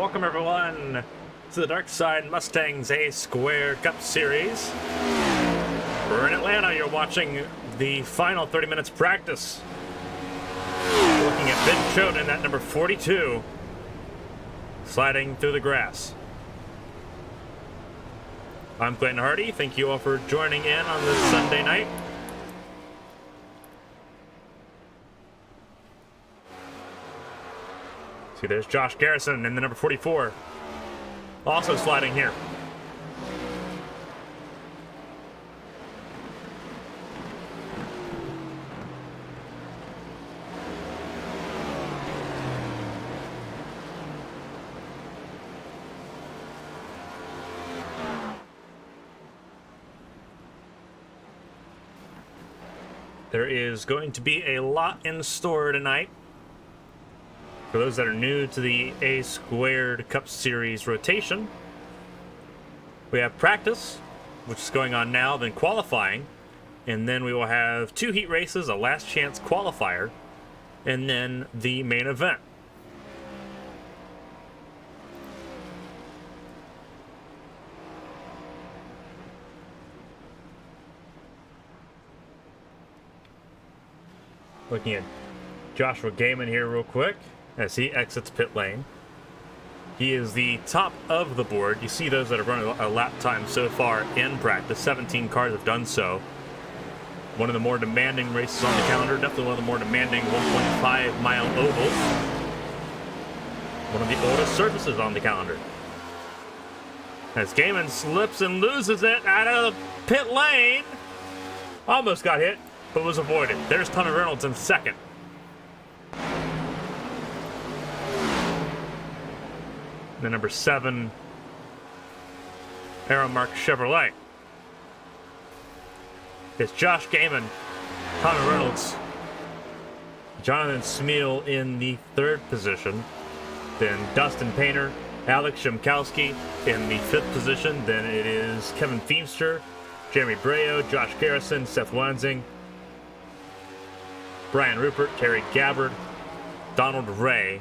welcome everyone to the Darkside Mustangs A² Cup Series. We're in Atlanta. You're watching the final 30 minutes practice. We're looking at Ben Choden at number 42, sliding through the grass. I'm Clayton Hardy. Thank you all for joining in on this Sunday night. See, there's Josh Garrison in the number 44. Also sliding here. There is going to be a lot in store tonight. For those that are new to the A² Cup Series rotation, we have practice, which is going on now, then qualifying, and then we will have 2 heat races, a last chance qualifier, and then the main event. Looking at Joshua Gaiman here real quick as he exits pit lane. He is the top of the board. You see those that have run a lap time so far in practice. 17 cars have done so. One of the more demanding races on the calendar. Definitely one of the more demanding 1.5-mile ovals. One of the oldest surfaces on the calendar. As Gaiman slips and loses it out of the pit lane. Almost got hit, but was avoided. There's Tommy Reynolds in second. The number 7 Aeromark Chevrolet. It's Josh Gaiman, Tommy Reynolds, Jonathan Smeal in the 3rd position. Then Dustin Painter, Alex Shimkowski in the 5th position. Then it is Kevin Feemster, Jeremy Breo, Josh Garrison, Seth Wansing, Brian Rupert, Terry Gabbard, Donald Ray.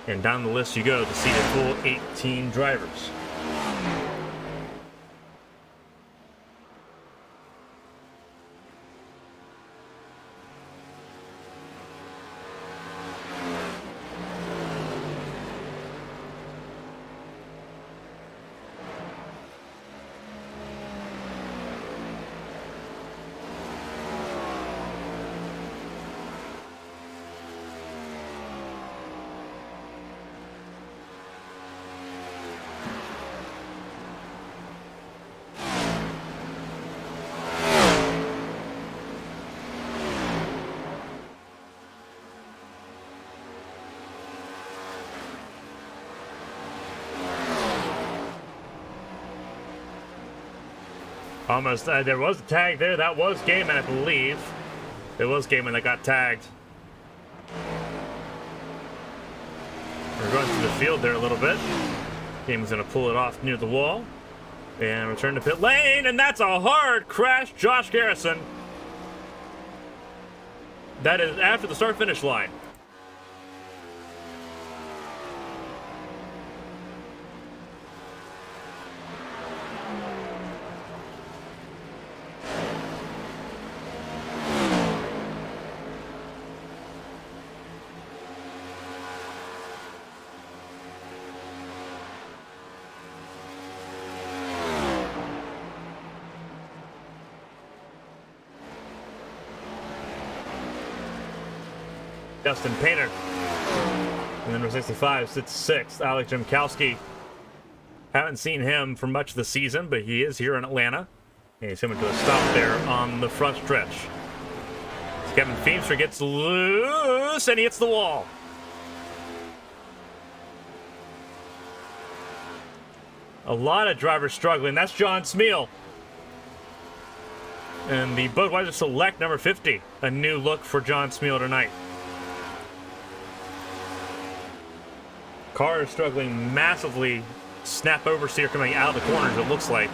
And down the list you go to see the full 18 drivers. Almost, there was a tag there. That was Gaiman, I believe. It was Gaiman that got tagged. We're going through the field there a little bit. Gaiman's going to pull it off near the wall. And return to pit lane, and that's a hard crash, Josh Garrison. That is after the start-finish line. Dustin Painter. And then number 65 sits 6th, Alex Jimkowski. Haven't seen him for much of the season, but he is here in Atlanta. And he's coming to a stop there on the front stretch. Kevin Feemster gets loose, and he hits the wall. A lot of drivers struggling. That's John Smeal. And the Budweiser Select number 50. A new look for John Smeal tonight. Car is struggling massively. Snap oversteer coming out of the corners, it looks like.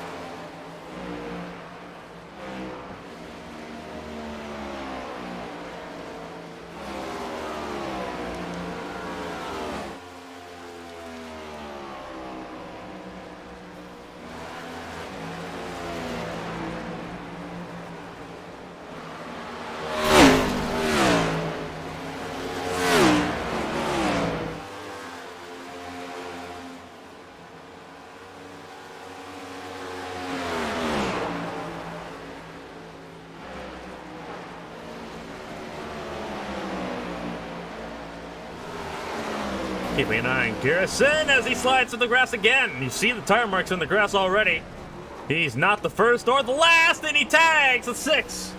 Keeping an eye on Garrison as he slides to the grass again. You see the tire marks in the grass already. He's not the first or the last, and he tags a 6.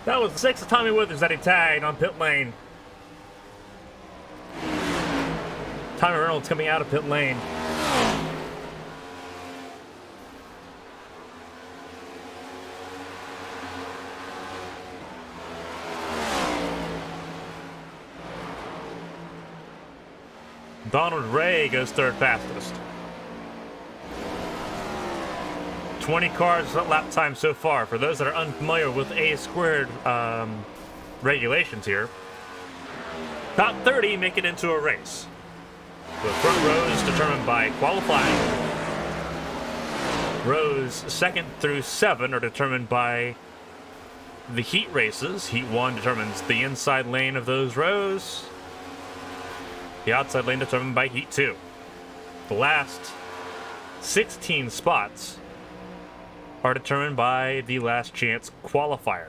That was 6 of Tommy Withers that he tagged on pit lane. Tommy Reynolds coming out of pit lane. Donald Ray goes third fastest. 20 cars lap time so far. For those that are unfamiliar with A squared regulations here, top 30 make it into a race. The front rows determined by qualifying. Rows 2nd through 7 are determined by the heat races. Heat 1 determines the inside lane of those rows. The outside lane determined by Heat 2. The last 16 spots are determined by the last chance qualifier.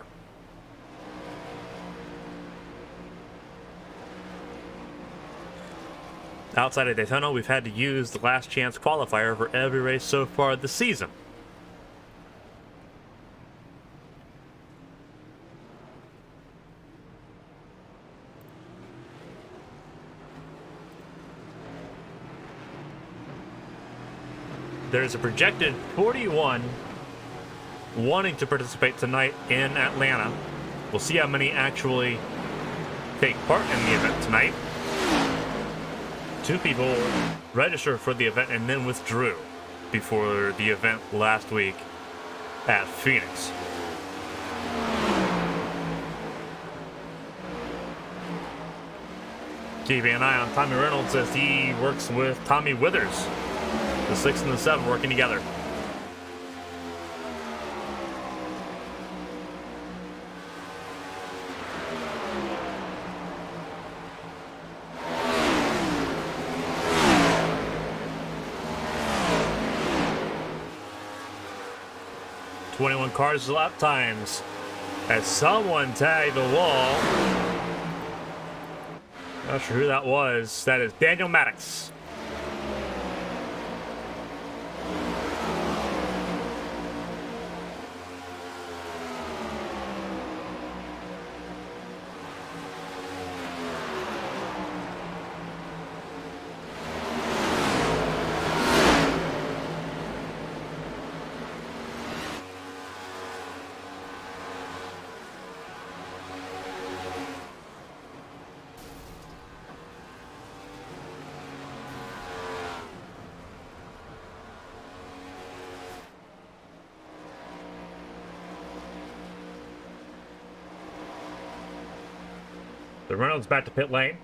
Outside of Daytona, we've had to use the last chance qualifier for every race so far this season. There's a projected 41 wanting to participate tonight in Atlanta. We'll see how many actually take part in the event tonight. 2 people registered for the event and then withdrew before the event last week at Phoenix. Keeping an eye on Tommy Reynolds as he works with Tommy Withers. The 6 and the 7 working together. .21 cars lap times as someone tagged the wall. Not sure who that was. That is Daniel Maddox. The Reynolds back to pit lane.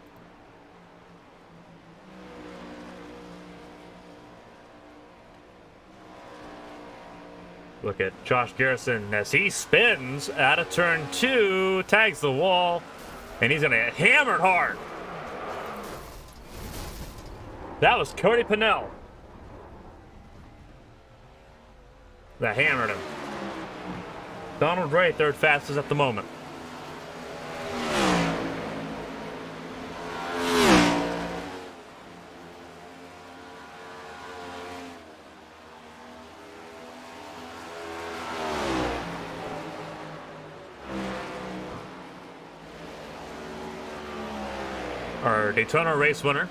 Look at Josh Garrison as he spins out of turn 2, tags the wall, and he's going to get hammered hard. That was Cody Pannell that hammered him. Donald Ray, third fastest at the moment. Our Daytona race winner.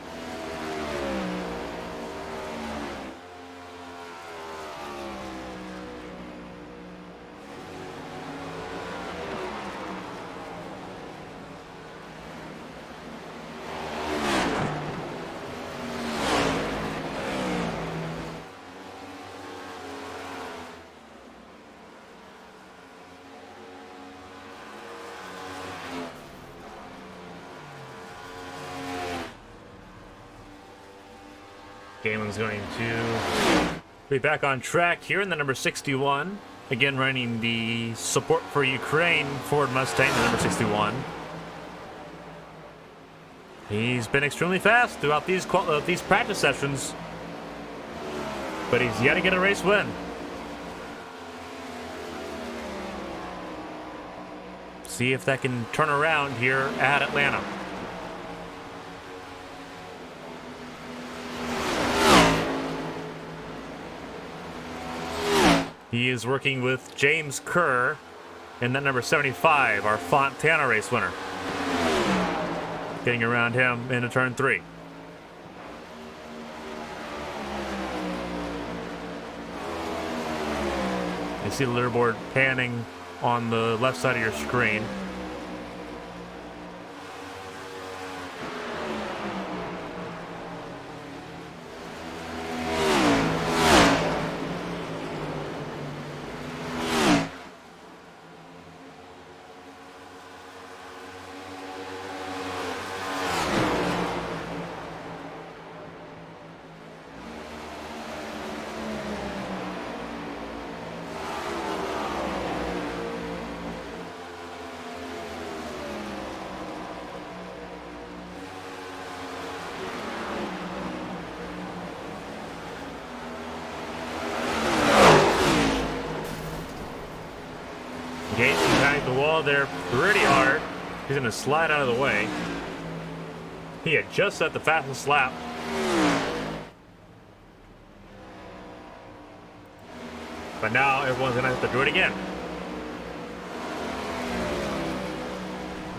Galen's going to be back on track here in the number 61. Again, running the support for Ukraine Ford Mustang, the number 61. He's been extremely fast throughout these practice sessions, but he's yet to get a race win. See if that can turn around here at Atlanta. He is working with James Kerr in that number 75, our Fontana race winner. Getting around him into turn 3. You see the leaderboard panning on the left side of your screen. Gates behind the wall there pretty hard. He's going to slide out of the way. He had just set the fastest lap. But now everyone's going to have to do it again.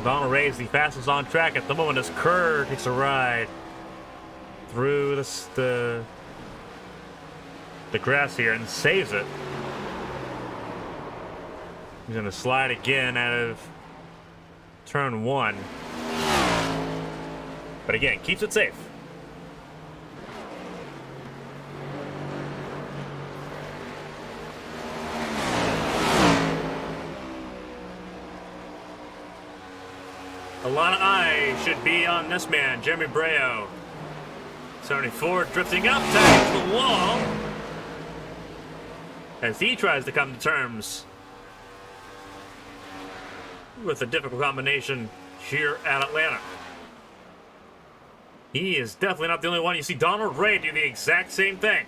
Donald Ray is the fastest on track at the moment as Kerr takes a ride through the grass here and saves it. He's going to slide again out of turn 1. But again, keeps it safe. A lot of eyes should be on this man, Jeremy Breo. 74 drifting up, tags the wall as he tries to come to terms with a difficult combination here at Atlanta. He is definitely not the only one. You see Donald Ray do the exact same thing.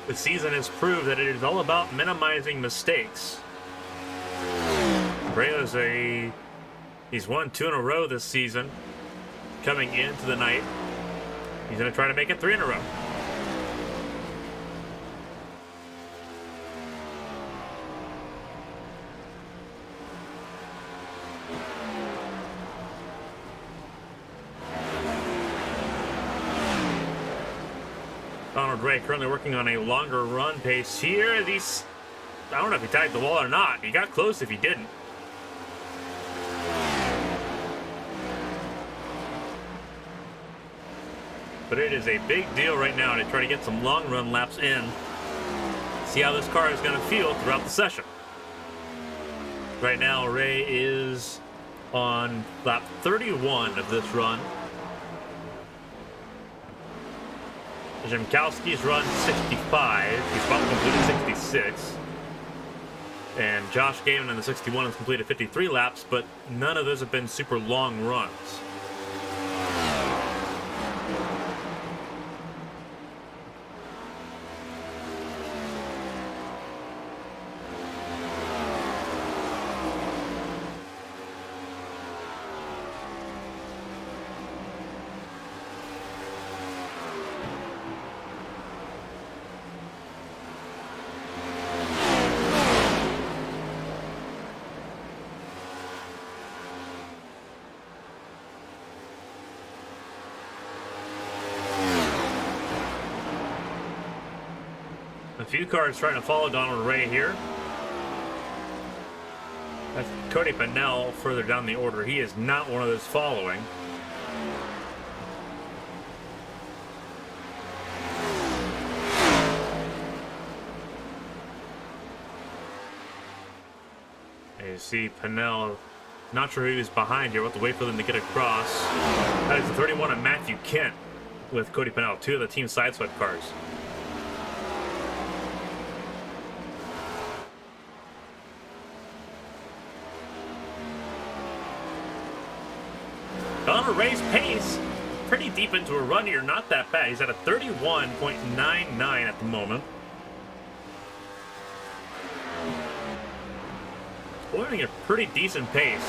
The season has proved that it is all about minimizing mistakes. Breo's he's won 2 in a row this season. Coming into the night, he's going to try to make it 3 in a row. Donald Ray currently working on a longer run pace here. I don't know if he tagged the wall or not. He got close if he didn't. But it is a big deal right now to try to get some long run laps in. See how this car is going to feel throughout the session. Right now, Ray is on lap 31 of this run. Jimkowski's run 65. He's about completed 66. And Josh Gaiman in the 61 has completed 53 laps, but none of those have been super long runs. A few cars trying to follow Donald Ray here. That's Cody Pannell further down the order. He is not one of those following. And you see Pannell, not sure who is behind here. We'll have to wait for them to get across. That is the 31 of Matthew Kent with Cody Pannell, 2 of the team sideswept cars. On a race pace, pretty deep into a run here, not that bad. He's at a 31.99 at the moment. Holding a pretty decent pace.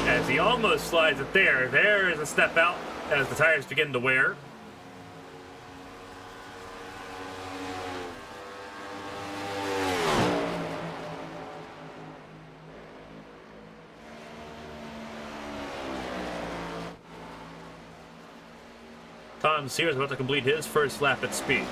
As he almost slides it there. There is a step out as the tires begin to wear. Tom Sears about to complete his first lap at speed.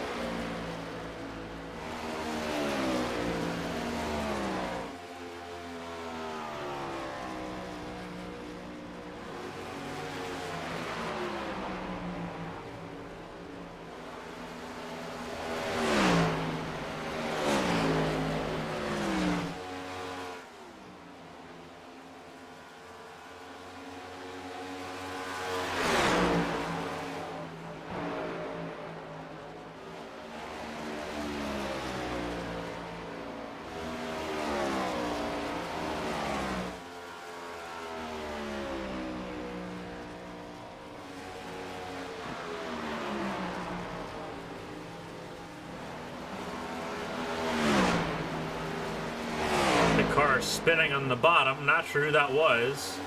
Car spinning on the bottom. Not sure who that was.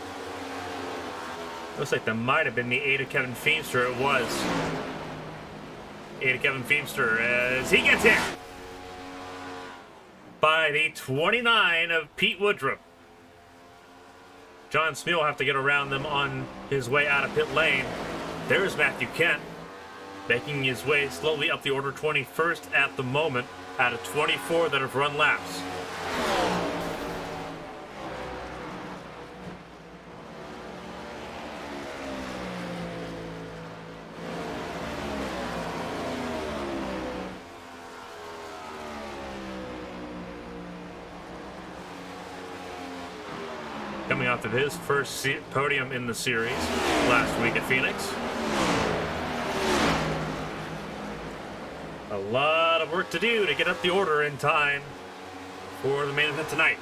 Looks like that might have been the 8 of Kevin Feemster. It was 8 of Kevin Feemster as he gets hit by the 29 of Pete Woodruff. John Smee will have to get around them on his way out of pit lane. There's Matthew Kent making his way slowly up the order, 21st at the moment out of 24 that have run laps. Coming off of his first podium in the series last week at Phoenix. A lot of work to do to get up the order in time for the main event tonight.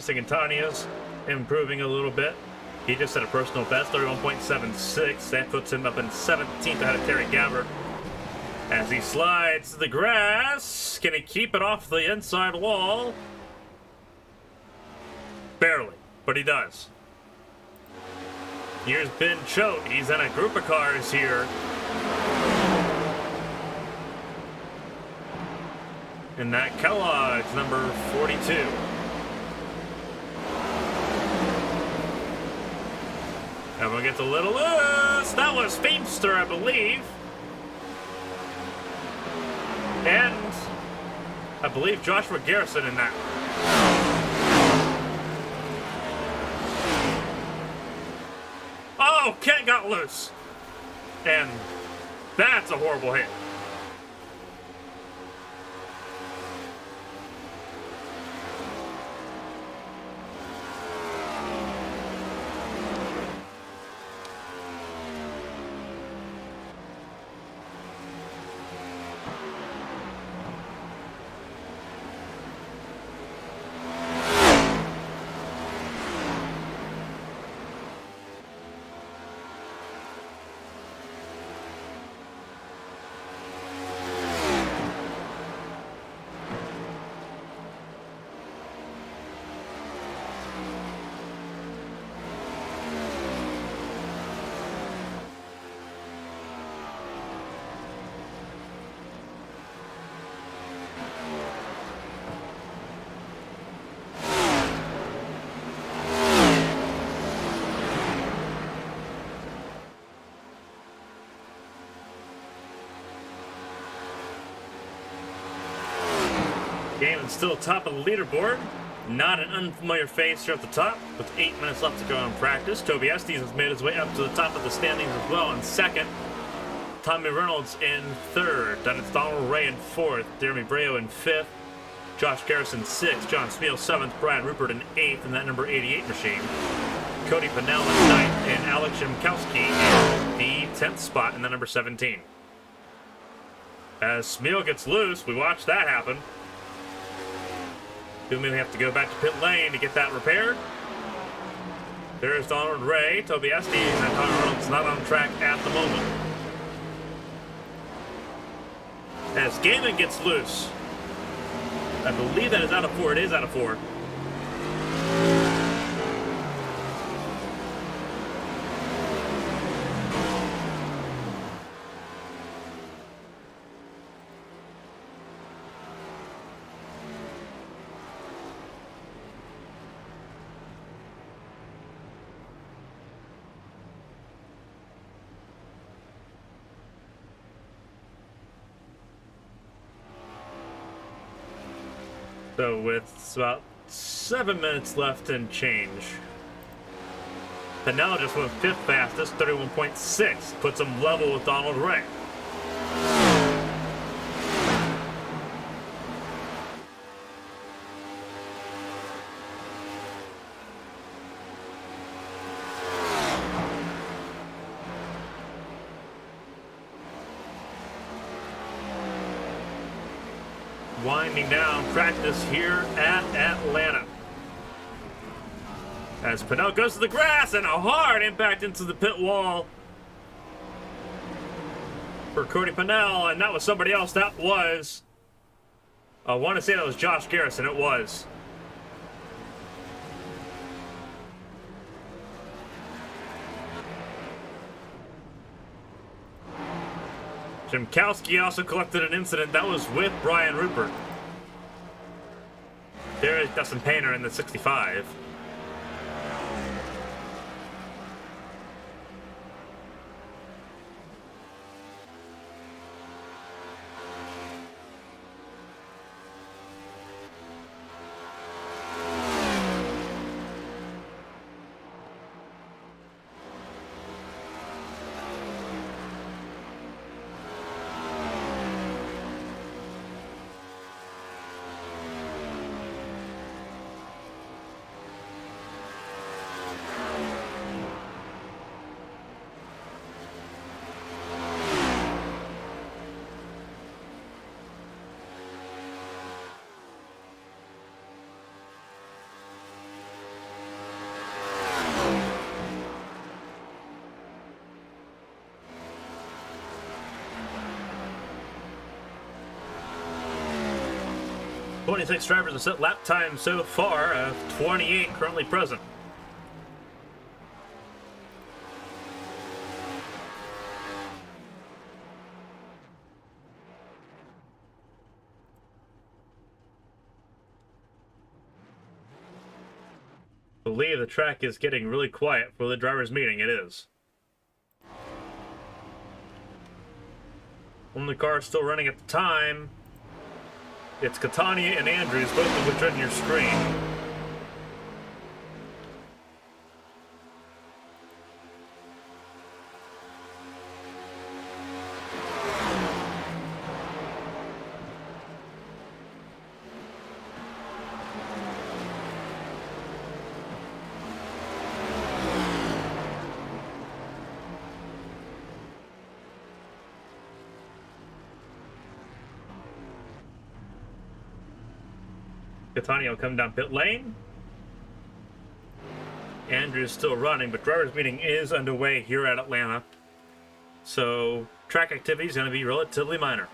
Antonia's improving a little bit. He just set a personal best, 31.76. That puts him up in 17th ahead of Terry Gabbard. As he slides to the grass, can he keep it off the inside wall? Barely, but he does. Here's Ben Choate. He's in a group of cars here. And that Kellogg's number 42. Everyone gets a little loose. That was Feemster, I believe. And I believe Joshua Garrison in that. Oh, Kent got loose. And that's a horrible hit. Gaiman still top of the leaderboard. Not an unfamiliar face here at the top, with 8 minutes left to go in practice. Toby Estes has made his way up to the top of the standings as well in second. Tommy Reynolds in third. Then it's Donald Ray in fourth. Jeremy Breo in fifth. Josh Garrison sixth. John Spiel seventh. Brian Rupert in eighth in that number 88 machine. Cody Pannell in ninth. And Alex Shimkowski in the 10th spot in the number 17. As Smeal gets loose, we watch that happen. We may have to go back to pit lane to get that repaired. There's Donald Ray, Toby Estes, and Tommy Reynolds not on track at the moment. As Gaiman gets loose, I believe that is out of 4. It is out of 4. So with about 7 minutes left and change, Pannell just went 5th fastest, 31.6, puts him level with Donald Ray. Winding down practice here at Atlanta. As Pannell goes to the grass and a hard impact into the pit wall for Cody Pannell, and that was somebody else. That was, I want to say that was Josh Garrison. It was. Shimkowski also collected an incident. That was with Brian Rupert. There is Dustin Painter in the 65. .26 drivers have set lap time so far of 28 currently present. I believe the track is getting really quiet for the drivers' meeting. It is. Only cars still running at the time. It's Catania and Andrews, both of which are on your screen. Catania will come down pit lane. Andrew's still running, but drivers' meeting is underway here at Atlanta. So track activity is going to be relatively minor.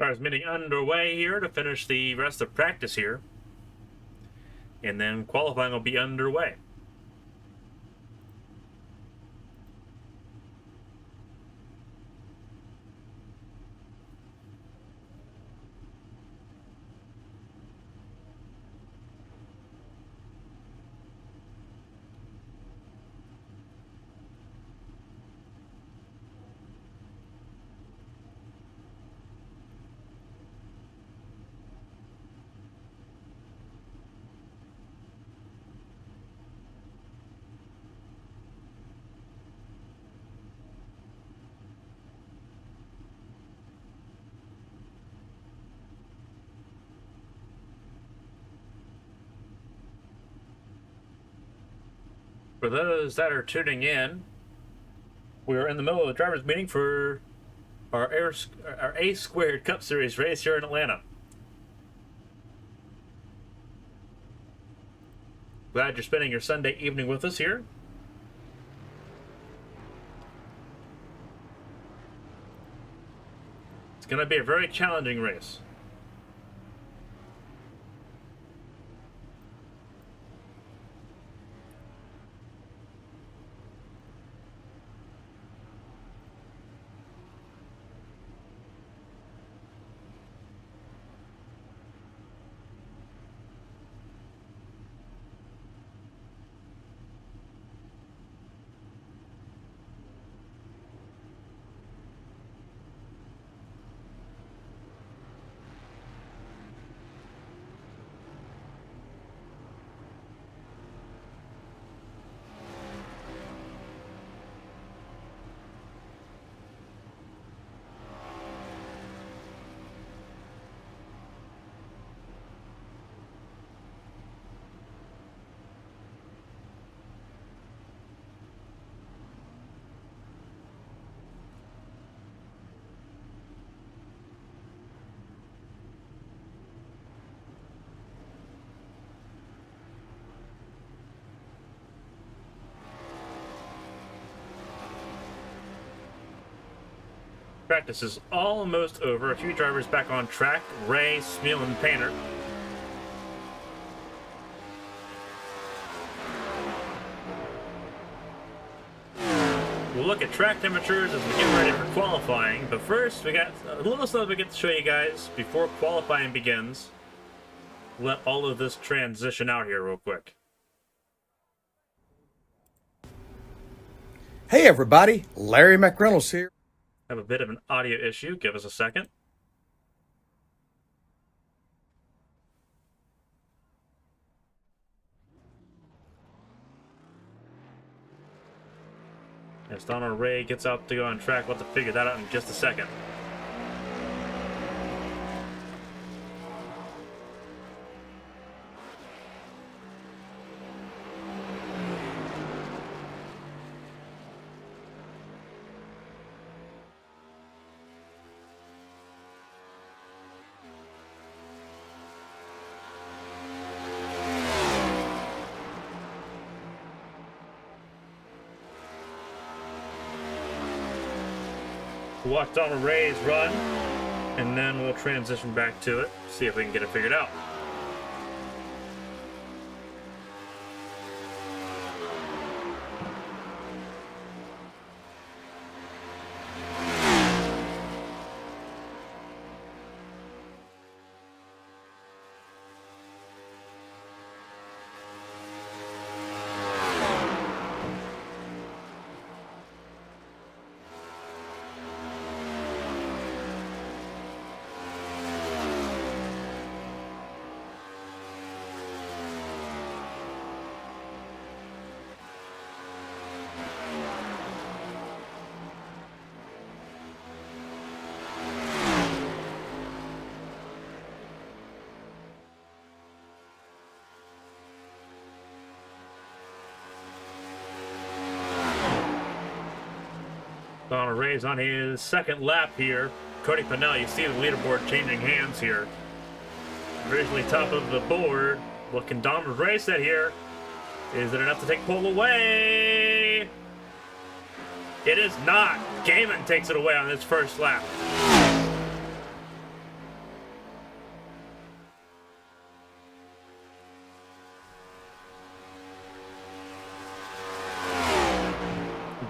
Drivers meeting underway here to finish the rest of practice here. And then qualifying will be underway. For those that are tuning in, we're in the middle of the drivers' meeting for our A Squared Cup Series race here in Atlanta. Glad you're spending your Sunday evening with us here. It's going to be a very challenging race. Practice is almost over. A few drivers back on track. Ray, Smeal, and Painter. We'll look at track temperatures as we get ready for qualifying. But first, we got a little stuff we get to show you guys before qualifying begins. Let all of this transition out here real quick. Hey everybody, Larry McReynolds here. Have a bit of an audio issue. Give us a second. As Donald Ray gets out to go on track, we'll have to figure that out in just a second. We'll watch Donald Ray's run, and then we'll transition back to it, see if we can get it figured out. Donald Ray's on his second lap here. Cody Pannell, you see the leaderboard changing hands here. Originally top of the board. What can Donald Ray set here? Is it enough to take pole away? It is not. Gaiman takes it away on his first lap.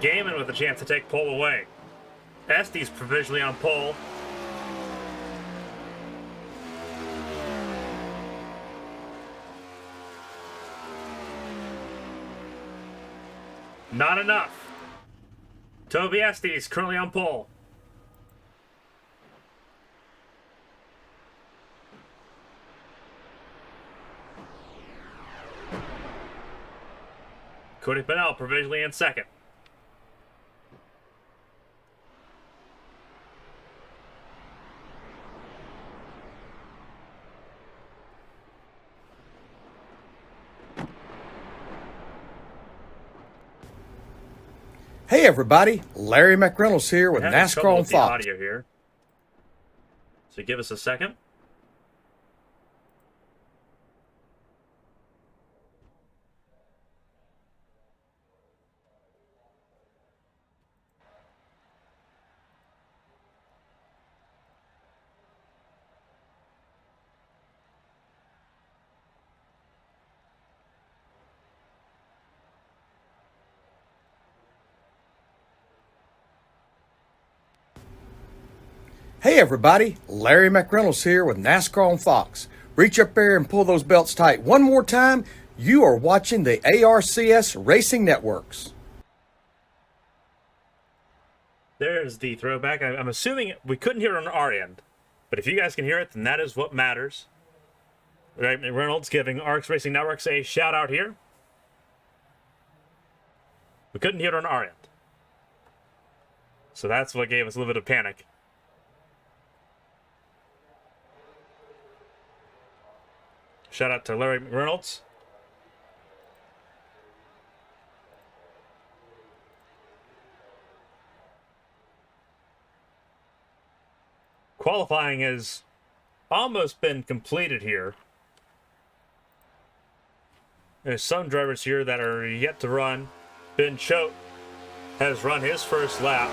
Gaiman with a chance to take pole away. Estes provisionally on pole. Not enough. Toby Estes currently on pole. Cody Pannell provisionally in second. Hey everybody, Larry McReynolds here with Having NASCAR trouble on with the Fox. audio here. So give us a second. Hey everybody, Larry McReynolds here with NASCAR on Fox. Reach up there and pull those belts tight. One more time, you are watching the ARCS Racing Networks. There's the throwback. I'm assuming we couldn't hear it on our end, but if you guys can hear it, then that is what matters. Right, Reynolds giving ARCS Racing Networks a shout out here. We couldn't hear it on our end, so that's what gave us a little bit of panic. Shout out to Larry Reynolds. Qualifying has almost been completed here. There's some drivers here that are yet to run. Ben Choate has run his first lap.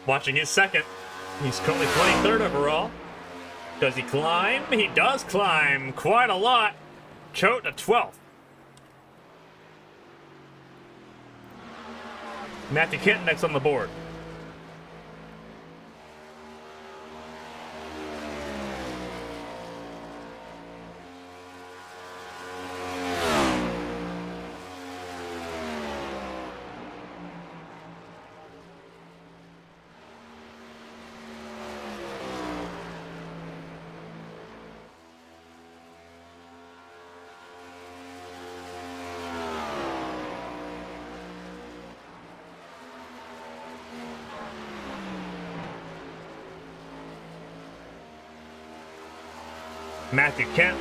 Watching his second. He's currently 23rd overall. Does he climb? He does climb quite a lot. Choate to 12th. Matthew Kent next on the board. Matthew Kent.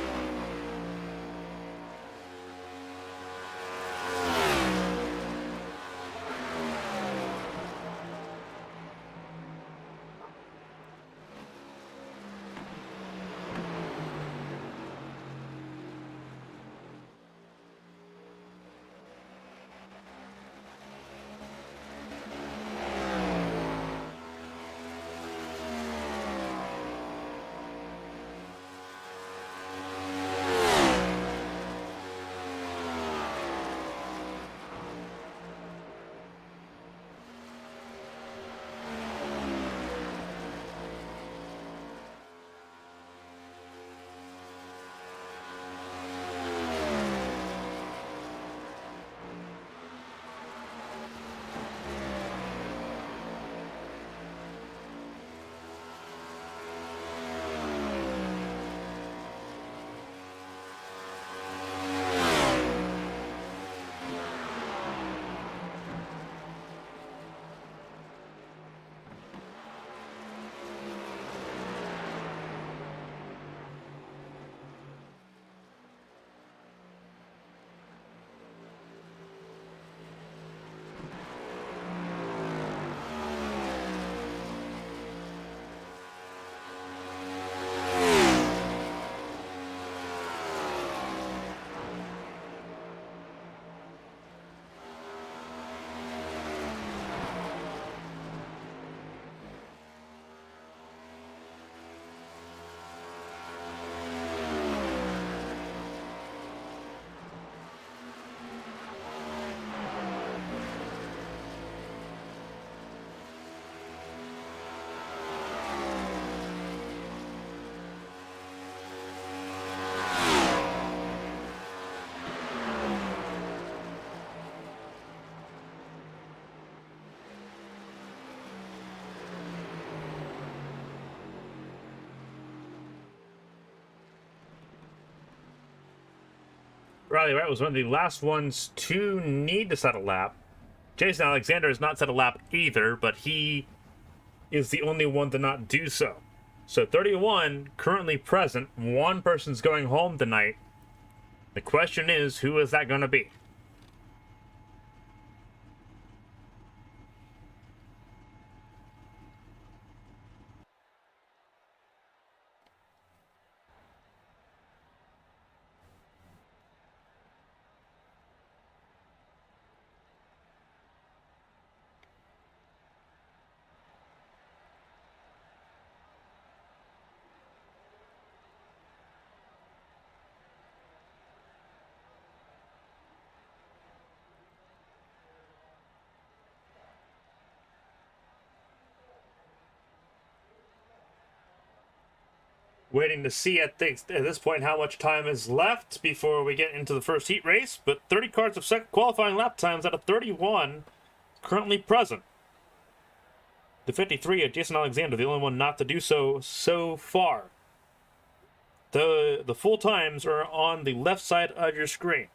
Riley Wright was one of the last ones to need to set a lap. Jason Alexander has not set a lap either, but he is the only one to not do so. So 31 currently present. One person's going home tonight. The question is, who is that going to be? Waiting to see at this point how much time is left before we get into the first heat race. But 30 cars of second qualifying lap times out of 31 currently present. The 53 of Jason Alexander, the only one not to do so far. The full times are on the left side of your screen.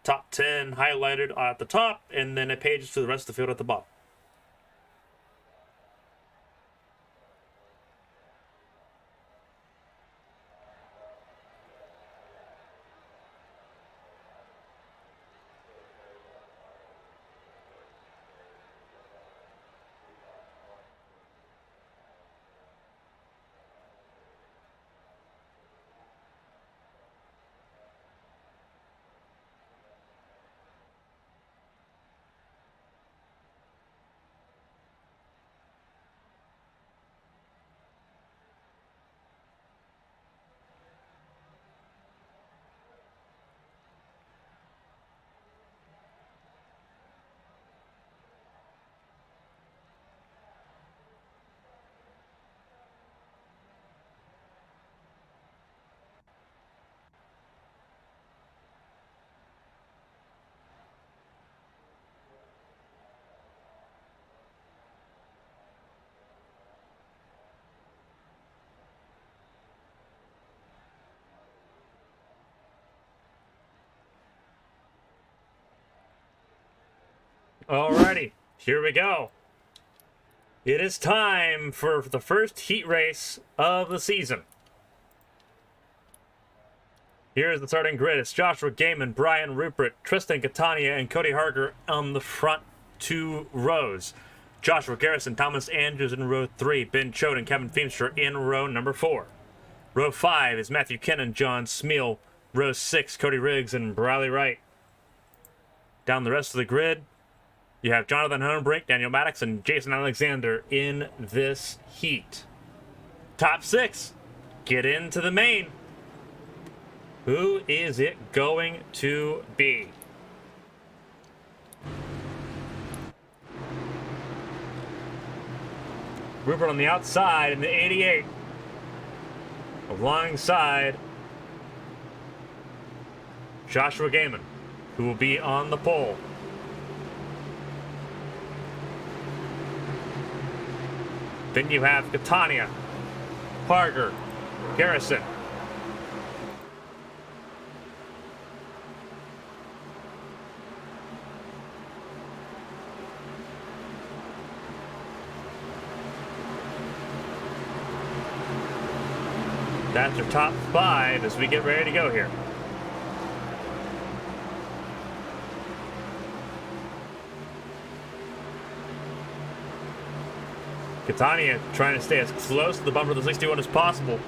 Top 10 highlighted at the top, and then it pages to the rest of the field at the bottom. Alrighty, here we go. It is time for the first heat race of the season. Here's the starting grid. It's Joshua Gaiman, Brian Rupert, Tristan Catania, and Cody Harger on the front two rows. Joshua Garrison, Thomas Andrews in row 3, Ben Choate and Kevin Feemster in row number 4. Row 5 is Matthew Kennan, John Smeal. Row 6, Cody Riggs and Riley Wright. Down the rest of the grid, you have Jonathan Hunebrink, Daniel Maddox, and Jason Alexander in this heat. Top 6, get into the main. Who is it going to be? Rupert on the outside in the 88. Alongside Joshua Gaiman, who will be on the pole. Then you have Catania, Harger, Garrison. That's your top 5 as we get ready to go here. Catania trying to stay as close to the bumper of the 61 as possible.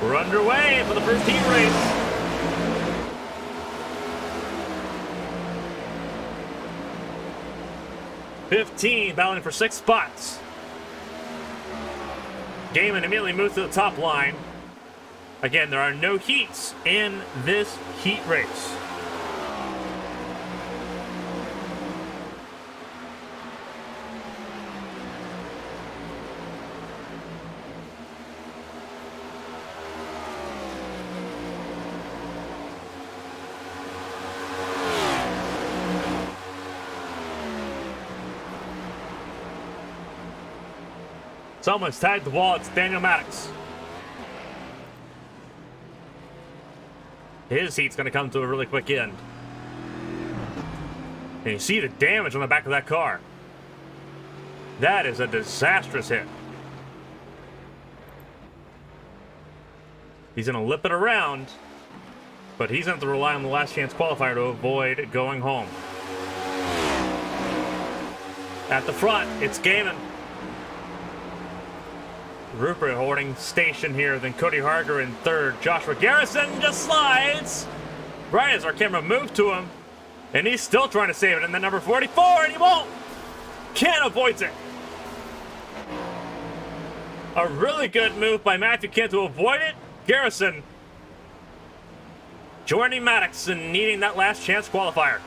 We're underway for the first heat race. $15 battling for 6 spots. Gaiman immediately moves to the top line. Again, there are no heats in this heat race. It's almost tied the wall. It's Daniel Maddox. His heat's going to come to a really quick end. And you see the damage on the back of that car. That is a disastrous hit. He's going to lip it around, but he's going to have to rely on the last chance qualifier to avoid going home. At the front, it's Gaiman. Rupert holding station here, then Cody Harger in third. Joshua Garrison just slides. Right as our camera moved to him, and he's still trying to save it in the number 44, and he won't. Kent avoids it. A really good move by Matthew Kent to avoid it. Garrison joining Maddox and needing that last chance qualifier.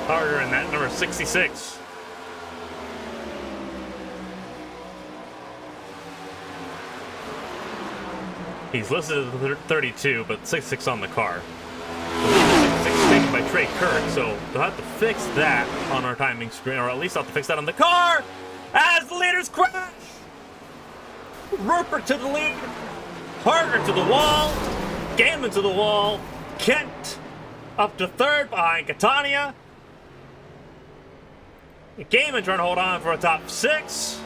Harder in that number 66. He's listed as 32, but 66 on the car. 66 taken by Trey Kirk, so they'll have to fix that on our timing screen, or at least they'll have to fix that on the car as the leaders crash. Rupert to the lead, Harder to the wall, Gaiman to the wall, Kent up to third behind Catania. Gaiman trying to hold on for a top 6.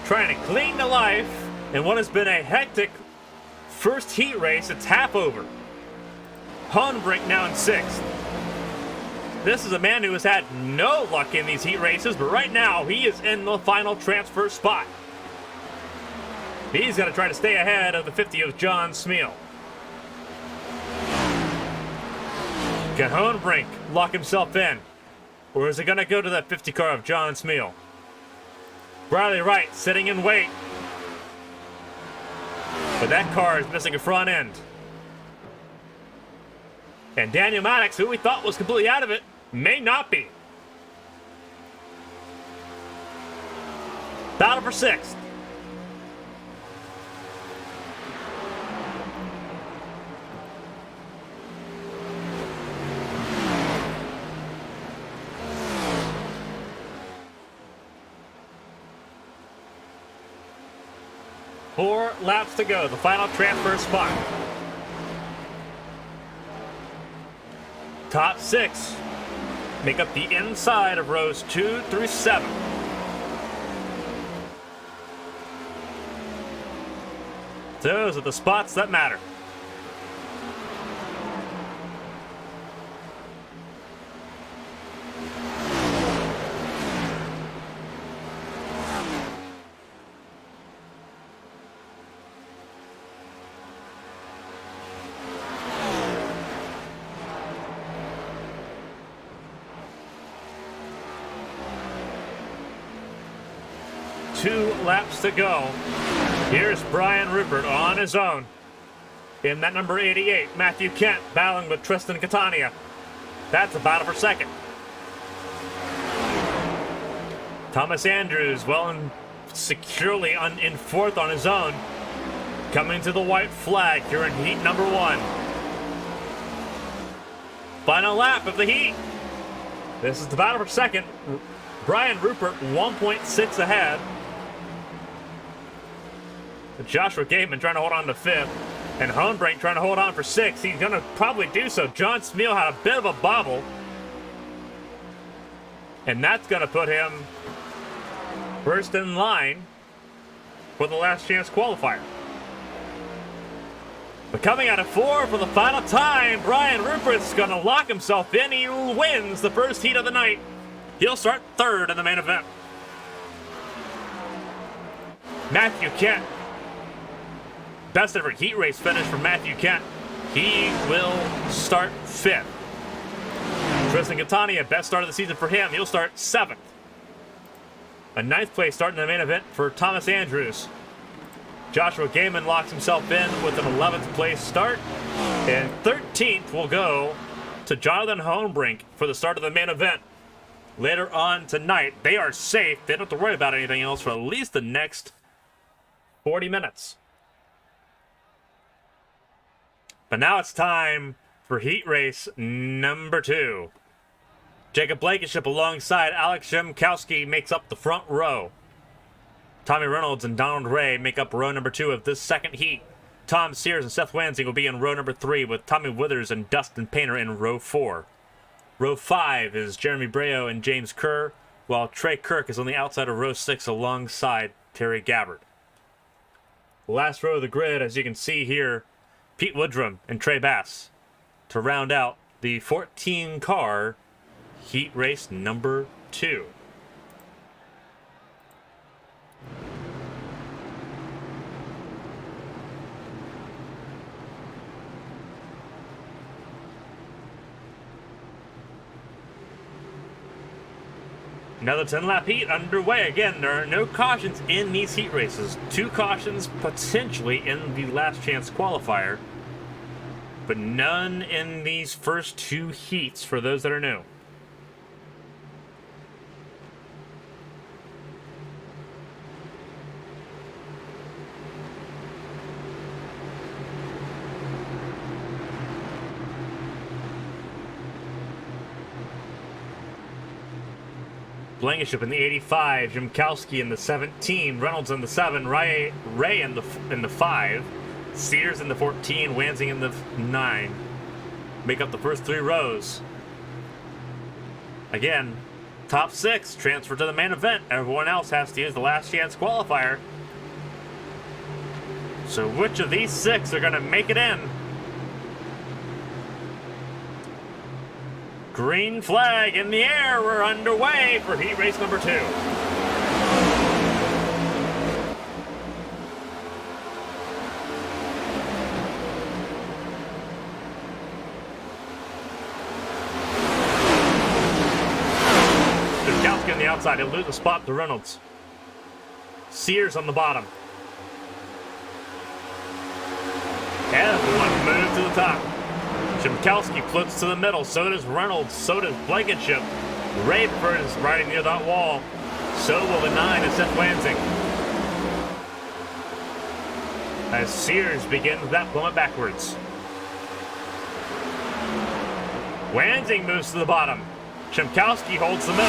Trying to clean to life in what has been a hectic first heat race. It's half over. Hunebrink now in 6th. This is a man who has had no luck in these heat races, but right now he is in the final transfer spot. He's got to try to stay ahead of the 50 of John Smeal. Can Hunebrink lock himself in? Or is it going to go to that 50 car of John Smeal? Bradley Wright sitting in wait. But that car is missing a front end. And Daniel Maddox, who we thought was completely out of it, may not be. Battle for 6th. Four laps to go, the final transfer spot. Top 6 make up the inside of rows 2 through 7. Those are the spots that matter. Two laps to go. Here's Brian Rupert on his own. In that number 88, Matthew Kent battling with Tristan Catania. That's a battle for second. Thomas Andrews well and securely in fourth on his own. Coming to the white flag here in heat number 1. Final lap of the heat. This is the battle for second. Brian Rupert 1.6 ahead. Joshua Gaiman trying to hold on to 5th. And Hunebrink trying to hold on for 6th. He's going to probably do so. John Smeal had a bit of a bobble. And that's going to put him first in line for the last chance qualifier. But coming out of 4 for the final time, Brian Rupert's going to lock himself in. He wins the first heat of the night. He'll start 3rd in the main event. Matthew Kent. Best ever heat race finish for Matthew Kent. He will start 5th. Tristan Catania, best start of the season for him. He'll start 7th. A 9th place start in the main event for Thomas Andrews. Joshua Gaiman locks himself in with an 11th place start. And 13th will go to Jonathan Hunebrink for the start of the main event. Later on tonight, they are safe. They don't have to worry about anything else for at least the next 40 minutes. But now it's time for heat race number 2. Jacob Blankenship alongside Alex Szymkowski makes up the front row. Tommy Reynolds and Donald Ray make up row number 2 of this second heat. Tom Sears and Seth Wansing will be in row number 3 with Tommy Withers and Dustin Painter in row 4. Row 5 is Jeremy Breo and James Kerr, while Trey Kirk is on the outside of row 6 alongside Terry Gabbard. The last row of the grid, as you can see here, Pete Woodrum and Trey Bass to round out the 14-car heat race number 2. Another 10-lap heat underway. Again, there are no cautions in these heat races. 2 cautions potentially in the last chance qualifier, but none in these first 2 heats for those that are new. Blankenship in the 85, Szymkowski in the 17, Reynolds in the 7, Ray in the 5, Sears in the 14, Wansing in the 9. Make up the first 3 rows. Again, top 6 transfer to the main event. Everyone else has to use the last chance qualifier. So which of these 6 are going to make it in? Green flag in the air. We're underway for heat race number 2. Szymkowski on the outside. He'll lose the spot to Reynolds. Sears on the bottom. Everyone moves to the top. Szymkowski floats to the middle, so does Reynolds, so does Blankenship. Rayford is riding near that wall. So will the 9 and Seth Wansing. As Sears begins that plummet backwards. Wansing moves to the bottom. Szymkowski holds the middle.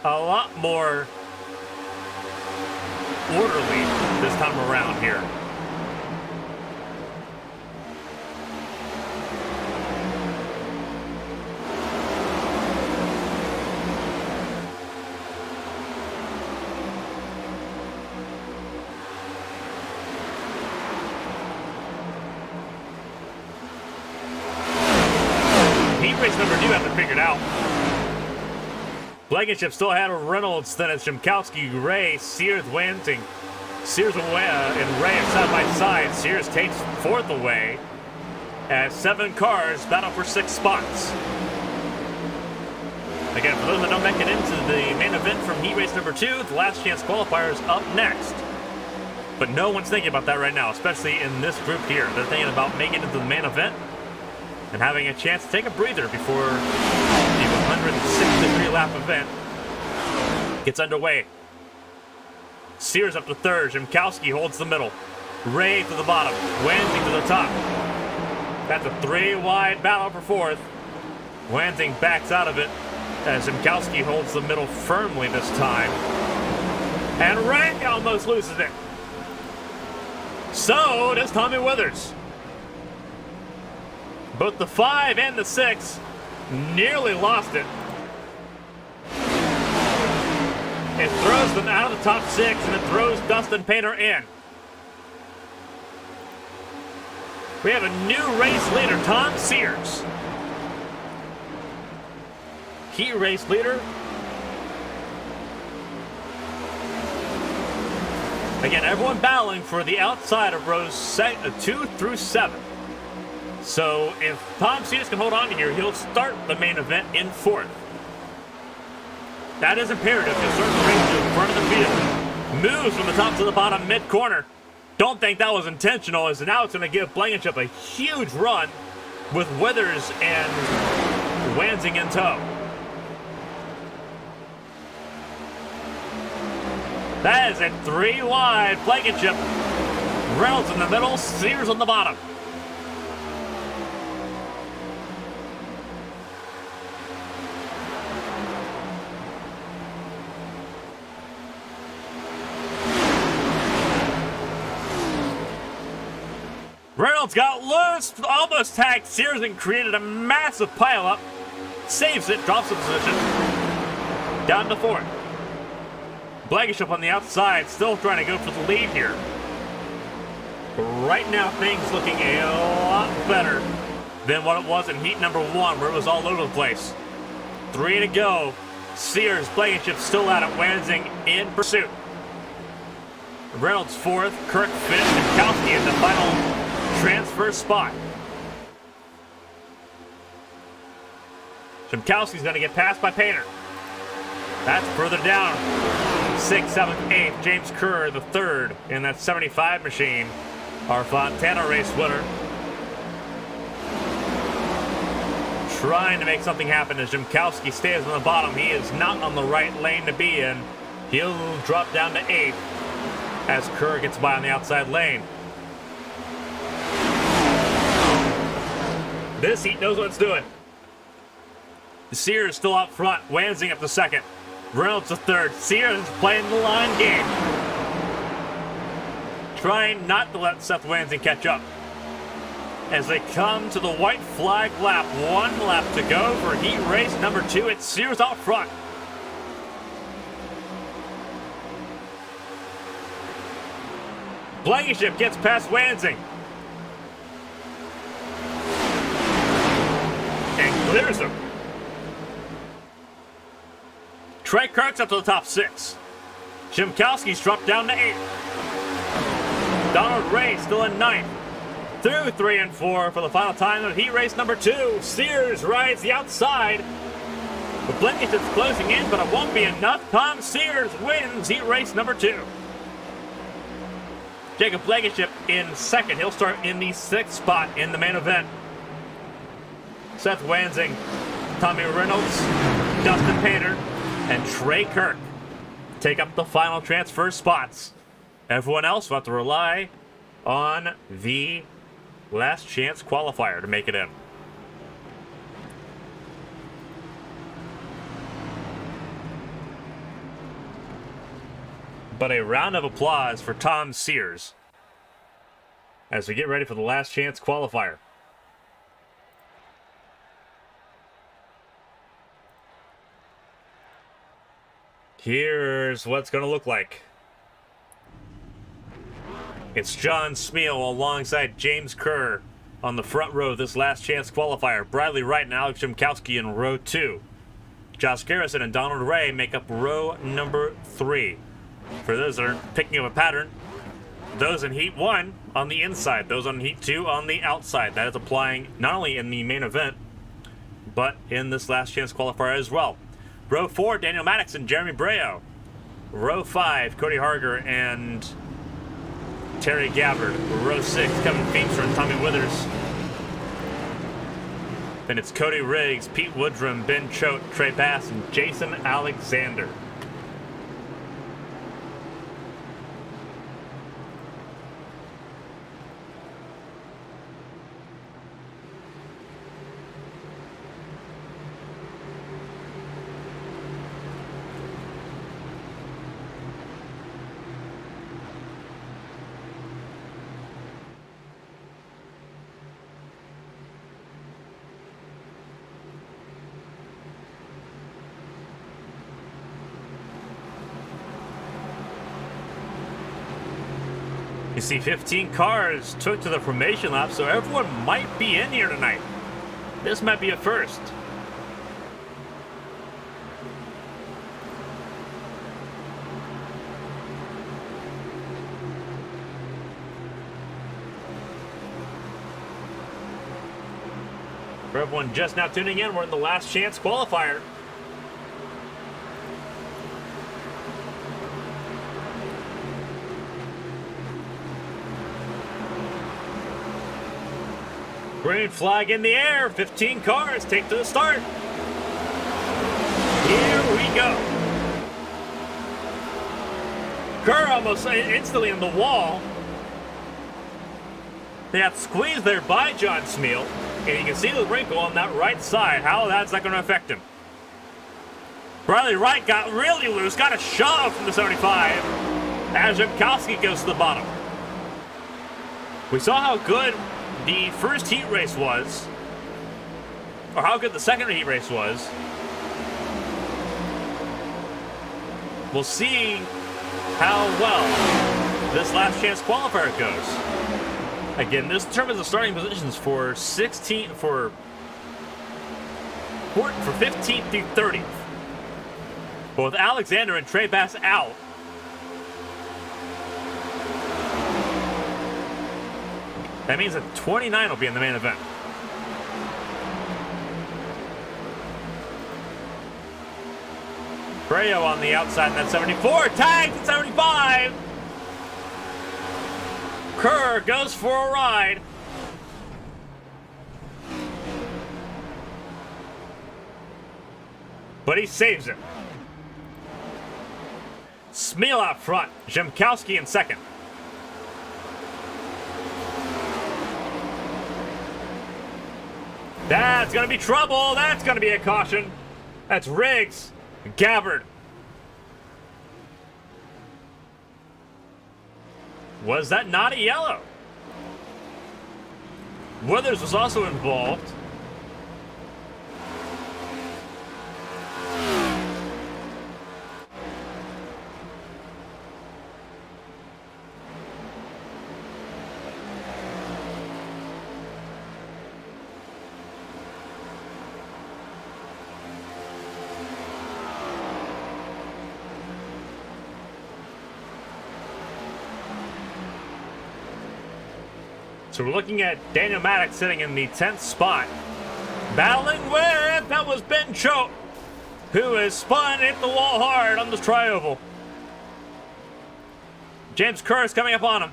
A lot more orderly this time around here. Heat race number 2 hasn't figured out. Blankenship still had a Reynolds, then it's Szymkowski, Ray, Sears, Wansing. Sears and Ray are side by side. Sears takes 4th away as 7 cars battle for 6 spots. Again, for those that don't make it into the main event from heat race number 2, the last chance qualifier is up next. But no one's thinking about that right now, especially in this group here. They're thinking about making it to the main event and having a chance to take a breather before the 163-lap event gets underway. Sears up to 3rd. Szymkowski holds the middle. Ray to the bottom. Wansing to the top. That's a 3-wide battle for 4th. Wansing backs out of it as Szymkowski holds the middle firmly this time. And Ray almost loses it. So does Tommy Withers. Both the 5 and the 6 nearly lost it. It throws them out of the top 6, and it throws Dustin Painter in. We have a new race leader, Tom Sears. Heat race leader. Again, everyone battling for the outside of rows 2 through 7. So if Tom Sears can hold on to here, he'll start the main event in 4th. That is imperative to start the race to the front of the field. Moves from the top to the bottom mid-corner. Don't think that was intentional, as now it's going to give Blankenship a huge run with Withers and Wansing in tow. That is a 3 wide. Blankenship, Reynolds in the middle, Sears on the bottom. Reynolds got loose, almost tagged Sears and created a massive pileup. Saves it, drops the position. Down to 4th. Blankenship on the outside, still trying to go for the lead here. Right now, things looking a lot better than what it was in heat number 1, where it was all over the place. 3 to go. Sears, Blankenship still at it. Wansing in pursuit. Reynolds 4th, Kirk 5th, and Kowski in the final transfer spot. Shimkowski's going to get passed by Painter. That's further down. 6th, 7th, 8th. James Kerr, the 3rd in that 75 machine. Our Fontana race winner. Trying to make something happen as Shimkowski stays on the bottom. He is not on the right lane to be in. He'll drop down to 8th as Kerr gets by on the outside lane. This heat knows what it's doing. Sears still up front. Wansing up to 2nd. Reynolds to 3rd. Sears is playing the line game. Trying not to let Seth Wansing catch up. As they come to the white flag lap. 1 lap to go for heat race number 2. It's Sears out front. Blankenship gets past Wansing. And clears him. Trey Kirk's up to the top 6. Shimkowski's dropped down to 8th. Donald Ray still in 9th. Through 3 and 4 for the final time of heat race number 2. Sears rides the outside. The Blankenship's closing in, but it won't be enough. Tom Sears wins heat race number 2. Jacob Blankenship in 2nd. He'll start in the 6th spot in the main event. Seth Wansing, Tommy Reynolds, Dustin Painter, and Trey Kirk take up the final transfer spots. Everyone else will have to rely on the last chance qualifier to make it in. But a round of applause for Tom Sears as we get ready for the last chance qualifier. Here's what it's going to look like. It's John Smeal alongside James Kerr on the front row of this last chance qualifier. Bradley Wright and Alex Shimkowski in row 2. Josh Garrison and Donald Ray make up row number 3. For those that are picking up a pattern, those in heat 1 on the inside, those on heat 2 on the outside. That is applying not only in the main event, but in this last chance qualifier as well. Row 4, Daniel Maddox and Jeremy Breo. Row 5, Cody Harger and Terry Gabbard. Row 6, Kevin Feimster and Tommy Withers. Then it's Cody Riggs, Pete Woodrum, Ben Choate, Trey Bass, and Jason Alexander. You see 15 cars took to the formation lap, so everyone might be in here tonight. This might be a first. For everyone just now tuning in, we're in the last chance qualifier. Green flag in the air, 15 cars take to the start. Here we go. Kerr almost instantly in the wall. They got squeezed there by John Smeal, and you can see the wrinkle on that right side. How that's not going to affect him. Bradley Wright got really loose, got a shove from the 75 as Jimkowski goes to the bottom. We saw how good the first heat race was, or how good the second heat race was. We'll see how well this last chance qualifier goes. Again, this determines the starting positions for 15th through 30th. But with Alexander and Trey Bass out, that means that 29 will be in the main event. Breo on the outside in that 74, tagged at 75. Kerr goes for a ride. But he saves it. Smeal out front, Jimkowski in second. That's going to be trouble. That's going to be a caution. That's Riggs. Gabbard. Was that not a yellow? Withers was also involved. So we're looking at Daniel Maddox sitting in the 10th spot. Battling with, that was Ben Choate, who has spun hit the wall hard on this tri-oval. James Kerr is coming up on him.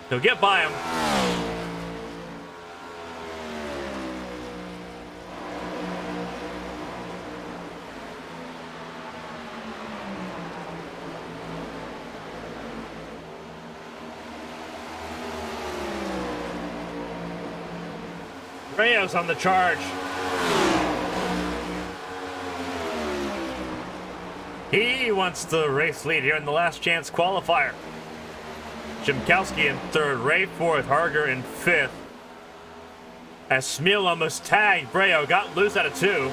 He'll get by him. Reyes on the charge. He wants the race lead here in the last chance qualifier. Jimkowski in third, Ray fourth, Harger in fifth. As Smeal almost tagged, Breo got loose out of two.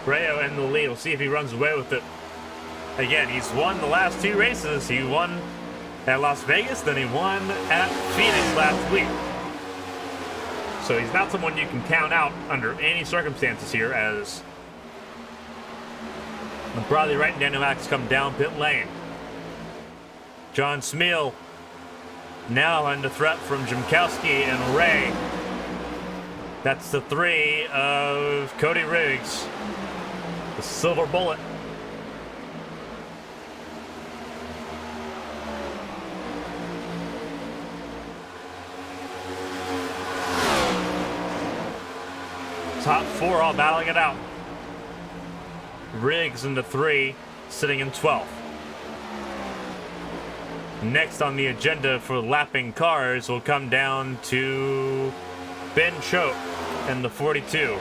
Breo in the lead. We'll see if he runs away with it. Again, he's won the last two races. He won at Las Vegas, then he won at Phoenix last week. So he's not someone you can count out under any circumstances here, as Bradley Wright and Daniel Maddox come down pit lane. John Smeal now under threat from Jimkowski and Ray. That's the three of Cody Riggs. The silver bullet. Top four all battling it out. Riggs into three, sitting in 12th. Next on the agenda for lapping cars will come down to Ben Choate and the 42.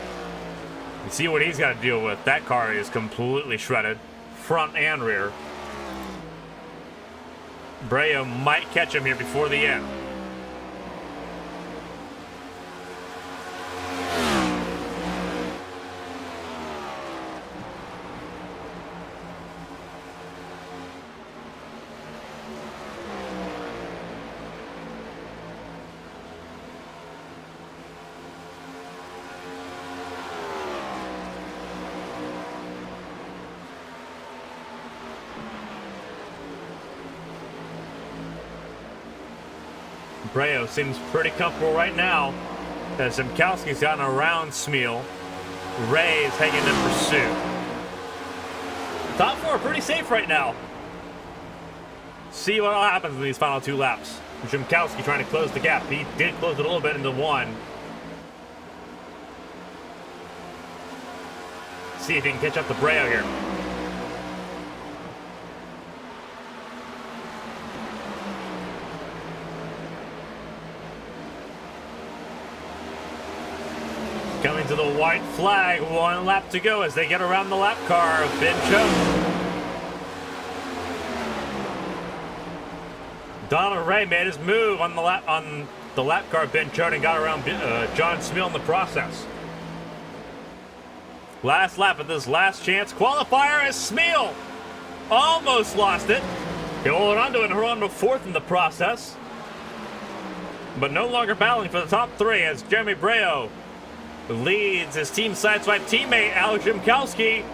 You see what he's got to deal with. That car is completely shredded, front and rear. Breo might catch him here before the end. Breo seems pretty comfortable right now as Zimkowski's gotten around Smeal. Ray is hanging in pursuit. Top four pretty safe right now. See what happens in these final 2 laps. Zimkowski trying to close the gap. He did close it a little bit into 1. See if he can catch up to Breo here. Coming to the white flag, 1 lap to go as they get around the lap car of Ben Choate. Donald Ray made his move on the lap car of Ben Choate and got around John Smeal in the process. Last lap of this last chance qualifier as Smeal almost lost it. He held on to it and hold on to 4th in the process, but no longer battling for the top 3 as Jeremy Breo leads his team sideswipe teammate Alex Zimkowski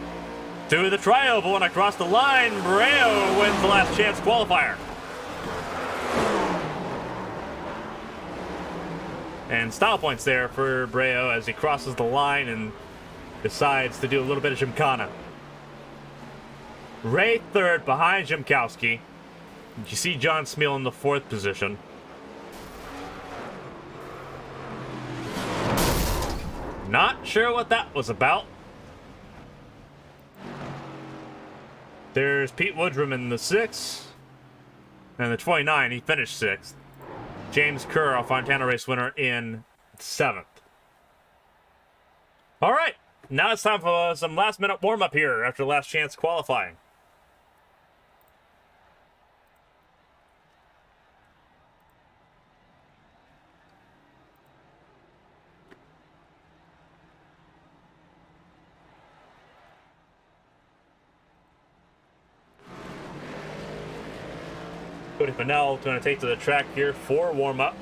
to the tri-oval, and across the line, Breo wins the last chance qualifier. And style points there for Breo as he crosses the line and decides to do a little bit of Gymkhana. Ray 3rd behind Zimkowski. You see John Smeal in the 4th position. Not sure what that was about. There's Pete Woodrum in the 6th. And the 29, he finished 6th. James Kerr, a Fontana race winner, in 7th. All right, now it's time for some last-minute warm-up here after last chance qualifying. Cody Pannell going to take to the track here for warm-up.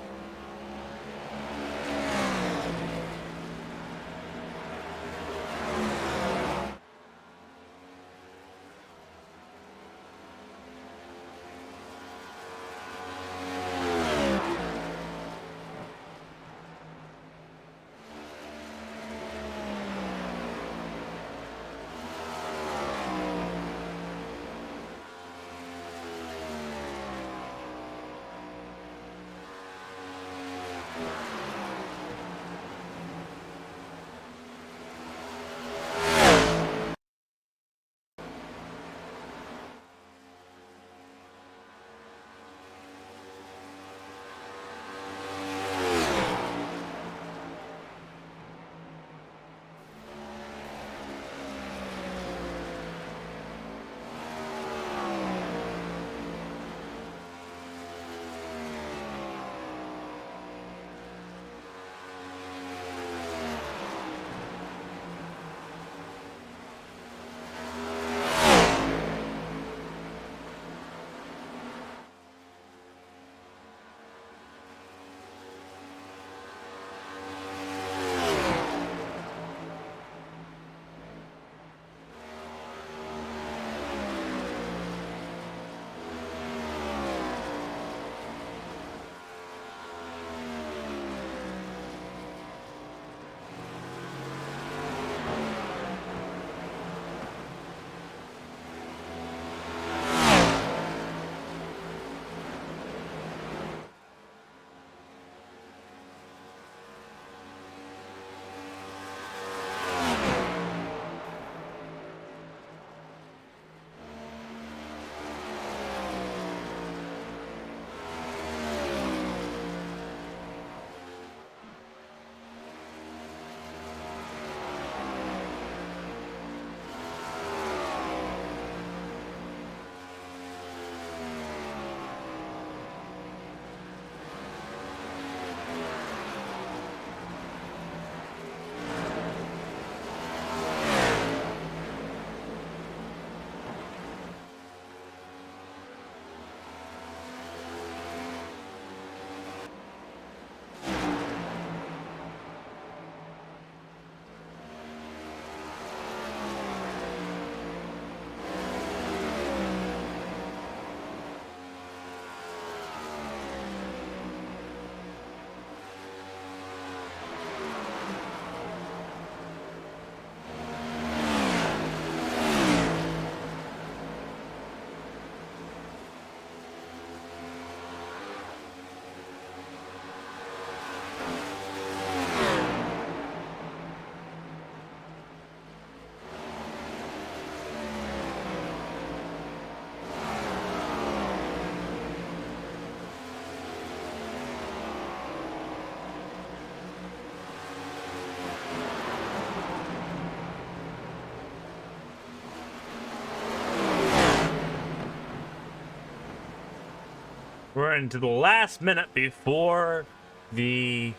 into the last minute before the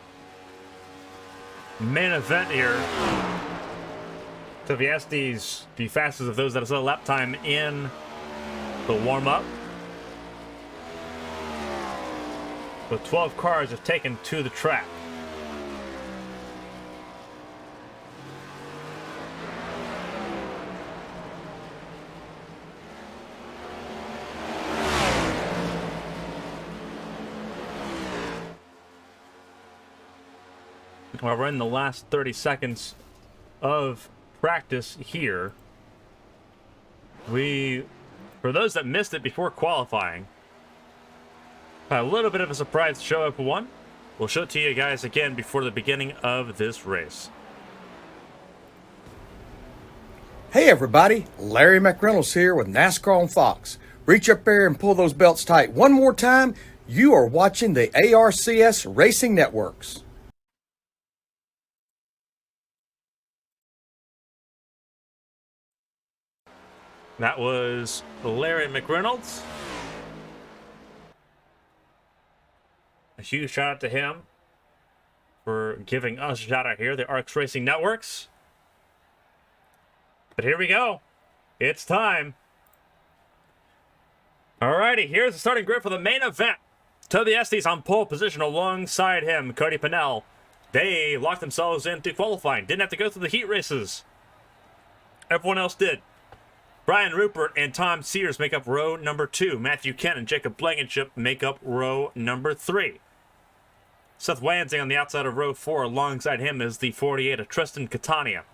main event here. So if you ask the fastest of those that have set a lap time in the warm-up, the 12 cars have taken to the track. Well, we're in the last 30 seconds of practice here. For those that missed it before qualifying, a little bit of a surprise show up one. We'll show it to you guys again before the beginning of this race. Hey everybody, Larry McReynolds here with NASCAR on Fox. Reach up there and pull those belts tight one more time. You are watching the ARCS Racing Networks. That was Larry McReynolds. A huge shout out to him for giving us a shout out here, the ARCS Racing Networks. But here we go. It's time. Alrighty, here's the starting grid for the main event. Toby Estes on pole position alongside him, Cody Pannell. They locked themselves into qualifying. Didn't have to go through the heat races. Everyone else did. Brian Rupert and Tom Sears make up row number 2. Matthew Kent and Jacob Blankenship make up row number 3. Seth Wansing on the outside of row 4. Alongside him is the 48 of Tristan Catania.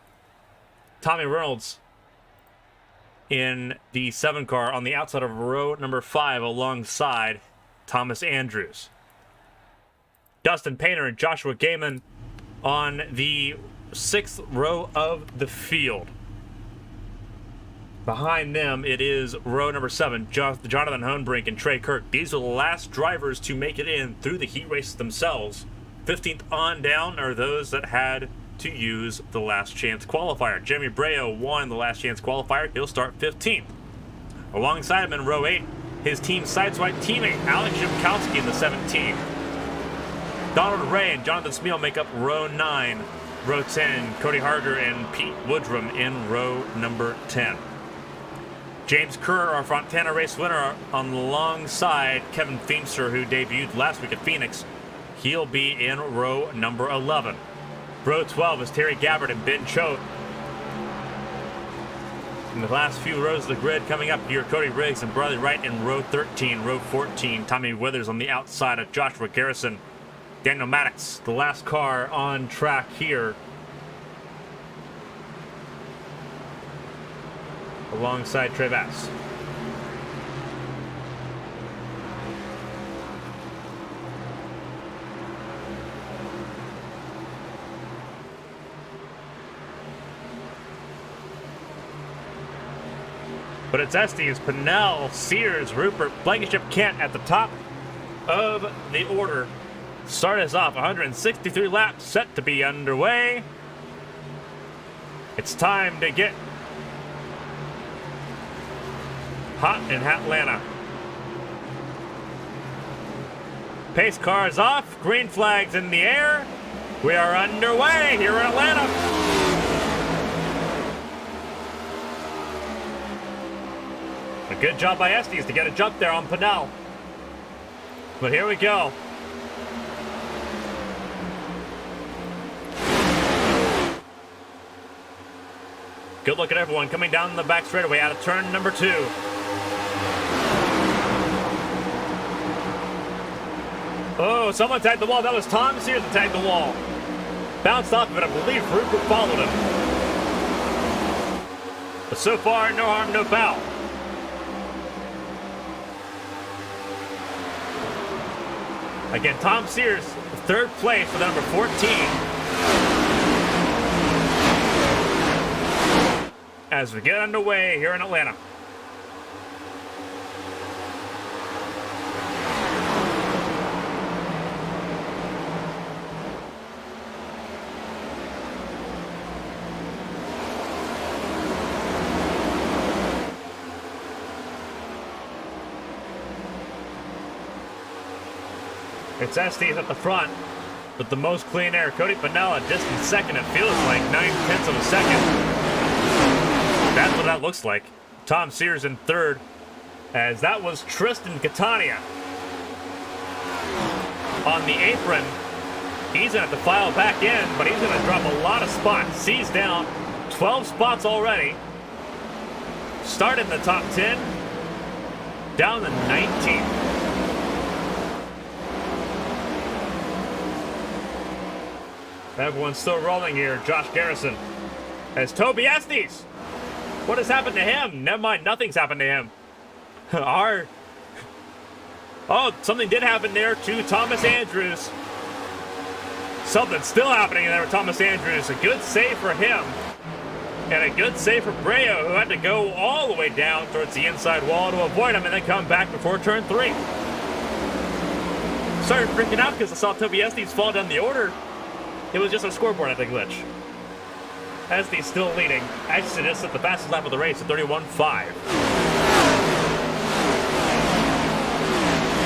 Tommy Reynolds in the 7 car on the outside of row number 5 alongside Thomas Andrews. Dustin Painter and Joshua Gaiman on the 6th row of the field. Behind them, it is row number 7, Jonathan Hunebrink and Trey Kirk. These are the last drivers to make it in through the heat races themselves. 15th on down are those that had to use the last chance qualifier. Jeremy Breo won the last chance qualifier. He'll start 15th. Alongside him in row 8, his team sideswipe teammate Alex Zimkowski in the 17. Donald Ray and Jonathan Smeal make up row 9. Row 10, Cody Harger and Pete Woodrum in row number 10. James Kerr, our Fontana race winner, alongside Kevin Feimster, who debuted last week at Phoenix. He'll be in row number 11. Row 12 is Terry Gabbard and Ben Choate. In the last few rows of the grid coming up here, Cody Riggs and Bradley Wright in row 13. Row 14, Tommy Withers on the outside of Joshua Garrison. Daniel Maddox, the last car on track here, alongside Trey Bass. But it's Estes, Pannell, Sears, Rupert, Blankenship, Kent at the top of the order. Start us off, 163 laps set to be underway. It's time to get hot in Atlanta. Pace cars off, green flags in the air. We are underway here in Atlanta. A good job by Estes to get a jump there on Pannell. But here we go. Good look at everyone coming down the back straightaway out of turn number 2. Oh, someone tagged the wall. That was Tom Sears that tagged the wall. Bounced off of it. I believe Rupert followed him. But so far, no harm, no foul. Again, Tom Sears, 3rd place for the number 14. As we get underway here in Atlanta. It's Estes at the front with the most clean air. Cody Pannell a distant second. It feels like 9/10 of a second. That's what that looks like. Tom Sears in third, as that was Tristan Catania on the apron. He's going to have to file back in, but he's going to drop a lot of spots. He's down 12 spots already. Started in the top 10, down to 19. Everyone's still rolling here. Josh Garrison as Toby Estes. What has happened to him? Never mind, nothing's happened to him. Oh, something did happen there to Thomas Andrews. Something's still happening there with Thomas Andrews. A good save for him. And a good save for Breo, who had to go all the way down towards the inside wall to avoid him and then come back before turn 3. Started freaking out because I saw Toby Estes fall down the order. It was just a scoreboard, I think, glitch. Estes still leading. Exodus at the fastest lap of the race at 31.5.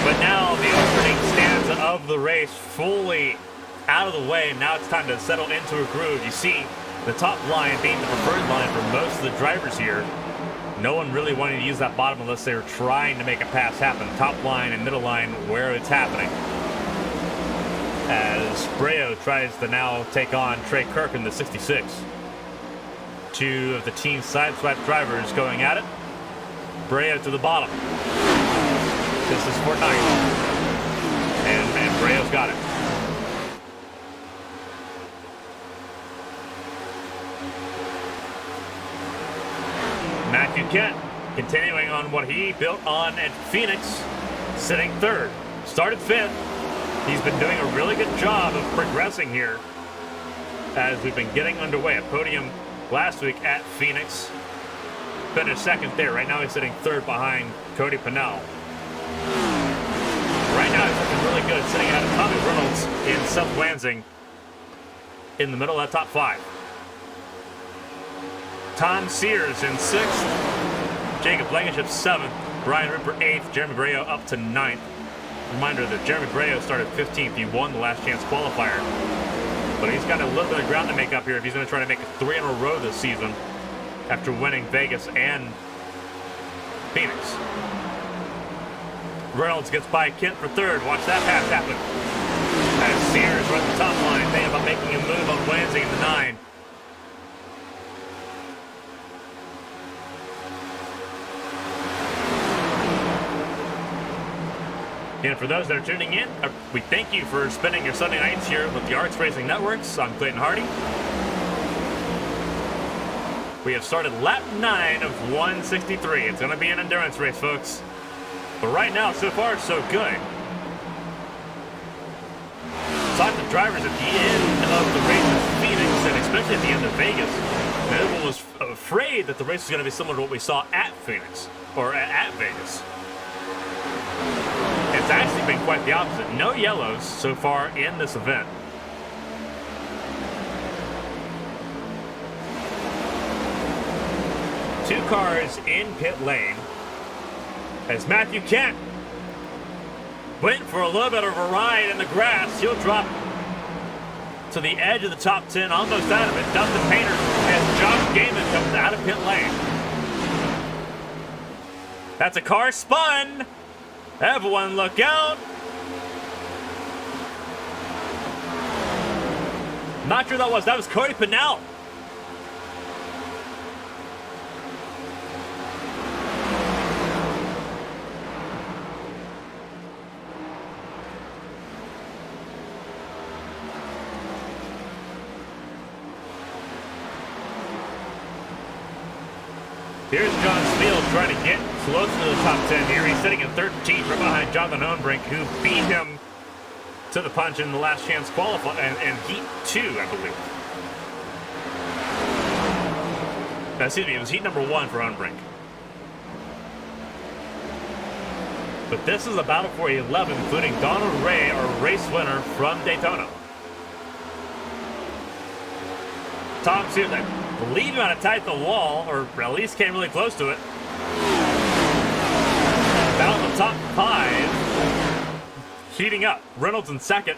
But now the opening stanza of the race fully out of the way. Now it's time to settle into a groove. You see the top line being the preferred line for most of the drivers here. No one really wanted to use that bottom unless they were trying to make a pass happen. Top line and middle line where it's happening. As Breo tries to now take on Trey Kirk in the 66. Two of the team sideswipe drivers going at it. Breo to the bottom. This is for 9. And Breo's got it. Matthew Kent continuing on what he built on at Phoenix, sitting third. Started fifth. He's been doing a really good job of progressing here as we've been getting underway. A podium last week at Phoenix. Finished second there. Right now he's sitting third behind Cody Pannell. Right now he's looking really good, sitting out of Tommy Reynolds in Seth Lansing in the middle of that top 5. Tom Sears in 6th. Jacob Blankenship 7th. Brian Ripper 8th. Jeremy Breo up to 9th. Reminder that Jeremy Breo started 15th. He won the last chance qualifier. But he's got a little bit of ground to make up here if he's going to try to make it 3 in a row this season after winning Vegas and Phoenix. Reynolds gets by Kent for 3rd. Watch that pass happen. As Sears runs the top line, thinking about making a move on Lansing in the 9. And for those that are tuning in, we thank you for spending your Sunday nights here with the Arts Racing Networks. I'm Clayton Hardy. We have started lap 9 of 163. It's going to be an endurance race, folks. But right now, so far, so good. Talked to drivers at the end of the race at Phoenix, and especially at the end of Vegas. And everyone was afraid that the race was going to be similar to what we saw at Phoenix, or at Vegas. It's actually been quite the opposite. No yellows so far in this event. Two cars in pit lane as Matthew Kent went for a little bit of a ride in the grass. He'll drop to the edge of the top 10, almost out of it. Dustin Painter as Josh Gaiman comes out of pit lane. That's a car spun. Everyone look out. Not sure that was Cody Pannell. Here's John Spiel trying to get close to the top 10 here. He's sitting in 13th right behind Jonathan Hunebrink, who beat him to the punch in the last chance qualifier and Heat 2, I believe. Excuse me, it was Heat number 1 for Hunebrink. But this is a battle for 11, including Donald Ray, our race winner from Daytona. Tom Sears, I believe he might have tied the wall, or at least came really close to it. Down the top 5. heating up. Reynolds in second,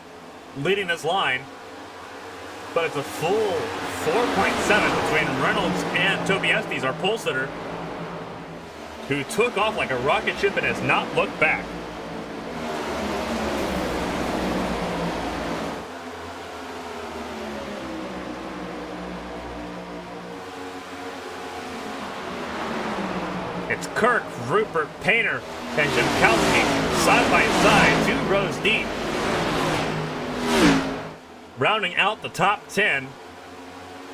leading this line. But it's a full 4.7 between Reynolds and Toby Estes, our pole sitter, who took off like a rocket ship and has not looked back. It's Kirk, Rupert, Painter, and Jankowski side by side, 2 rows deep. Rounding out the top 10,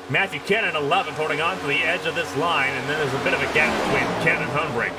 Matthew Cannon 11th, holding on to the edge of this line, and then there's a bit of a gap between Cannon and Hunebrink.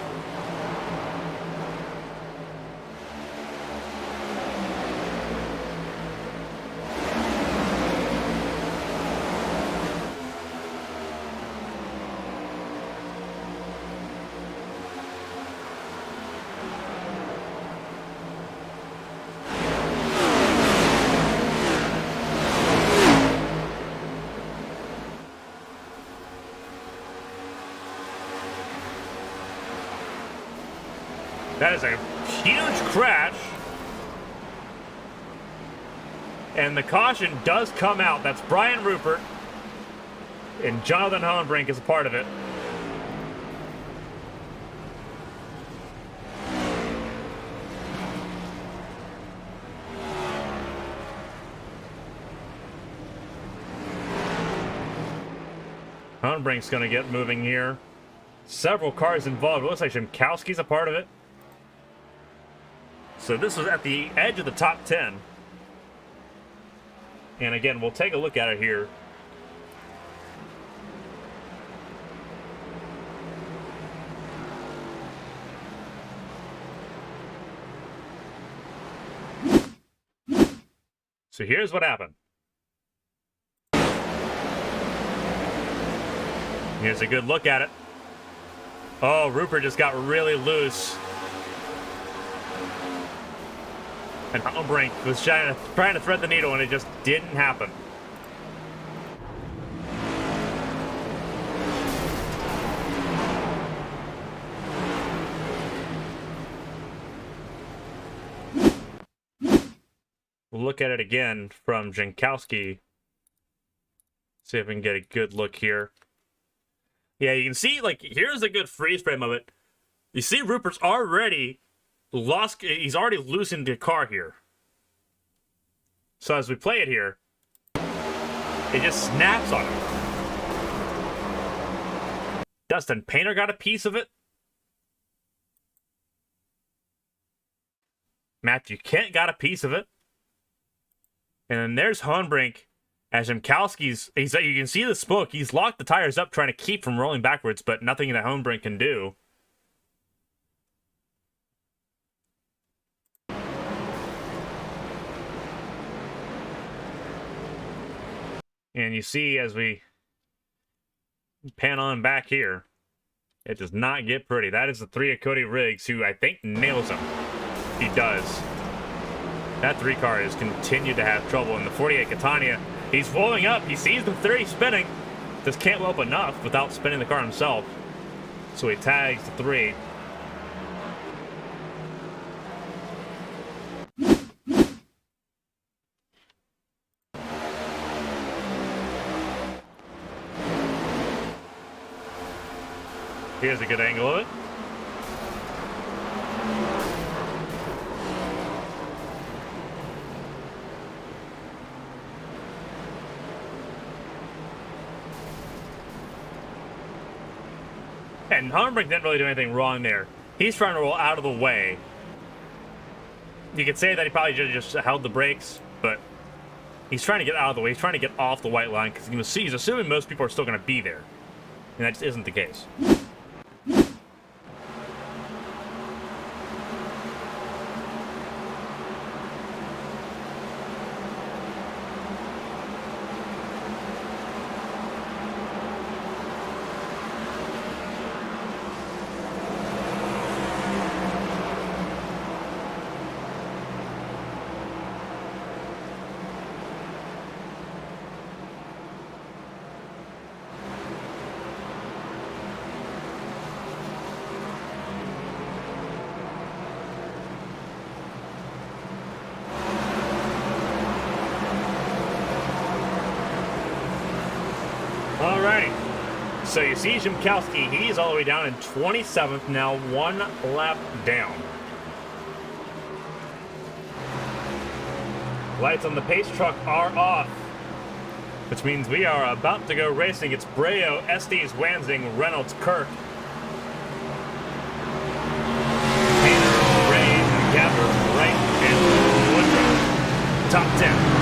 That is a huge crash. And the caution does come out. That's Brian Rupert. And Jonathan Hunebrink is a part of it. Hunebrink's going to get moving here. Several cars involved. It looks like Jankowski's a part of it. So this was at the edge of the top 10. And again, we'll take a look at it here. So here's what happened. Here's a good look at it. Oh, Rupert just got really loose. And Hunebrink was trying to thread the needle, and it just didn't happen. We'll look at it again from Jankowski. See if we can get a good look here. Yeah, you can see, like, here's a good freeze frame of it. You see Rupert's already lost, he's already loosened the car here. So as we play it here, it just snaps on him. Dustin Painter got a piece of it. Matthew Kent got a piece of it. And then there's Hunebrink as Jankowski's, you can see the smoke. He's locked the tires up trying to keep from rolling backwards, but nothing that Hunebrink can do. And you see as we pan on back here, it does not get pretty. That is the 3 of Cody Riggs, who I think nails him. He does. That 3 car has continued to have trouble in the 48 Catania. He's rolling up. He sees the 30 spinning. Just can't go up enough without spinning the car himself. So he tags the 3. Here's a good angle of it. And Hunebrink didn't really do anything wrong there. He's trying to roll out of the way. You could say that he probably just held the brakes, but he's trying to get out of the way. He's trying to get off the white line because you can see he's assuming most people are still going to be there. And that just isn't the case. Alrighty. So you see Jimkowski, he's all the way down in 27th, now 1 lap down. Lights on the pace truck are off, which means we are about to go racing. It's Breo, Estes, Wansing, Reynolds, Kirk, Painter, Ray, Gabber, Wright, and Woodrow. Top 10.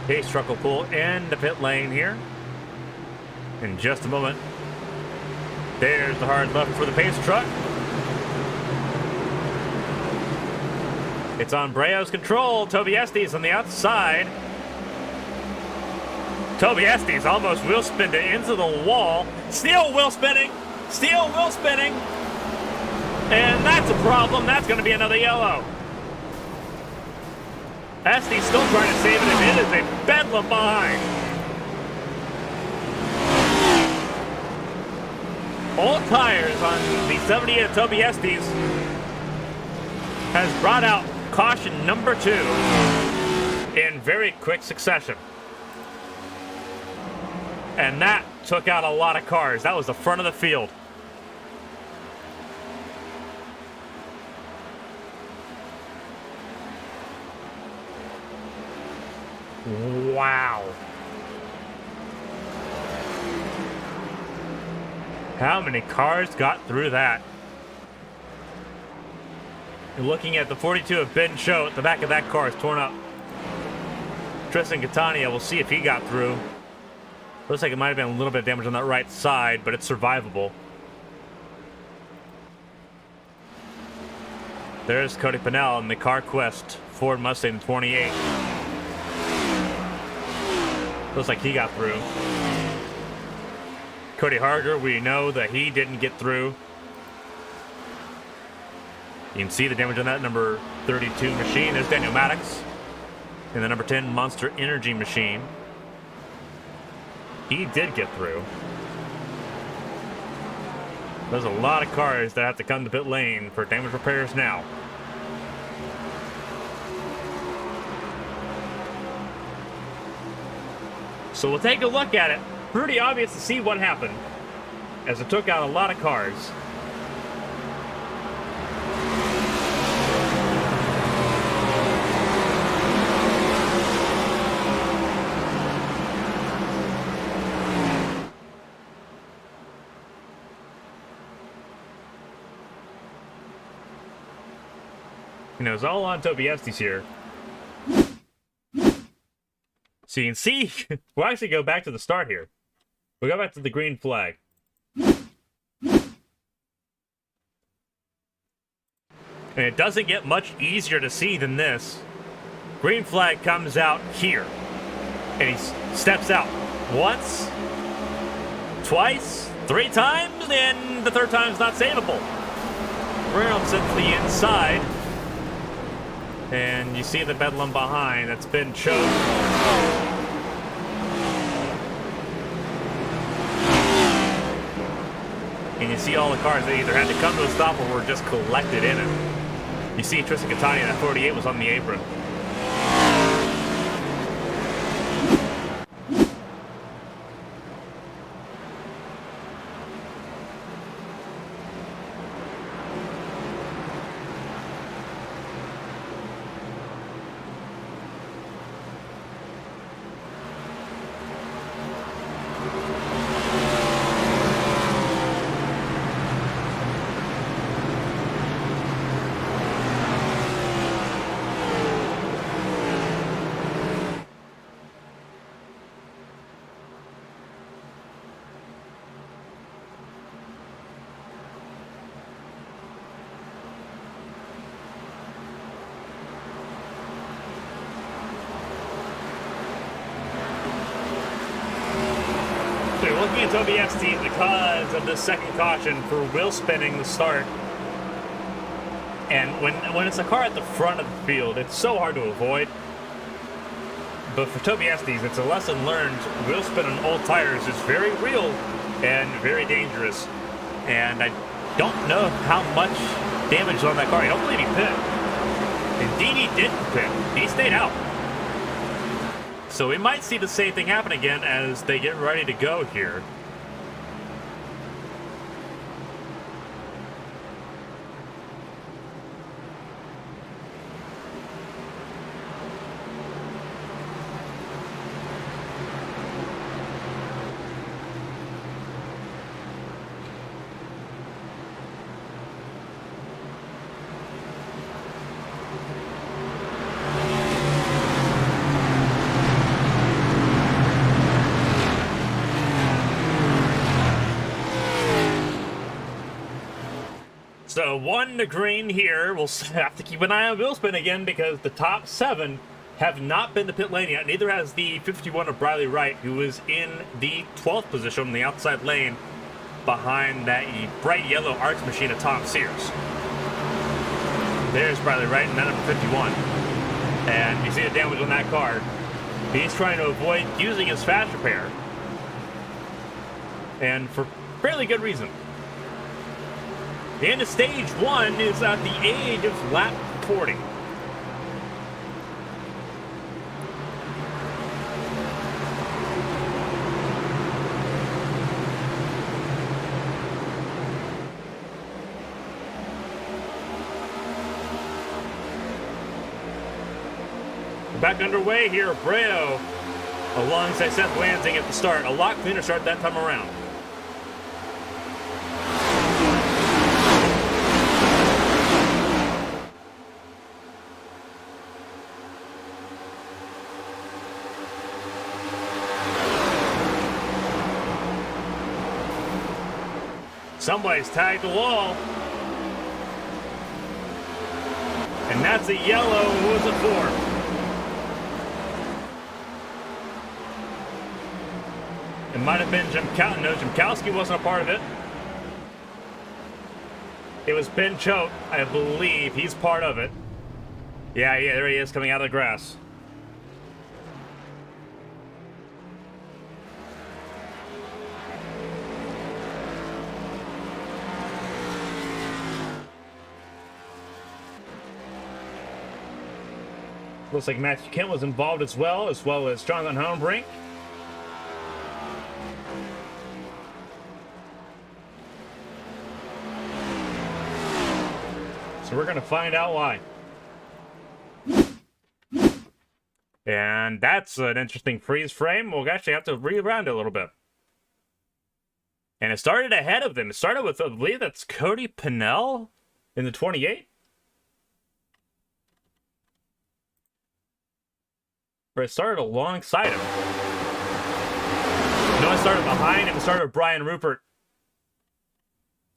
Pace truck will pull into pit lane here in just a moment. There's the hard left for the pace truck. It's on Breo's control. Toby Estes on the outside. Toby Estes almost wheel spinned it into the wall. Still wheel spinning. Still wheel spinning. And that's a problem. That's going to be another yellow. Estes still trying to save it, and it is a bedlam behind. All tires on the 78 of Toby Estes has brought out caution number 2 in very quick succession. And that took out a lot of cars. That was the front of the field. Wow. How many cars got through that? You're looking at the 42 of Ben Cho. The back of that car is torn up. Tristan Catania, we'll see if he got through. Looks like it might have been a little bit of damage on that right side, but it's survivable. There's Cody Pannell in the CarQuest Ford Mustang 28. Looks like he got through. Cody Harger, we know that he didn't get through. You can see the damage on that number 32 machine. There's Daniel Maddox in the number 10 Monster Energy machine. He did get through. There's a lot of cars that have to come to pit lane for damage repairs now. So we'll take a look at it. Pretty obvious to see what happened, as it took out a lot of cars. You know, it's all on Toby Estes here. So you can see, we'll actually go back to the start here. We'll go back to the green flag. And it doesn't get much easier to see than this. Green flag comes out here. And he steps out once, twice, 3 times, and the 3rd time's not savable. Reynolds to the inside. And you see the bedlam behind. That's been choked. And you see all the cars that either had to come to a stop or were just collected in it. You see Tristan Catania, that 48 was on the apron. looking at Toby Estes because of the second caution for wheel spinning the start. And when it's a car at the front of the field, it's so hard to avoid. But for Toby Estes, it's a lesson learned. Wheel spin on old tires is very real and very dangerous. And I don't know how much damage is on that car. I don't believe he pit. Indeed, he didn't pit. He stayed out. So we might see the same thing happen again as they get ready to go here. So 1 to green here. We'll have to keep an eye on wheel spin again because the top 7 have not been to pit lane yet. Neither has the 51 of Briley Wright, who is in the 12th position on the outside lane behind that bright yellow arch machine of Tom Sears. There's Briley Wright in that number 51. And you see the damage on that car. He's trying to avoid using his fast repair. And for fairly good reason. The end of stage 1 is at the age of lap 40. We're back underway here. Breo alongside Seth Lansing at the start. A lot cleaner start that time around. Somebody's tagged the wall. And that's a yellow. Who was it for? It might have been Jim Cowden. No, Jimkowski wasn't a part of it. It was Ben Choate, I believe. He's part of it. Yeah, there he is coming out of the grass. Looks like Matthew Kent was involved as well as Jonathan Hunebrink. So we're going to find out why. And that's an interesting freeze frame. We'll actually have to reround it a little bit. And it started ahead of them. It started with, I believe that's Cody Pannell in the 28. Or it started alongside him. No, it started behind him. It started with Brian Rupert.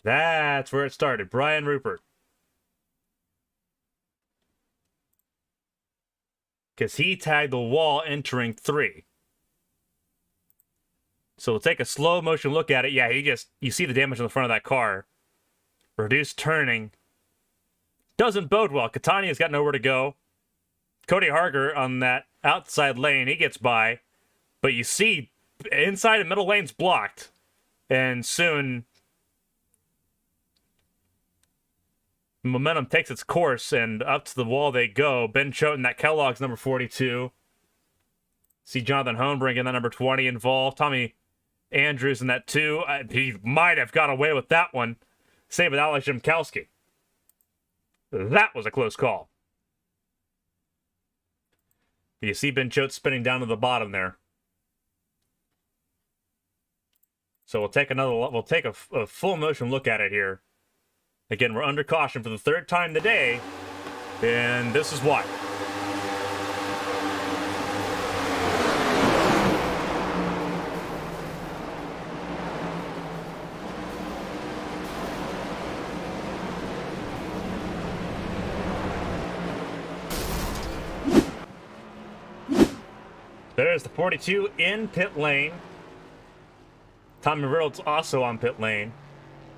That's where it started. Brian Rupert. Because he tagged the wall entering 3. So we'll take a slow motion look at it. Yeah, you see the damage on the front of that car. Reduced turning. Doesn't bode well. Catania's got nowhere to go. Cody Harger on that outside lane, he gets by. But you see, inside the middle lane's blocked. And soon, momentum takes its course, and up to the wall they go. Ben Choate in that Kellogg's number 42. See Jonathan Hunebrink in that number 20 involved. Tommy Andrews in that 2. He might have got away with that one. Same with Alex Jimkowski. That was a close call. You see Ben Choate spinning down to the bottom there. So we'll take a full motion look at it here. Again, we're under caution for the 3rd time today, and this is why. There's the 42 in pit lane. Tommy Riddle's also on pit lane,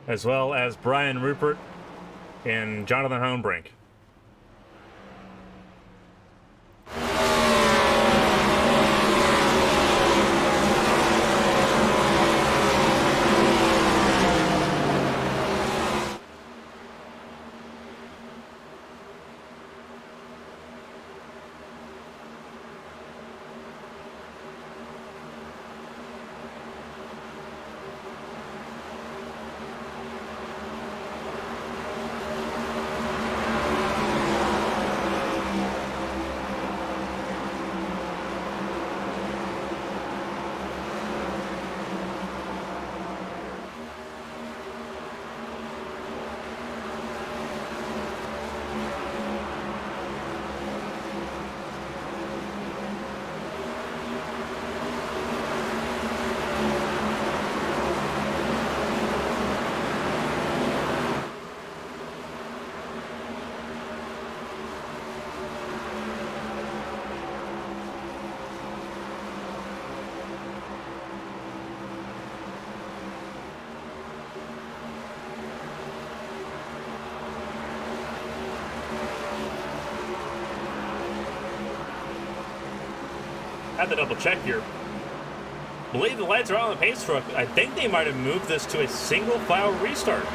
as well as Brian Rupert and Jonathan Hunebrink. I have to double check here. I believe the lights are on the pace truck. I think they might have moved this to a single file restart.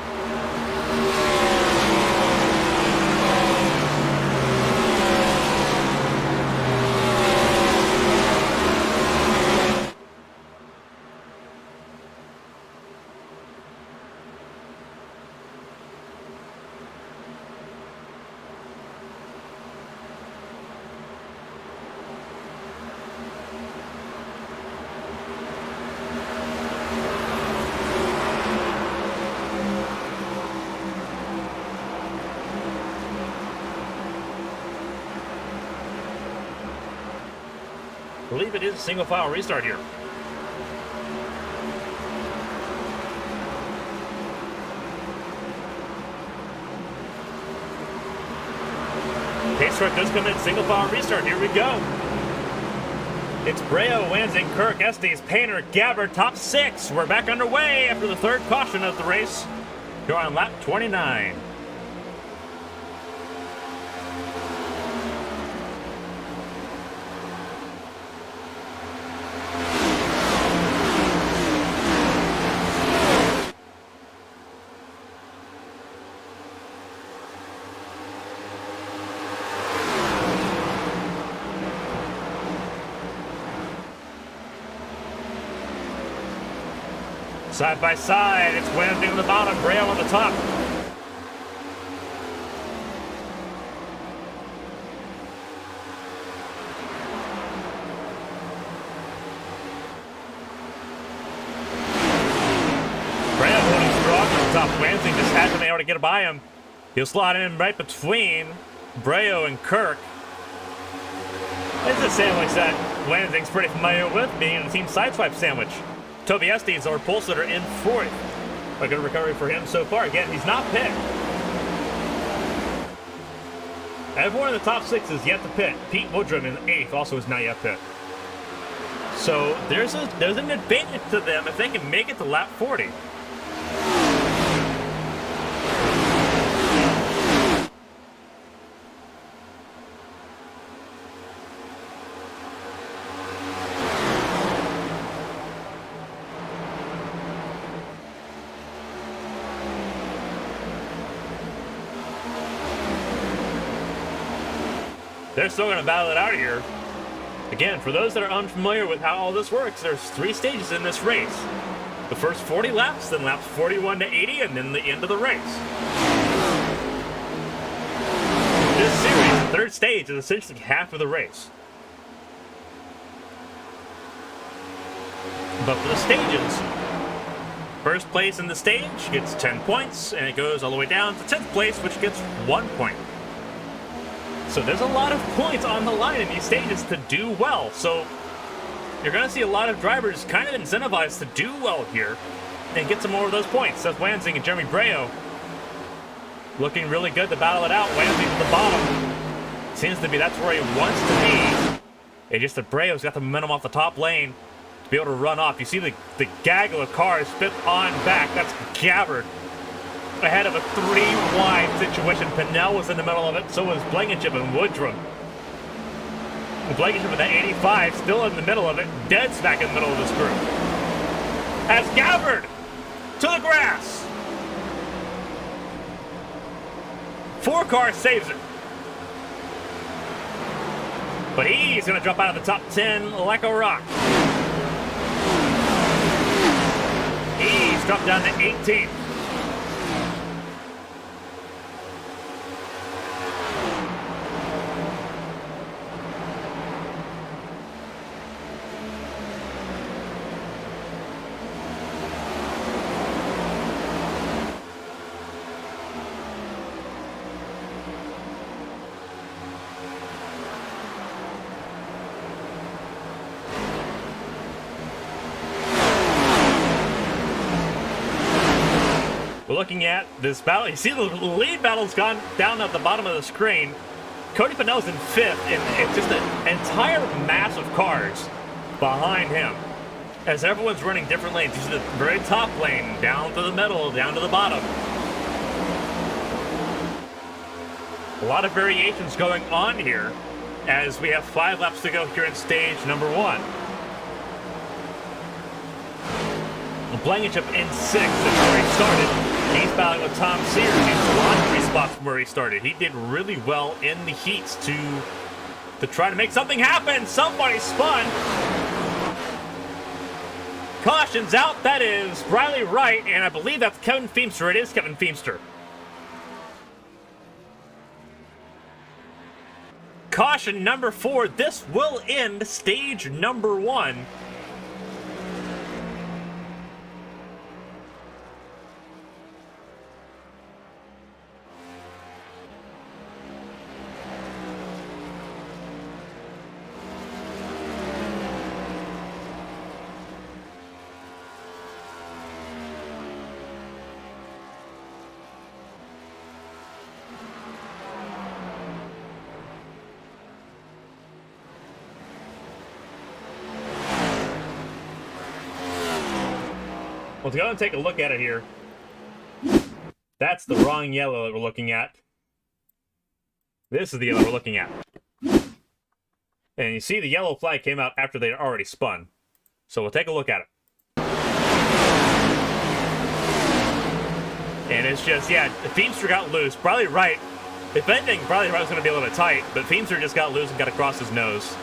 I believe it is a single file restart here. Pace truck does come in, single file restart. Here we go. It's Breo, Wansing, Kirk, Estes, Painter, Gabbard, top 6. We're back underway after the third caution of the race. You're on lap 29. Side by side, it's Wansing on the bottom, Breo on the top. Breo holding strong on the top. Wansing just hasn't been able to get by him. He'll slot in right between Breo and Kirk. It's a sandwich that Wansing's pretty familiar with, being in the team sideswipe sandwich. Toby Estes, our pole sitter, in 4th. A good recovery for him so far. Again, he's not pit. Everyone in the top 6 is yet to pit. Pete Woodrum in 8th also is not yet pit. So there's an advantage to them if they can make it to lap 40. They're still going to battle it out here. Again, for those that are unfamiliar with how all this works, there's 3 stages in this race. The first 40 laps, then laps 41 to 80, and then the end of the race. This series, the third stage, is essentially half of the race. But for the stages, first place in the stage gets 10 points, and it goes all the way down to 10th place, which gets 1 point. So there's a lot of points on the line in these stages to do well. So you're going to see a lot of drivers kind of incentivized to do well here and get some more of those points. Seth Wansing and Jeremy Breo looking really good to battle it out. Wansing at the bottom. Seems to be that's where he wants to be. It's just that Breo's got the momentum off the top lane to be able to run off. You see the gaggle of cars fifth on back. That's Gabbard ahead of a 3-wide situation. Pannell was in the middle of it, so was Blankenship and Woodrum. Blankenship with that 85 still in the middle of it, dead smack in the middle of this group. As Gabbard to the grass. 4 cars saves it. But he's going to drop out of the top 10 like a rock. He's dropped down to 18th. We're looking at this battle. You see the lead battle's gone down at the bottom of the screen. Cody Pannell's in 5th, and it's just an entire mass of cars behind him. As everyone's running different lanes. You see the very top lane, down to the middle, down to the bottom. A lot of variations going on here as we have 5 laps to go here in stage number 1. Blankenship in 6th. That's where he started. He's battling with Tom Sears. He's lost 3 spots from where he started. He did really well in the heats to try to make something happen. Somebody spun. Caution's out. That is Riley Wright, and I believe that's Kevin Feemster. It is Kevin Feemster. Caution number 4. This will end stage number 1. Well, to go and take a look at it here, that's the wrong yellow that we're looking at. This is the yellow we're looking at. And you see the yellow flag came out after they'd already spun. So we'll take a look at it. And it's just, yeah, Feemster got loose. Riley Wright, if anything, Riley Wright was going to be a little bit tight, but Feemster just got loose and got across his nose.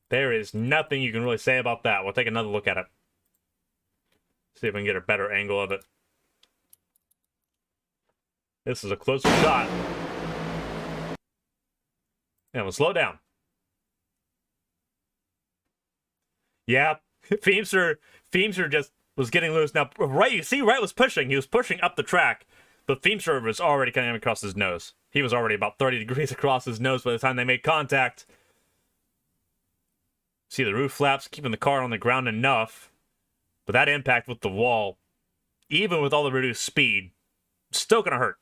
There is nothing you can really say about that. We'll take another look at it. See if we can get a better angle of it. This is a closer shot. And we'll slow down. Yeah, Feemster just was getting loose. Now, Wright, you see Wright was pushing. He was pushing up the track, but Feemster was already coming across his nose. He was already about 30 degrees across his nose by the time they made contact. See the roof flaps keeping the car on the ground enough. But that impact with the wall, even with all the reduced speed, still going to hurt.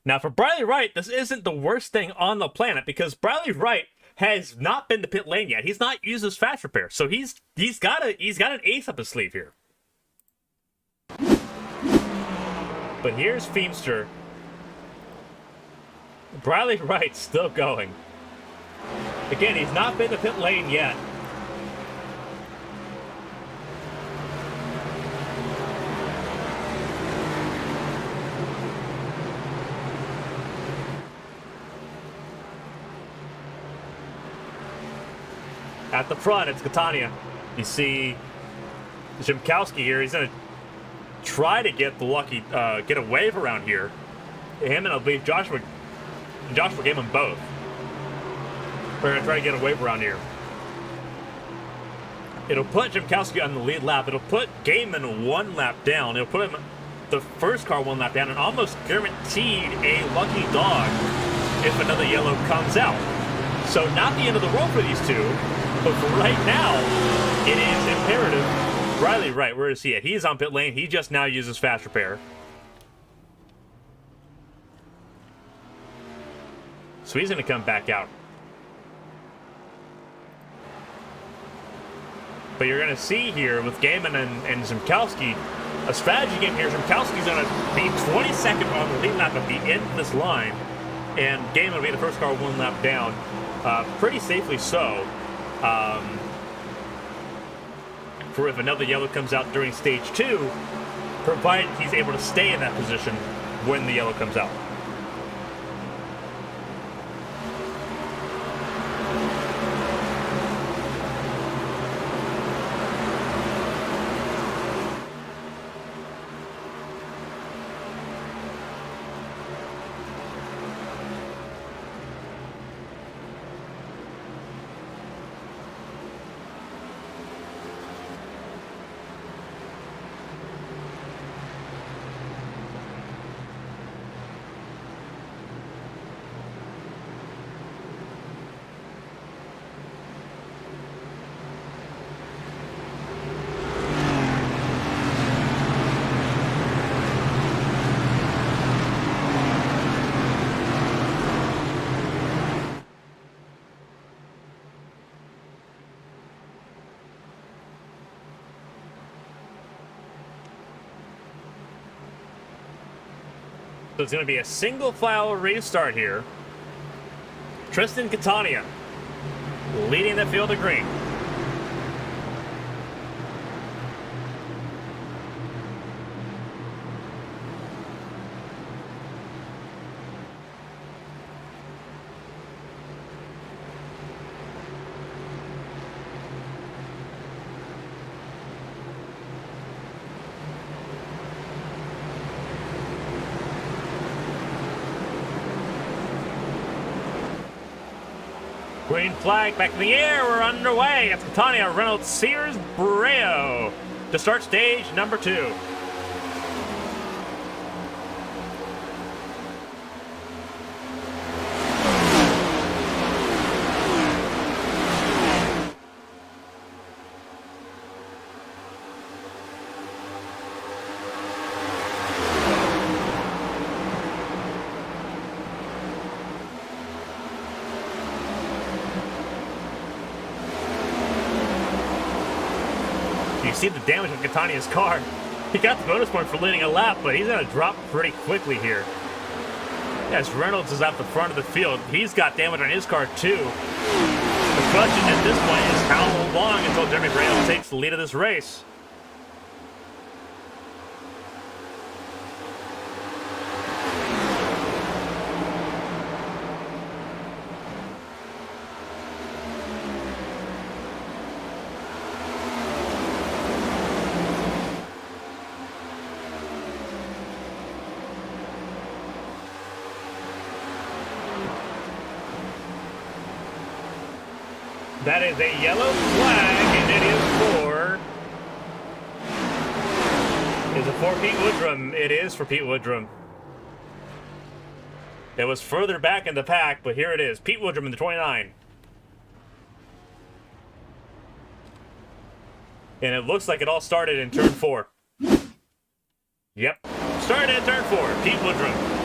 Now, for Riley Wright, this isn't the worst thing on the planet because Riley Wright has not been to pit lane yet. He's not used his fast repair, so he's got an ace up his sleeve here. But here's Feemster. Riley Wright still going. Again, he's not been to pit lane yet. At the front, it's Catania. You see Jimkowski here. He's going to try to get the lucky, get a wave around here. Him and I believe Joshua gave him both. We're going to try to get a wave around here. It'll put Jimkowski on the lead lap. It'll put Gaiman 1 lap down. It'll put him, the first car 1 lap down, and almost guaranteed a lucky dog if another yellow comes out. So not the end of the road for these two, but for right now, it is imperative. Riley Wright, where is he at? He's on pit lane. He just now uses fast repair. So he's going to come back out. But you're going to see here with Gaiman and Zimkowski, a strategy game here. Zimkowski's going to be 22nd on the lead lap at the end of this line, and Gaiman will be the first car one lap down, pretty safely so. For if another yellow comes out during stage 2, provided he's able to stay in that position when the yellow comes out. So it's going to be a single file restart here. Tristan Catania leading the field of green. Green flag back in the air. We're underway. It's Catania, Reynolds, Sears, Breo to start stage number 2. You see the damage on Catania's car. He got the bonus point for leading a lap, but he's going to drop pretty quickly here. Yes, Reynolds is at the front of the field. He's got damage on his car too. The question at this point is how long until Jeremy Breo takes the lead of this race. That is a yellow flag, and it is for Pete Woodrum. It is for Pete Woodrum. It was further back in the pack, but here it is. Pete Woodrum in the 29. And it looks like it all started in turn 4. Yep. Started in turn 4. Pete Woodrum.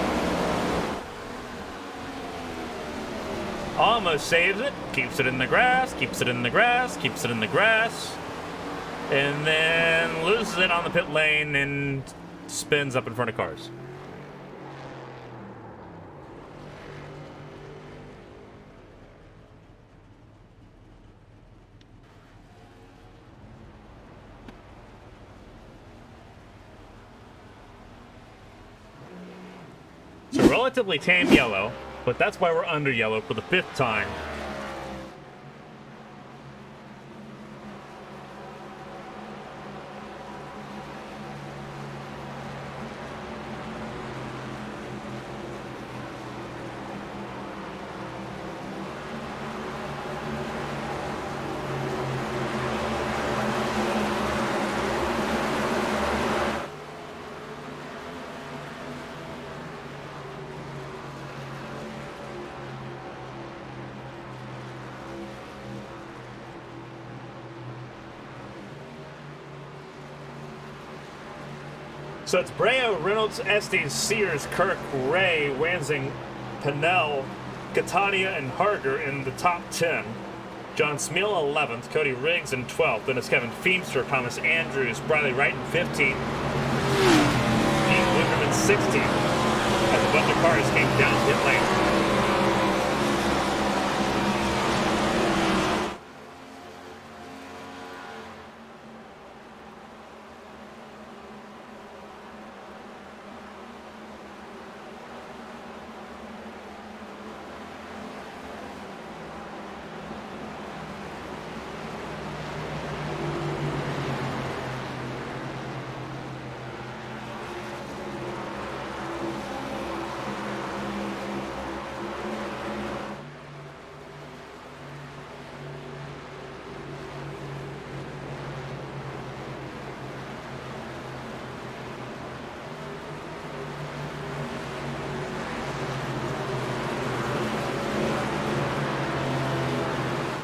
Almost saves it, keeps it in the grass, keeps it in the grass, keeps it in the grass, and then loses it on the pit lane and spins up in front of cars. It's a relatively tame yellow, but that's why we're under yellow for the 5th time. So it's Breo, Reynolds, Estes, Sears, Kirk, Ray, Wansing, Pannell, Catania, and Harger in the top 10. John Smeal 11th, Cody Riggs in 12th, then it's Kevin Feemster, Thomas Andrews, Bradley Wright in 15th, Dean Woodrum in 16th, as a bunch of cars came down pit lane.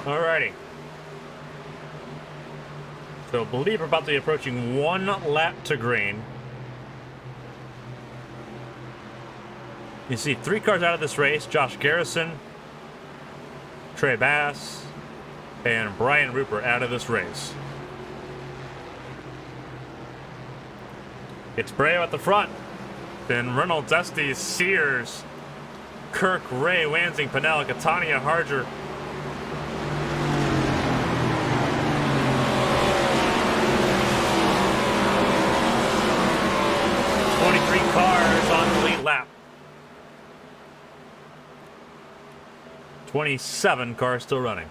Alrighty. So I believe we're about to be approaching 1 lap to green. You see 3 cars out of this race. Josh Garrison, Trey Bass, and Brian Rupert out of this race. It's Breo at the front. Then Reynolds, Estes, Sears, Kirk, Ray, Wansing, Pannell, Catania, Harger. Cars on the lead lap. 27 cars still running.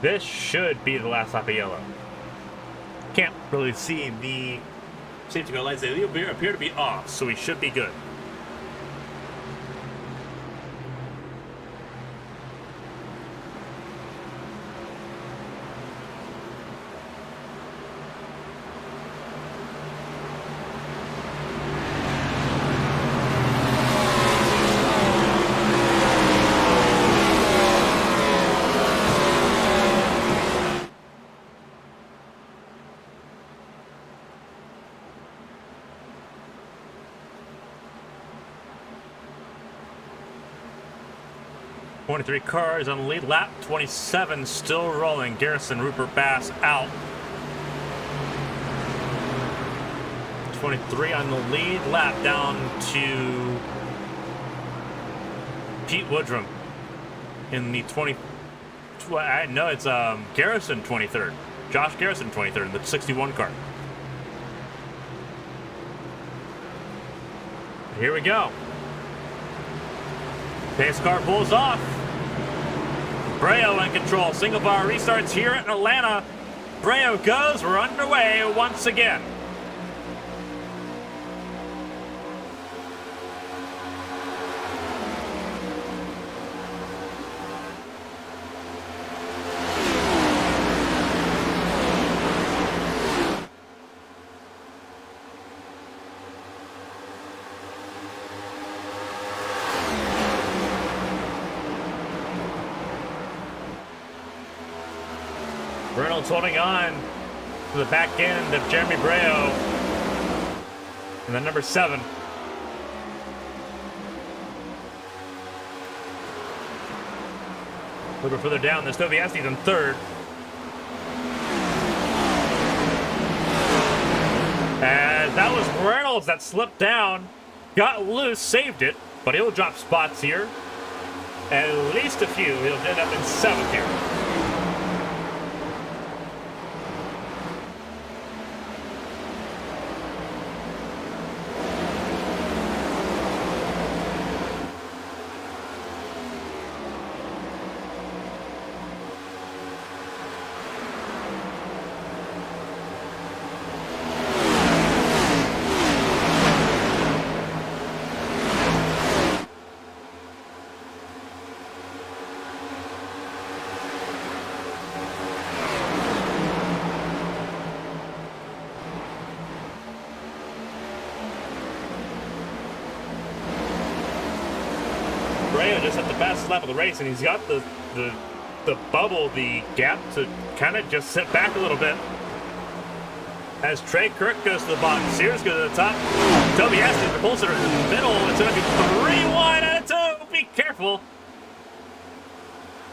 This should be the last lap of yellow. Can't really see the safety car lights. They appear to be off, so we should be good. Three cars on the lead lap. 27 still rolling. Garrison, Rupert, Bass out. 23 on the lead lap down to Pete Woodrum in the 20. No, it's Garrison 23rd. Josh Garrison 23rd in the 61 car. Here we go. Pace car pulls off. Breo in control. Single bar restarts here in Atlanta. Breo goes. We're underway once again. Reynolds holding on to the back end of Jeremy Breo. And then number 7. A little bit further down, there's Toby Estes in 3rd. And that was Reynolds that slipped down, got loose, saved it, but he'll drop spots here. At least a few. He'll end up in 7th here. Breo just had the best lap of the race, and he's got the bubble, the gap to kind of just sit back a little bit. As Trey Kirk goes to the bottom, Sears goes to the top. Toby Estes pulls it in the middle. It's going to be 3 wide out of 2. Be careful.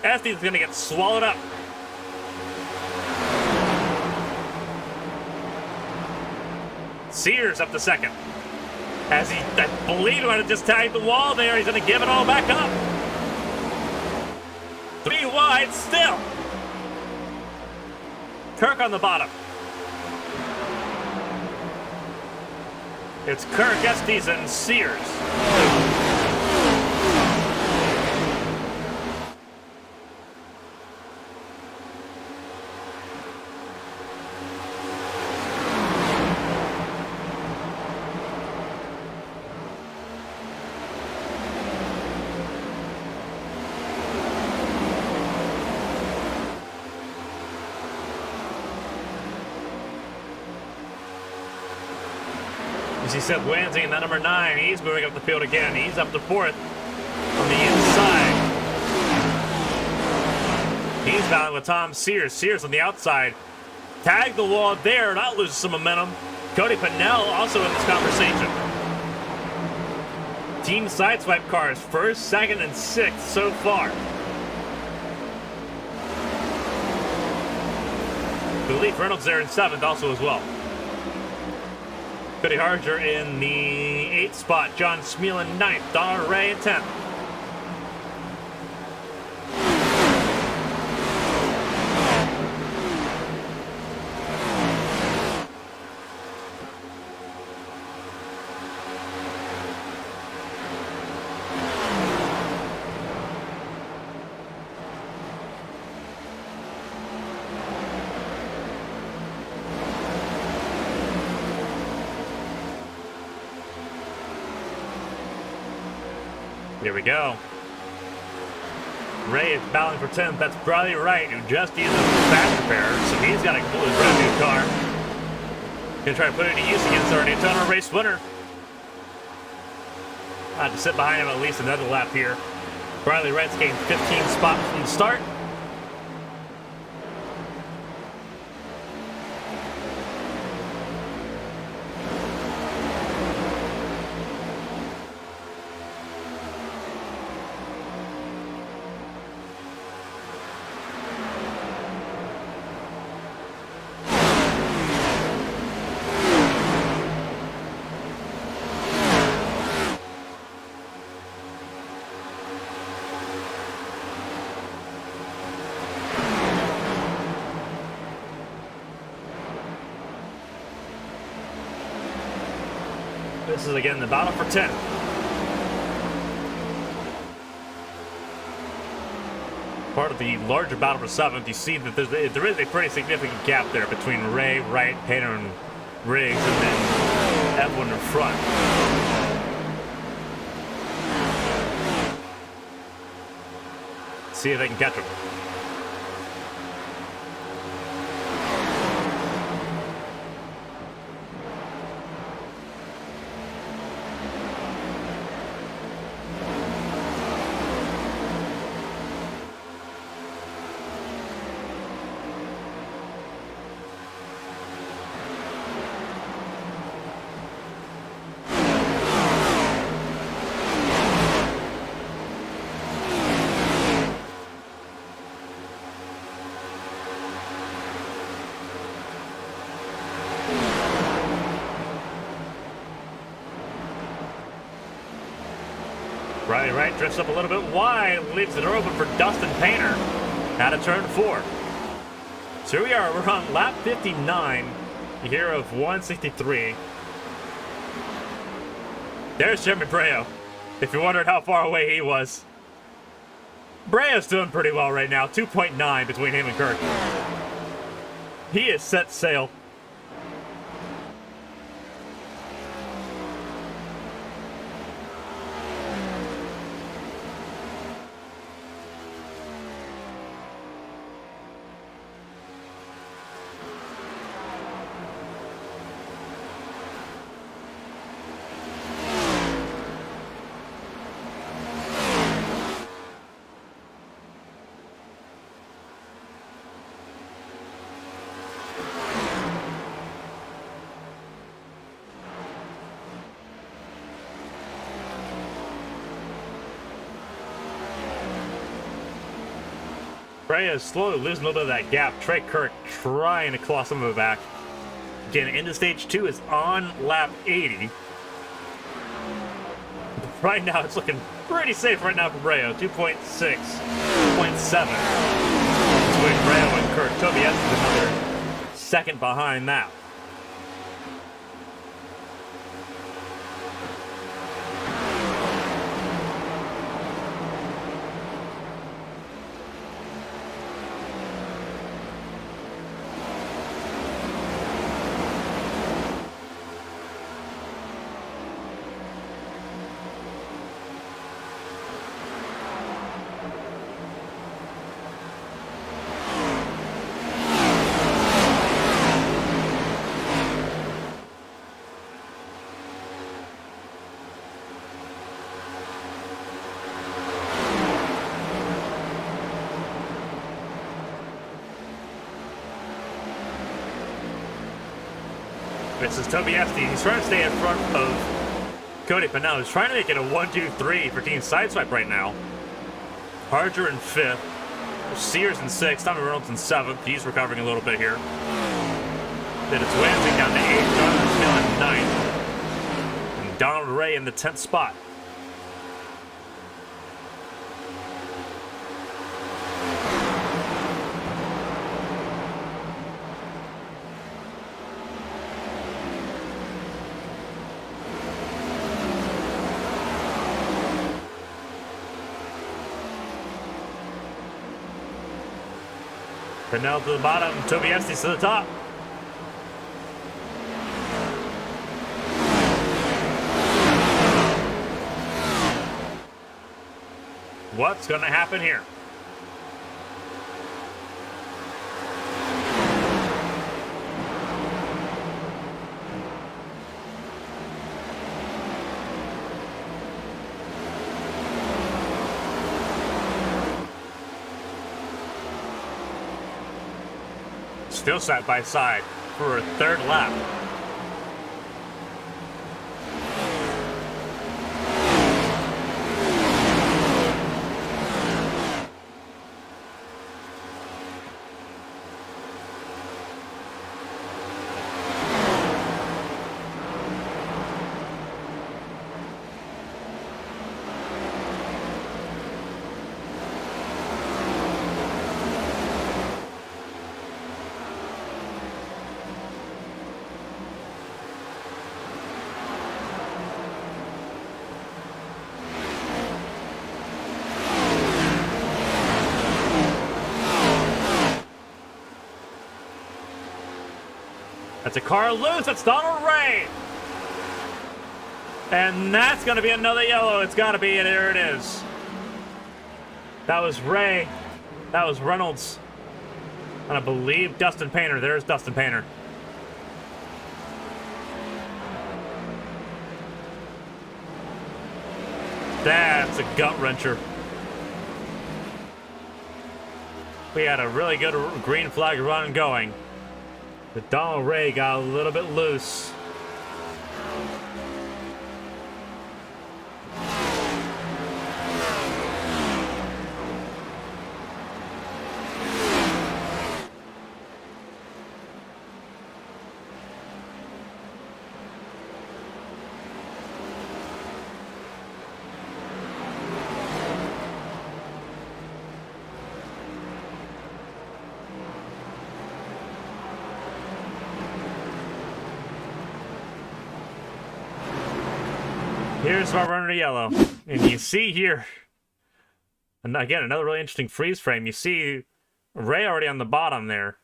Estes is going to get swallowed up. Sears up to second. As he, I believe, might have just tagged the wall there. He's going to give it all back up. 3 wide still. Kirk on the bottom. It's Kirk, Estes, and Sears. You see Seth Wansing in that number 9. He's moving up the field again. He's up to 4th on the inside. He's battling with Tom Sears. Sears on the outside. Tag the wall there, not losing some momentum. Cody Pannell also in this conversation. Team sideswipe cars, 1st, 2nd, and 6th so far. I believe Reynolds there in 7th also as well. Cody Harger in the 8th spot. John Smeal in 9th. Donald Ray in 10th. Here we go. Ray is battling for 10th. That's Bradley Wright, who just used a fast repair, so he's got a completely brand new car. Gonna try to put it to use against our Daytona race winner. I have to sit behind him at least another lap here. Bradley Wright's gained 15 spots from the start. This is again the battle for 10th. Part of the larger battle for 7th. You see that there is a pretty significant gap there between Ray, Wright, Painter, and Riggs, and then Evelyn in front. See if they can catch him. Riley Wright drifts up a little bit wide, leaves the door open for Dustin Painter out of turn 4. So here we are, we're on lap 59 here of 163. There's Jeremy Breo, if you wondered how far away he was. Breo's doing pretty well right now, 2.9 between him and Kirk. He is set sail. Brea is slowly losing a little bit of that gap. Trey Kirk trying to claw some of it back. Again, into stage 2 is on lap 80. Right now, it's looking pretty safe right now for Brea. 2.6, 2.7. Between Brea and Kirk. Toby is another second behind that. This is Toby Epstein. He's trying to stay in front of Cody Pannell. He's trying to make it a 1-2-3 for Team Sideswipe right now. Harger in 5th. Sears in 6th. Tommy Reynolds in 7th. He's recovering a little bit here. Then it's Wednesday down to 8th. Jonathan Smith in 9th. And Donald Ray in the 10th spot. Pannell to the bottom, Toby Estes to the top. What's going to happen here? Still side by side for a third lap. That's a car loose. That's Donald Ray. And that's going to be another yellow. It's got to be. And there it is. That was Ray. That was Reynolds. And I believe Dustin Painter. There's Dustin Painter. That's a gut wrencher. We had a really good green flag run going. But Donald Ray got a little bit loose. Here's my runner to yellow. And you see here, and again, another really interesting freeze frame. You see Ray already on the bottom there.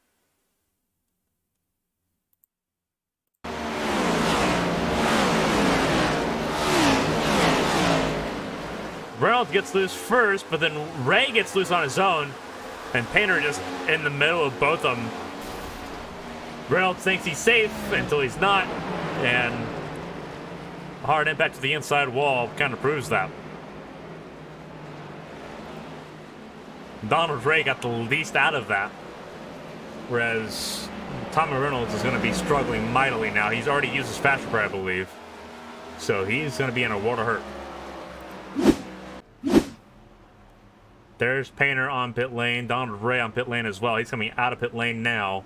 Reynolds gets loose first, but then Ray gets loose on his own, and Painter just in the middle of both of them. Reynolds thinks he's safe until he's not, and hard impact to the inside wall kind of proves that. Donald Ray got the least out of that, whereas Tommy Reynolds is going to be struggling mightily now. He's already used his fast repair, I believe, so he's going to be in a world of hurt. There's Painter on pit lane. Donald Ray on pit lane as well. He's coming out of pit lane now.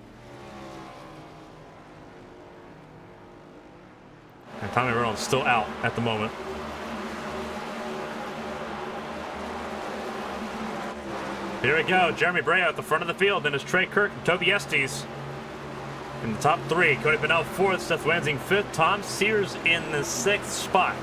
And Tommy Reynolds still out at the moment. Here we go. Jeremy Brea at the front of the field. Then it's Trey Kirk and Toby Estes in the top three. Cody Pannell fourth. Seth Wansing fifth. Tom Sears in the sixth spot.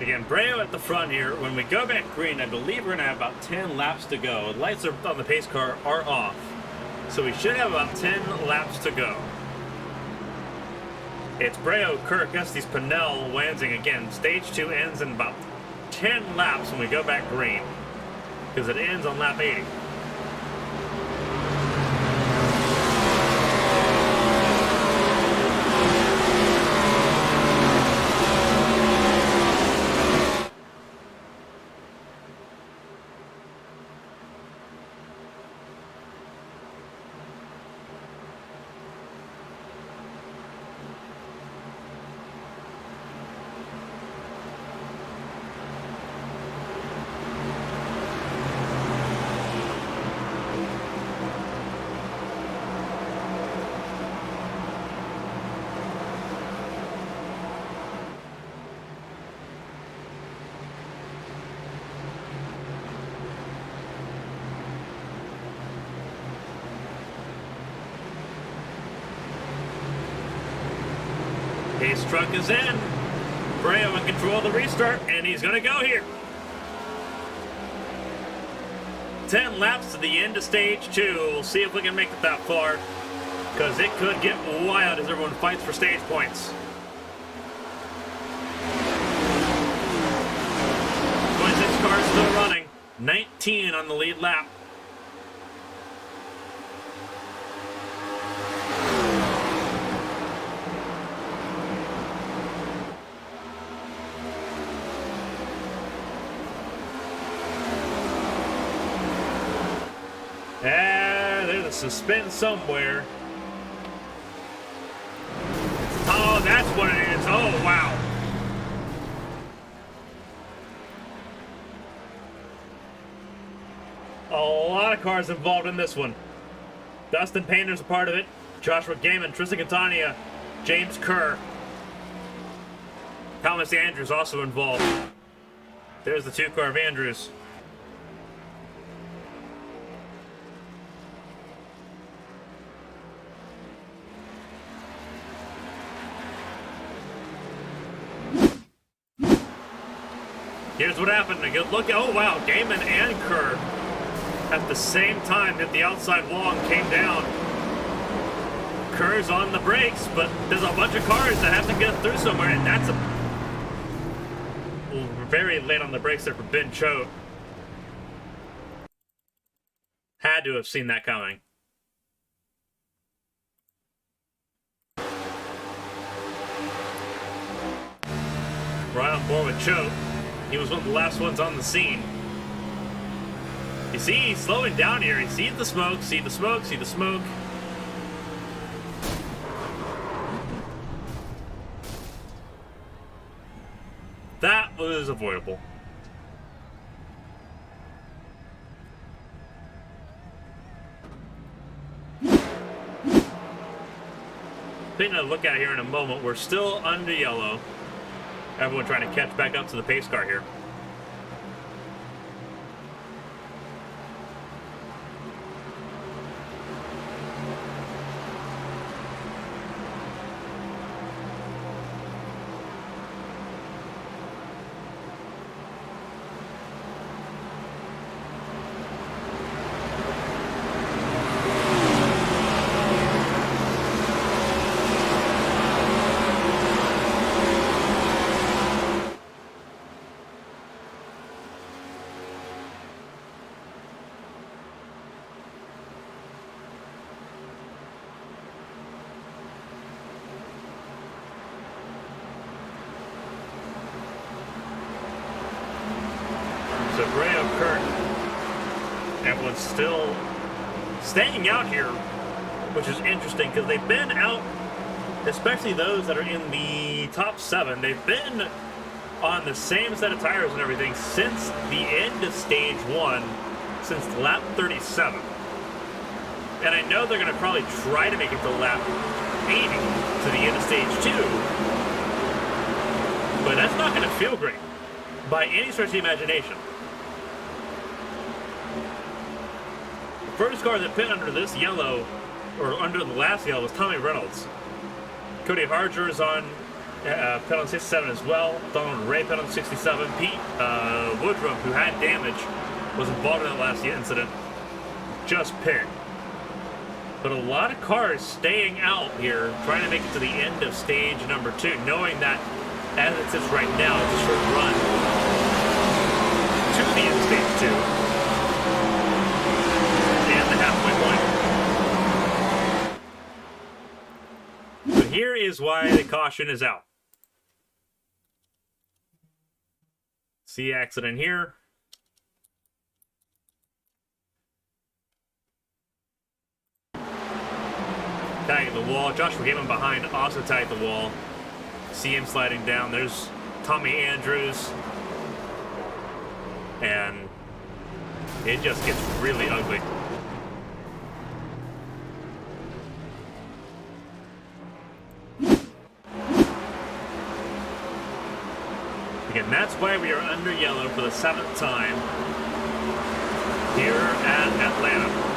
Again, Breo at the front here. When we go back green, I believe we're going to have about 10 laps to go. The lights on the pace car are off. So we should have about 10 laps to go. It's Breo, Kirk, Estes, Pannell, Wansing. Again, stage 2 ends in about 10 laps when we go back green. Because it ends on lap 80. His truck is in. Breo in control of the restart, and he's going to go here. 10 laps to the end of stage 2. We'll see if we can make it that far, because it could get wild as everyone fights for stage points. 26 cars still running. 19 on the lead lap. There's a suspense somewhere. Oh, that's what it is. Oh, wow. A lot of cars involved in this one. Dustin Painter's a part of it. Joshua Gaiman, Tristan Catania, James Kerr. Thomas Andrews also involved. There's the 2 car of Andrews. Here's what happened. A good look. Oh, wow. Gaiman and Kerr at the same time hit the outside wall and came down. Kerr's on the brakes, but there's a bunch of cars that have to get through somewhere, and that's very late on the brakes there for Ben Choate. Had to have seen that coming. right on board with Choate. He was one of the last ones on the scene. You see, he's slowing down here. You see the smoke, see the smoke, see the smoke. That was avoidable. Taking a look at it here in a moment, we're still under yellow. Everyone trying to catch back up to the pace car here. So Brea Kurt, everyone's still staying out here, which is interesting because they've been out, especially those that are in the top 7. They've been on the same set of tires and everything since the end of stage 1, since lap 37. And I know they're going to probably try to make it to lap 80 to the end of stage 2, but that's not going to feel great by any stretch of the imagination. First car that pit under this yellow, or under the last yellow, was Tommy Reynolds. Cody Harger is on pit on 67 as well. Donald Ray pit on 67. Pete Woodruff, who had damage, was involved in that last incident, just pit. But a lot of cars staying out here, trying to make it to the end of stage number 2, knowing that as it sits right now, it's a short run to the end of stage 2. But here is why the caution is out. See accident here. Tagging the wall. Joshua Gaiman behind also tagged the wall. See him sliding down. There's Tommy Andrews. And it just gets really ugly. Again, that's why we are under yellow for the 7th time here at Atlanta.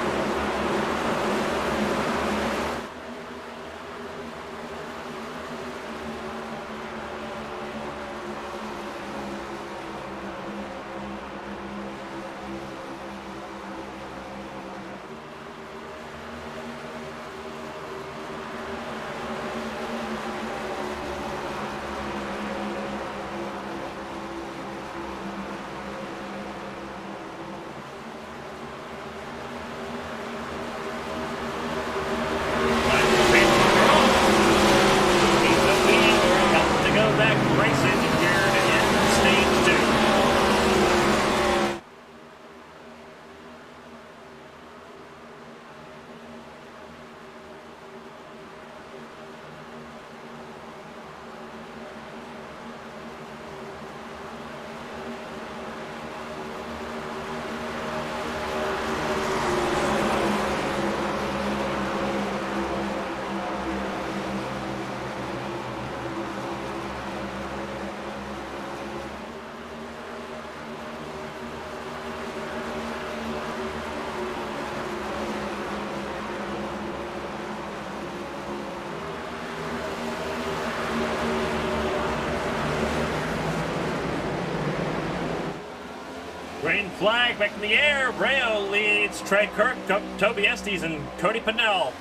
Green flag back in the air. Brea leads Trey Kirk, Toby Estes, and Cody Pannell.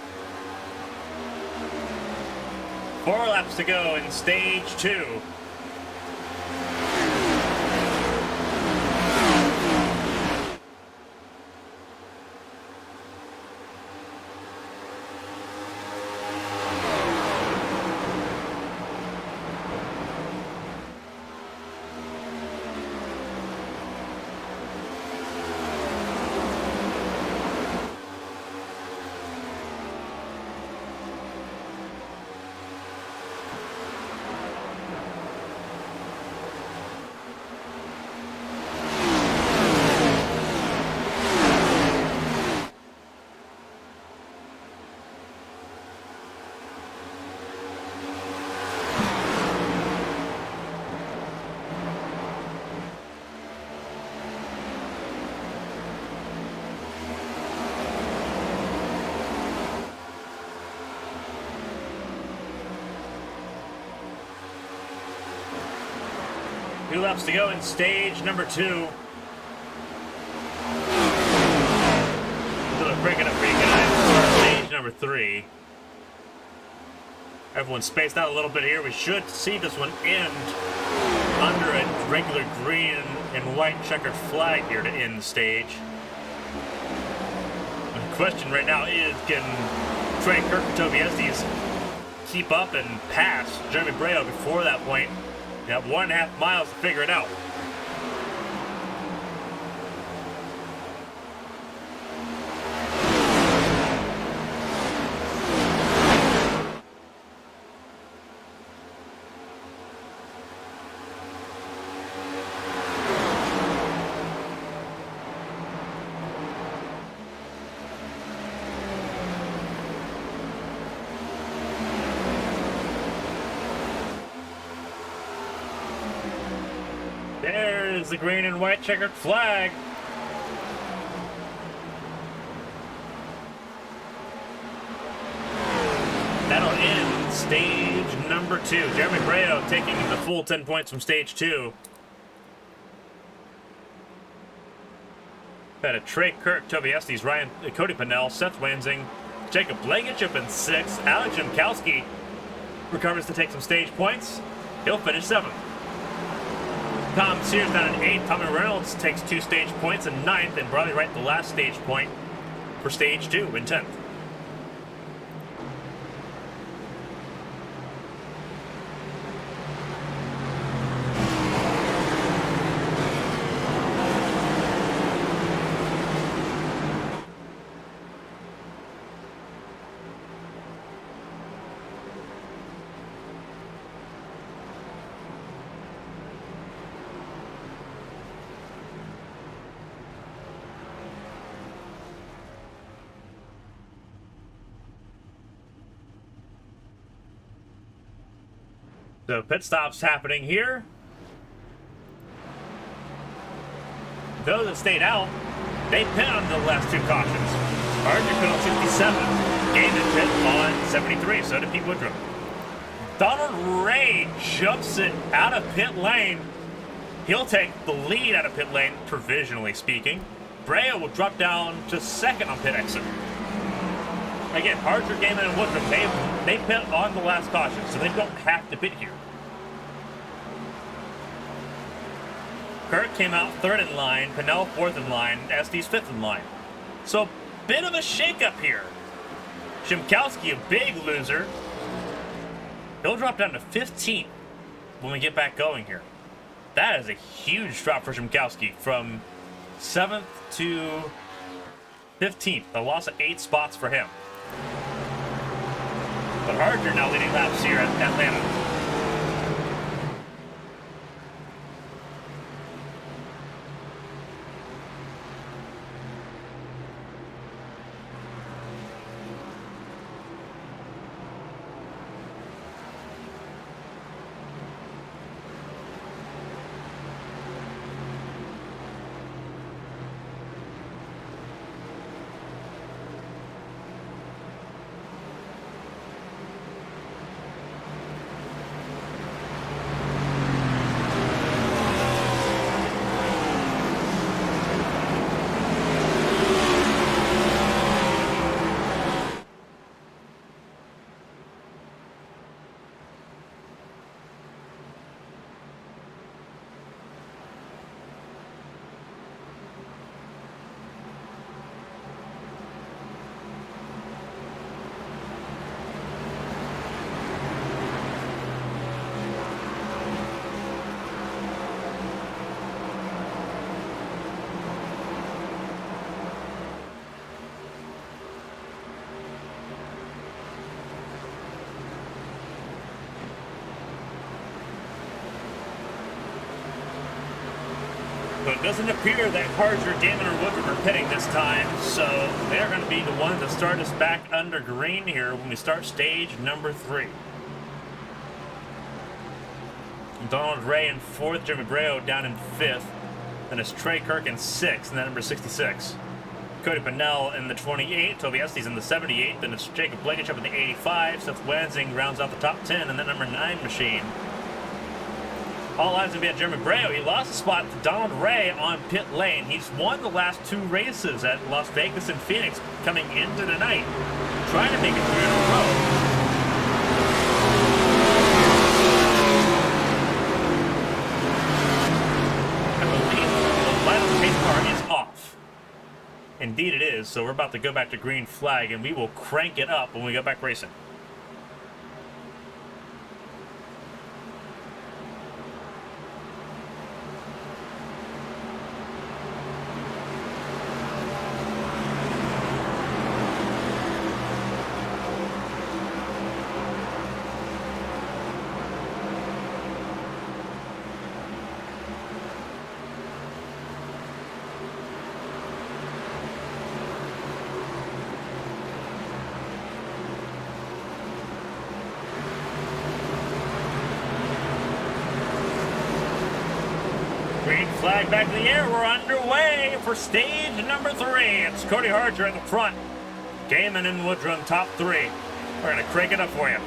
4 laps to go in stage 2. 2 laps to go in stage number 2. So breaking up pretty good for stage number 3. Everyone's spaced out a little bit here. We should see this one end under a regular green and white checkered flag here to end the stage. The question right now is, can Trey Kirk and Toby Estes keep up and pass Jeremy Breo before that point? You have 1.5 miles to figure it out. There's the green and white checkered flag. That'll end stage number 2. Jeremy Breo taking the full 10 points from stage 2. Had a Trey Kirk, Toby Estes, Cody Pannell, Seth Wansing, Jacob Blankenship in 6th. Alex Jimkowski recovers to take some stage points. He'll finish 7th. Tom Sears down in 8th. Tommy Reynolds takes 2 stage points in 9th, and Bradley Wright the last stage point for stage 2 in 10th. So pit stops happening here. Those that stayed out, they pit on the last 2 cautions. Archer pit on 67, Gaiman pit on 73, so did Pete Woodruff. Donald Ray jumps it out of pit lane. He'll take the lead out of pit lane, provisionally speaking. Breo will drop down to 2nd on pit exit. Again, Archer, Gaiman, and Woodruff, they pit on the last caution, so they don't have to pit here. Kirk came out 3rd in line, Pannell 4th in line, Estes 5th in line. So, bit of a shakeup here. Jimkowski, a big loser. He'll drop down to 15th when we get back going here. That is a huge drop for Jimkowski from 7th to 15th. A loss of 8 spots for him. But Archer now leading laps here at Atlanta. But it doesn't appear that Harger, Gaiman, or Woodruff are pitting this time, so they're going to be the ones that start us back under green here when we start stage number 3. Donald Ray in 4th, Jeremy Breo down in 5th, then it's Trey Kirk in 6th, and then number 66. Cody Pannell in the 28th, Toby Estes in the 78th, then it's Jacob Blankenship in the 85, Seth Wansing rounds out the top 10, and then number 9 machine All eyes will be at Jeremy Breo. He lost a spot to Donald Ray on pit lane. He's won the last 2 races at Las Vegas and Phoenix coming into tonight, trying to make it 3 in a row. I believe the light on the pace car is off. Indeed it is, so we're about to go back to green flag, and we will crank it up when we go back racing. Green flag back in the air. We're underway for stage number 3. It's Cody Harger in the front. Gaiman and Woodrum top 3. We're going to crank it up for you.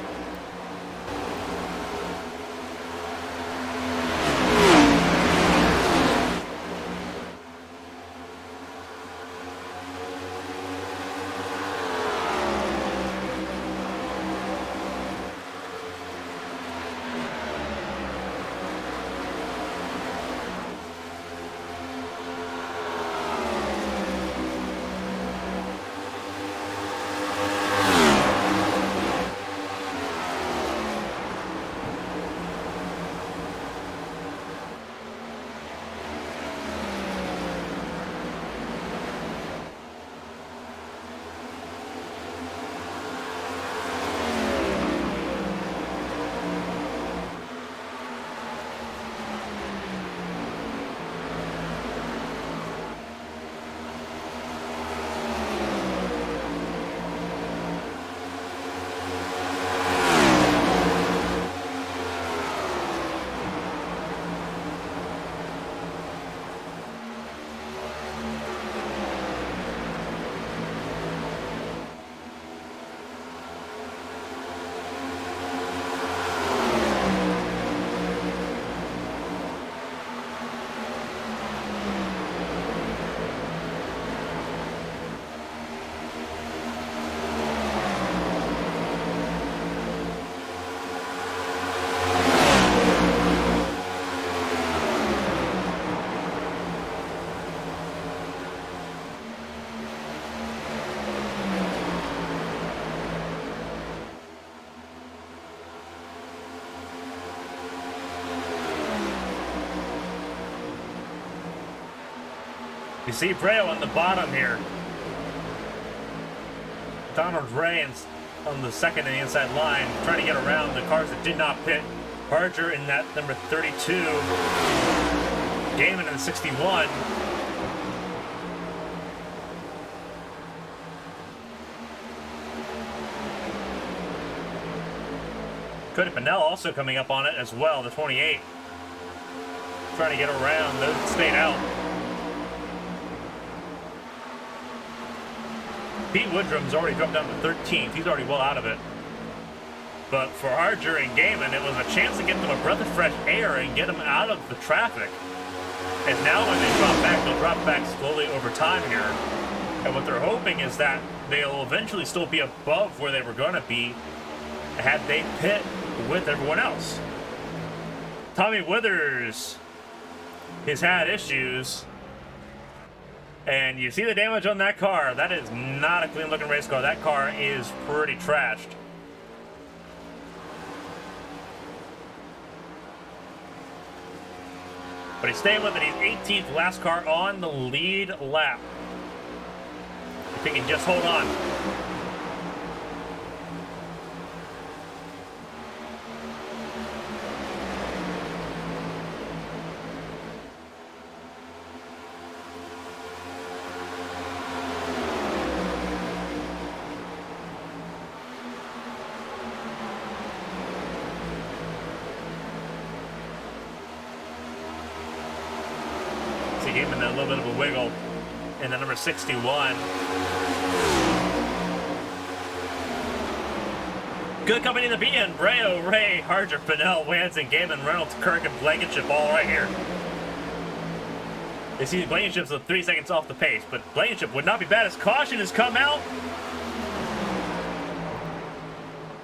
You see Breo on the bottom here. Donald Ray on the second and the inside line, trying to get around the cars that did not pit. Harger in that number 32. Gaiman in the 61. Cody Pannell also coming up on it as well, the 28. Trying to get around those that stayed out. Pete Woodrum's already dropped down to 13th. He's already well out of it. But for Harger and Gaiman, it was a chance to get them a breath of fresh air and get them out of the traffic. And now when they drop back, they'll drop back slowly over time here. And what they're hoping is that they'll eventually still be above where they were going to be had they pit with everyone else. Tommy Withers has had issues. And you see the damage on that car. That is not a clean looking race car. That car is pretty trashed. But he's staying with it. He's 18th, last car on the lead lap. If he can just hold on. Gave him a little bit of a wiggle in the number 61. Good company to be in. Brayo, Ray, Harger, Pannell, Wanson, Gaiman, Reynolds, Kirk, and Blankenship all right here. They see Blankenship's 3 seconds off the pace, but Blankenship would not be bad as caution has come out.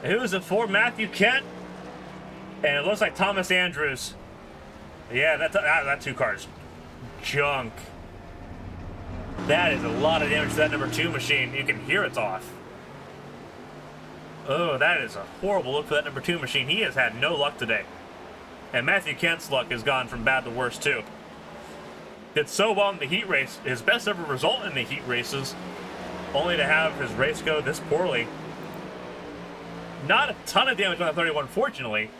Who's it for? Matthew Kent. And it looks like Thomas Andrews. Yeah, that 2 cars. Junk. That is a lot of damage to that number 2 machine. You can hear it's off. Oh, that is a horrible look for that number 2 machine. He has had no luck today. And Matthew Kent's luck has gone from bad to worse, too. Did so well in the heat race. His best ever result in the heat races. Only to have his race go this poorly. Not a ton of damage on the 31, fortunately.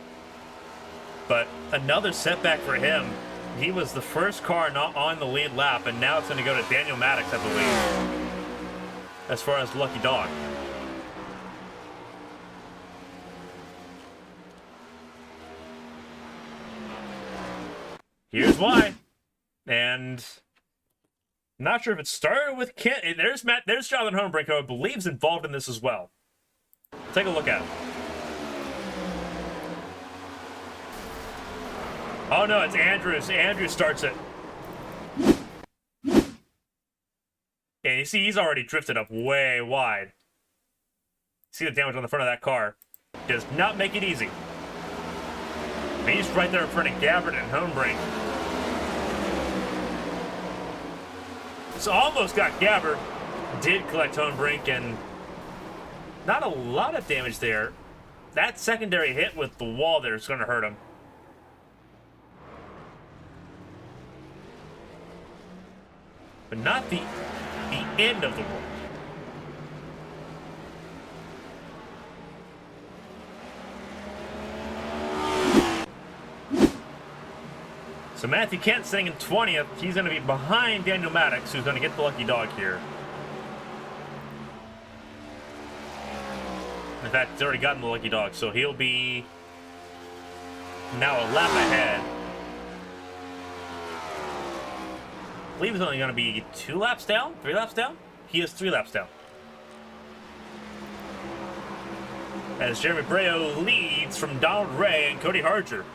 But another setback for him. He was the first car not on the lead lap, and now it's going to go to Daniel Maddox at the lead. As far as lucky dog. Here's why. And not sure if it started with Kent. There's Jonathan Hunebrink, who I believe is involved in this as well. Take a look at it. Oh no, it's Andrews. Andrews starts it. And you see, he's already drifted up way wide. See the damage on the front of that car. Does not make it easy. He's right there in front of Gabbard and Hunebrink. So almost got Gabbard. Did collect Hunebrink, and not a lot of damage there. That secondary hit with the wall there is going to hurt him. But not the end of the world. So Matthew Kent sitting in 20th. He's going to be behind Daniel Maddox, who's going to get the lucky dog here. In fact, he's already gotten the lucky dog, so he'll be now a lap ahead. I believe he's only going to be 2 laps down? 3 laps down? He is 3 laps down. As Jeremy Brayo leads from Donald Ray and Cody Harger.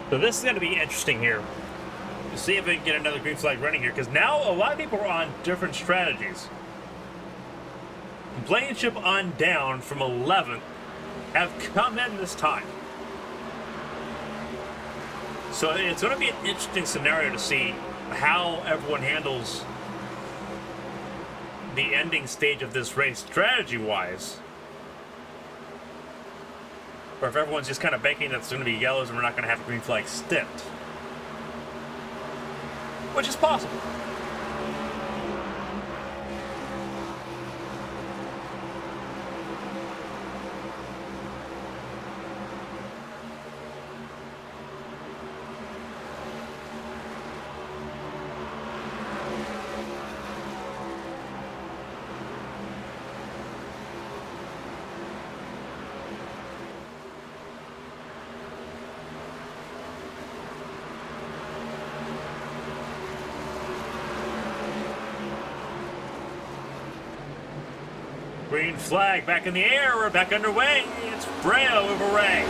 So this is going to be interesting here. To see if we can get another green flag running here, because now a lot of people are on different strategies. Blankenship on down from 11th have come in this time. So it's going to be an interesting scenario to see how everyone handles the ending stage of this race strategy-wise. Or if everyone's just kind of banking that it's going to be yellows and we're not going to have a green flag stint. Which is possible. Green flag back in the air. We're back underway. It's Breo over Ray.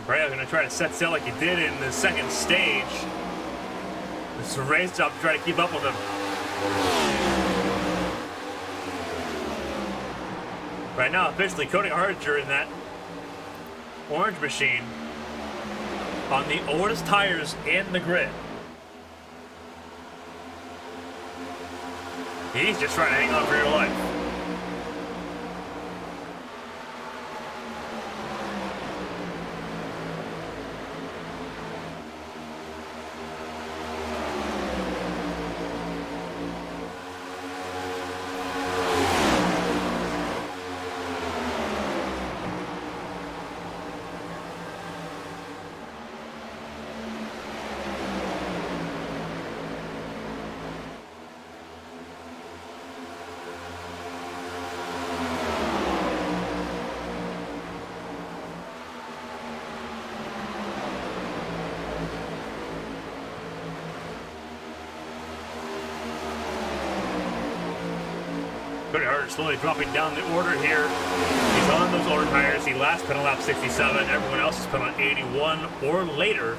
Breo's going to try to set sail like he did in the second stage. It's a race job to try to keep up with him. Right now, officially, Cody Hardinger in that orange machine on the oldest tires in the grid. He's just trying to hang on for your life. Cody Hardinger slowly dropping down the order here. He's on those older tires. He last pit on lap 67. Everyone else has put on 81 or later.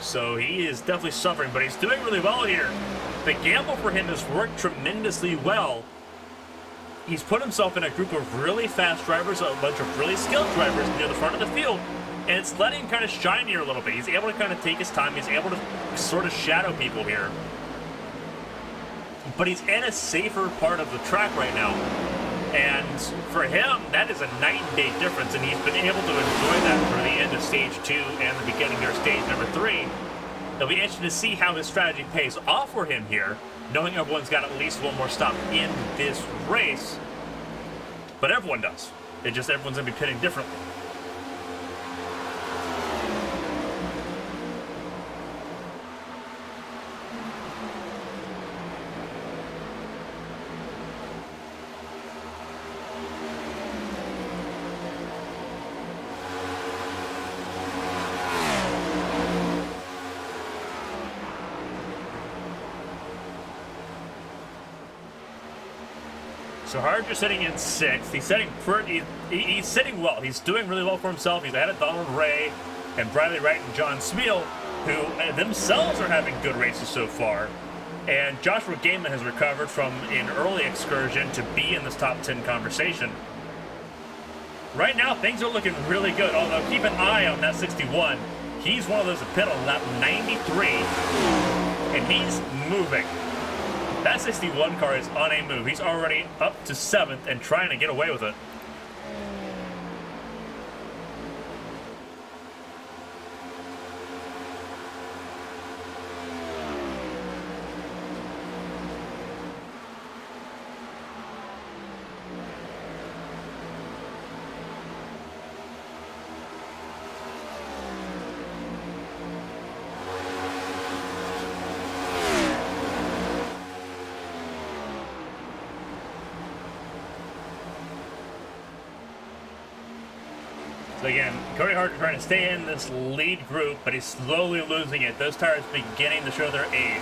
So he is definitely suffering, but he's doing really well here. The gamble for him has worked tremendously well. He's put himself in a group of really fast drivers, a bunch of really skilled drivers near the front of the field, and it's letting him kind of shine here a little bit. He's able to kind of take his time. He's able to sort of shadow people here. But he's in a safer part of the track right now. And for him, that is a night and day difference, and he's been able to enjoy that through the end of stage 2 and the beginning of stage number 3. It'll be interesting to see how his strategy pays off for him here, knowing everyone's got at least one more stop in this race. But everyone does. Everyone's going to be pitting differently. So Hardinger sitting in 6th. He's he's sitting well. He's doing really well for himself. He's ahead of Donald Ray and Bradley Wright and John Smeal, who themselves are having good races so far. And Joshua Gaiman has recovered from an early excursion to be in this top 10 conversation. Right now, things are looking really good, although keep an eye on that 61. He's one of those that pit on lap 93, and he's moving. That 61 car is on a move. He's already up to 7th and trying to get away with it. So again, Cody Hardinger trying to stay in this lead group, but he's slowly losing it. Those tires beginning to show their age.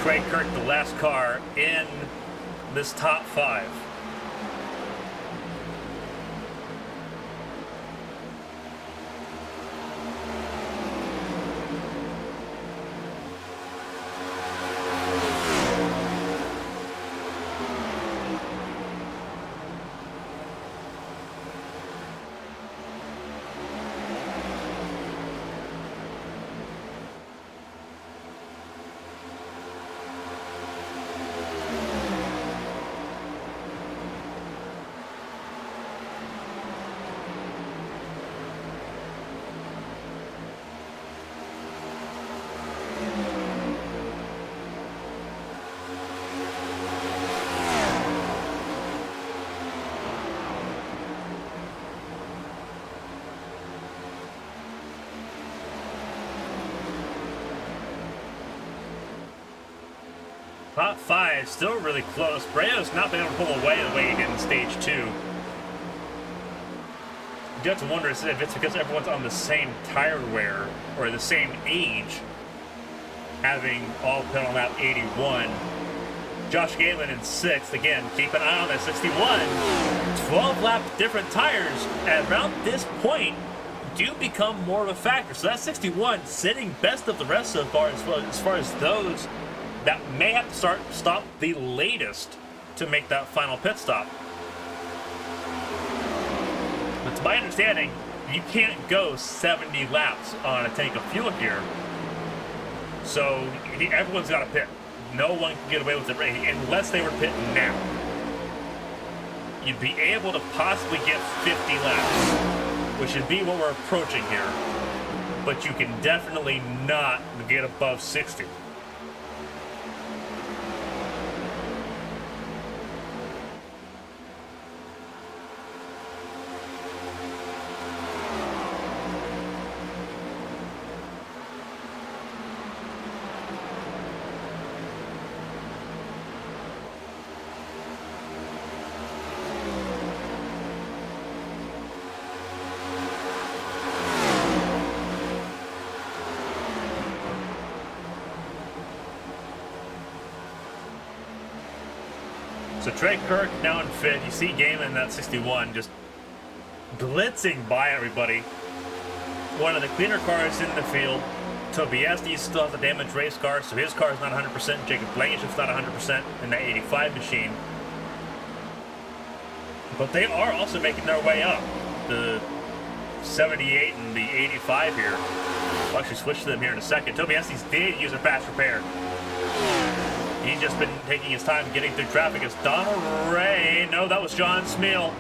Trey Kirk, the last car in this top 5. Top 5, still really close. Breo's not been able to pull away the way he did in stage 2. You have to wonder if it's because everyone's on the same tire wear or the same age, having all been on lap 81. Josh Galen in 6th. Again, keep an eye on that 61. 12 lap different tires at around this point do become more of a factor. So that 61 sitting best of the rest so far as far as those that may have to stop the latest to make that final pit stop. But to my understanding, you can't go 70 laps on a tank of fuel here. So everyone's got to pit. No one can get away with it unless they were pitting now. You'd be able to possibly get 50 laps, which would be what we're approaching here. But you can definitely not get above 60. So Trey Kirk now in 5th. You see Gaiman in that 61 just blitzing by everybody. One of the cleaner cars in the field. Tobias still has a damaged race car, so his car is not 100%. Jacob Blankenship's not 100% in that 85 machine. But they are also making their way up. The 78 and the 85 here. I'll actually switch to them here in a second. Tobias did use a fast repair. He's just been taking his time getting through traffic as Donald Ray. No, that was John Smeal.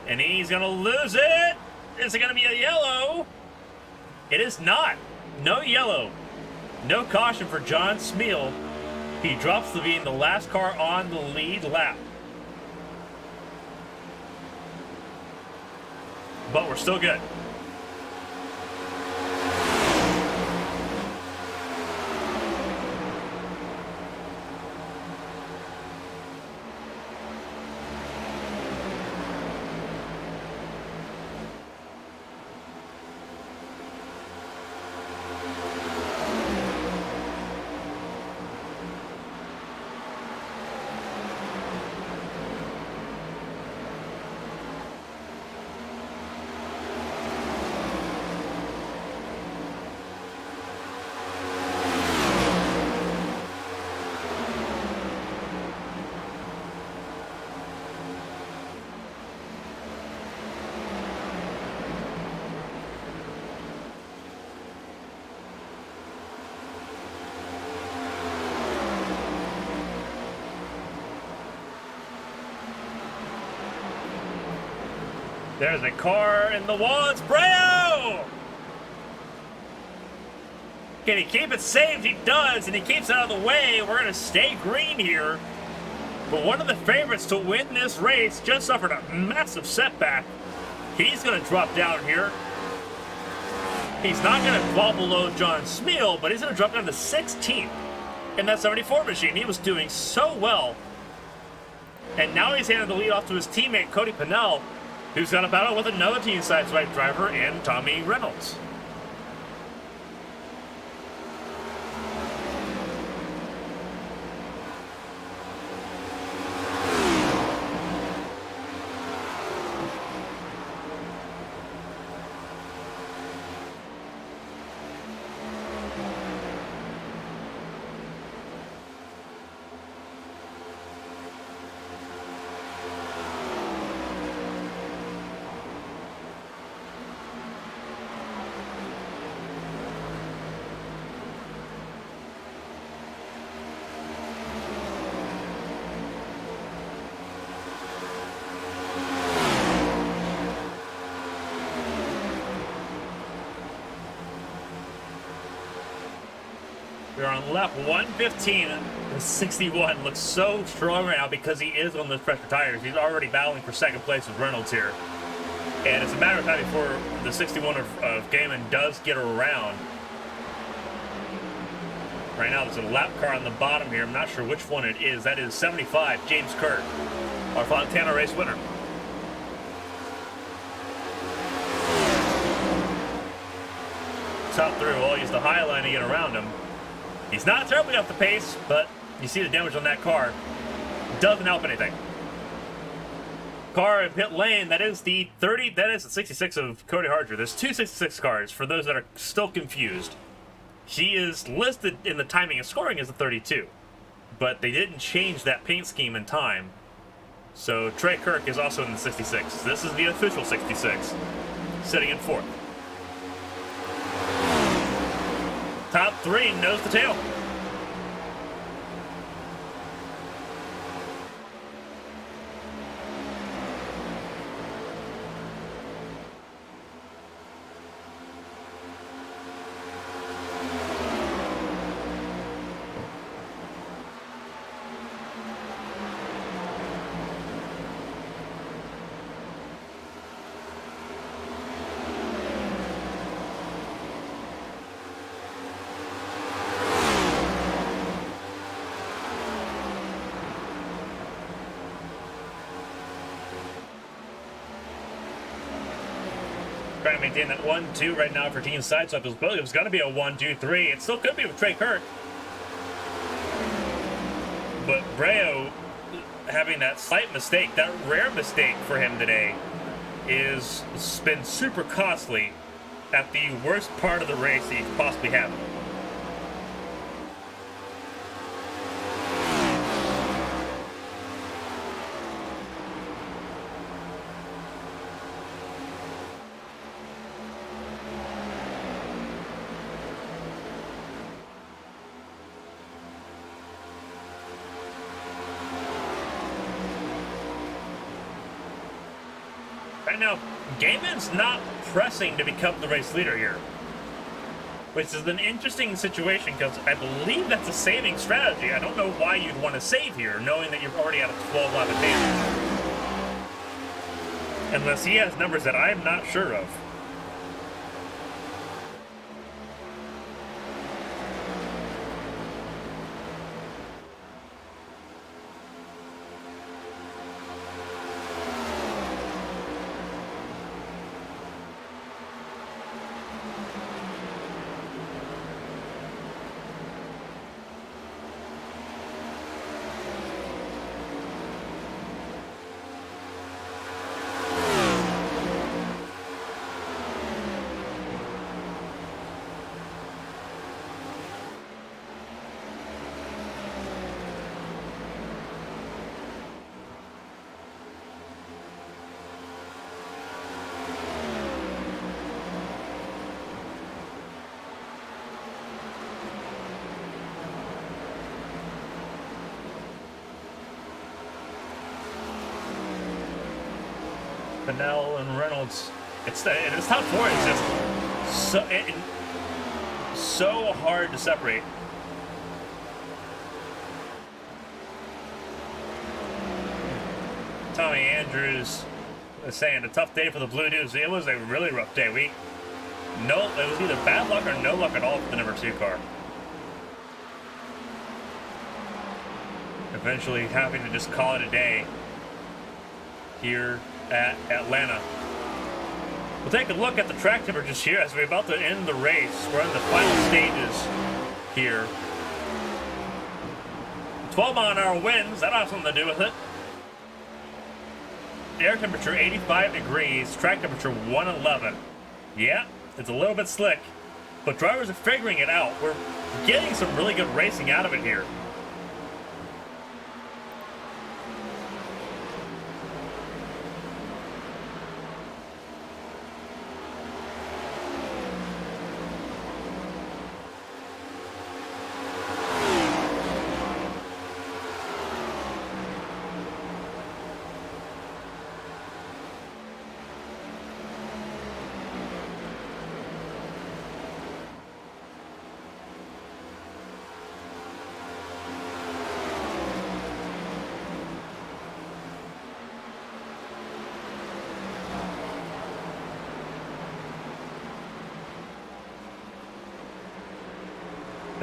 And he's going to lose it. Is it going to be a yellow? It is not. No yellow. No caution for John Smeal. He drops to being the last car on the lead lap. But we're still good. There's a car in the wall. It's Breo! Can he keep it safe? He does, and he keeps it out of the way. We're going to stay green here. But one of the favorites to win this race just suffered a massive setback. He's going to drop down here. He's not going to fall below John Smeal, but he's going to drop down to 16th in that 74 machine. He was doing so well. And now he's handed the lead off to his teammate, Cody Pannell, who's got a battle with another Team Sideswipe driver in Tommy Reynolds. We're on lap 115. The 61 looks so strong right now because he is on those pressure tires. He's already battling for second place with Reynolds here. And it's a matter of time before the 61 of Gaiman does get around. Right now, there's a lap car on the bottom here. I'm not sure which one it is. That is 75, James Kirk, our Fontana race winner. Top through, we'll use the high line to get around him. He's not terribly off the pace, but you see the damage on that car. Doesn't help anything. Car in pit lane, that is the 30, that is the 66 of Cody Harger. There's two 66 cars for those that are still confused. He is listed in the timing and scoring as a 32, but they didn't change that paint scheme in time. So Trey Kirk is also in the 66. This is the official 66, sitting in fourth. Top three, nose to tail. Trying to maintain that 1-2 right now for team side swap. It was going to be a 1-2-3. It still could be with Trey Kirk. But Breo having that slight mistake, that rare mistake for him today, is been super costly at the worst part of the race that you could possibly have. Right now, Gaiman's not pressing to become the race leader here, which is an interesting situation because I believe that's a saving strategy. I don't know why you'd want to save here, knowing that you've already at a 12-lap advantage. Unless he has numbers that I'm not sure of. Pannell and Reynolds. It's top four is just so hard to separate. Tommy Andrews was saying a tough day for the Blue Dudes. It was a really rough day. It was either bad luck or no luck at all for the number 2 car. Eventually having to just call it a day here at Atlanta. We'll take a look at the track temperatures here as we're about to end the race. We're in the final stages here. 12-mile-an-hour winds, that has something to do with it. Air temperature 85 degrees, track temperature 111. Yeah, it's a little bit slick, but drivers are figuring it out. We're getting some really good racing out of it here.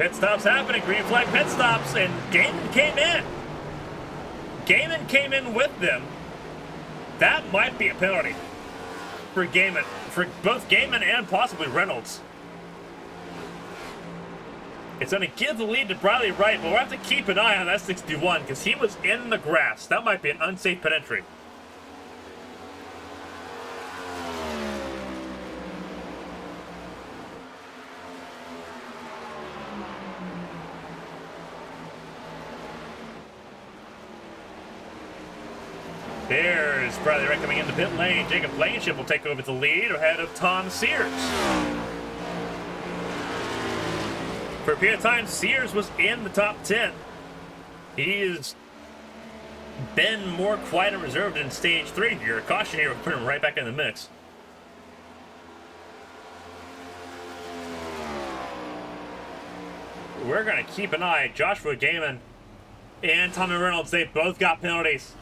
Pit stops happening. Green flag pit stops. And Gaiman came in. Gaiman came in with them. That might be a penalty for Gaiman. For both Gaiman and possibly Reynolds. It's going to give the lead to Bradley Wright, but we'll have to keep an eye on that 61 because he was in the grass. That might be an unsafe pit entry. There's Bradley Wright coming into pit lane. Jacob Blankenship will take over the lead ahead of Tom Sears. For a period of time, Sears was in the top 10. He's been more quiet and reserved in stage 3 here. A caution here will put him right back in the mix. We're going to keep an eye. Joshua Gaiman and Tommy Reynolds, they both got penalties.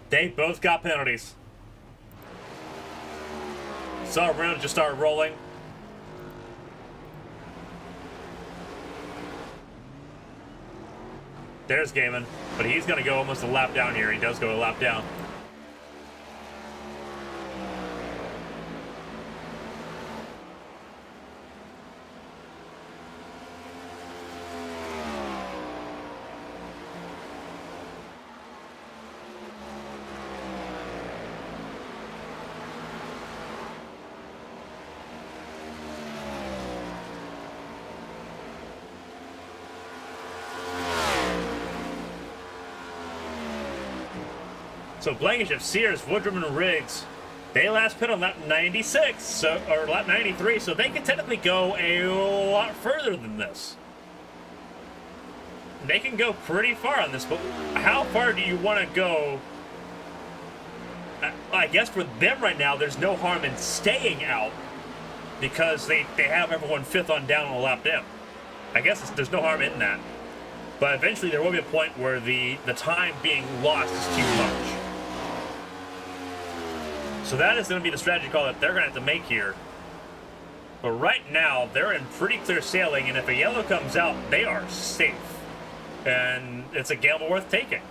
They both got penalties. Saw Reynolds just start rolling. There's Gaiman, but he's going to go almost a lap down here. He does go a lap down. So Blankenship, Sears, Woodrum, and Riggs, they last pit on lap 96, or lap 93, so they can technically go a lot further than this. They can go pretty far on this, but how far do you want to go? I guess for them right now, there's no harm in staying out because they have everyone fifth on down on a lap down. I guess there's no harm in that. But eventually there will be a point where the time being lost is too much. So that is going to be the strategy call that they're going to have to make here. But right now, they're in pretty clear sailing, and if a yellow comes out, they are safe. And it's a gamble worth taking.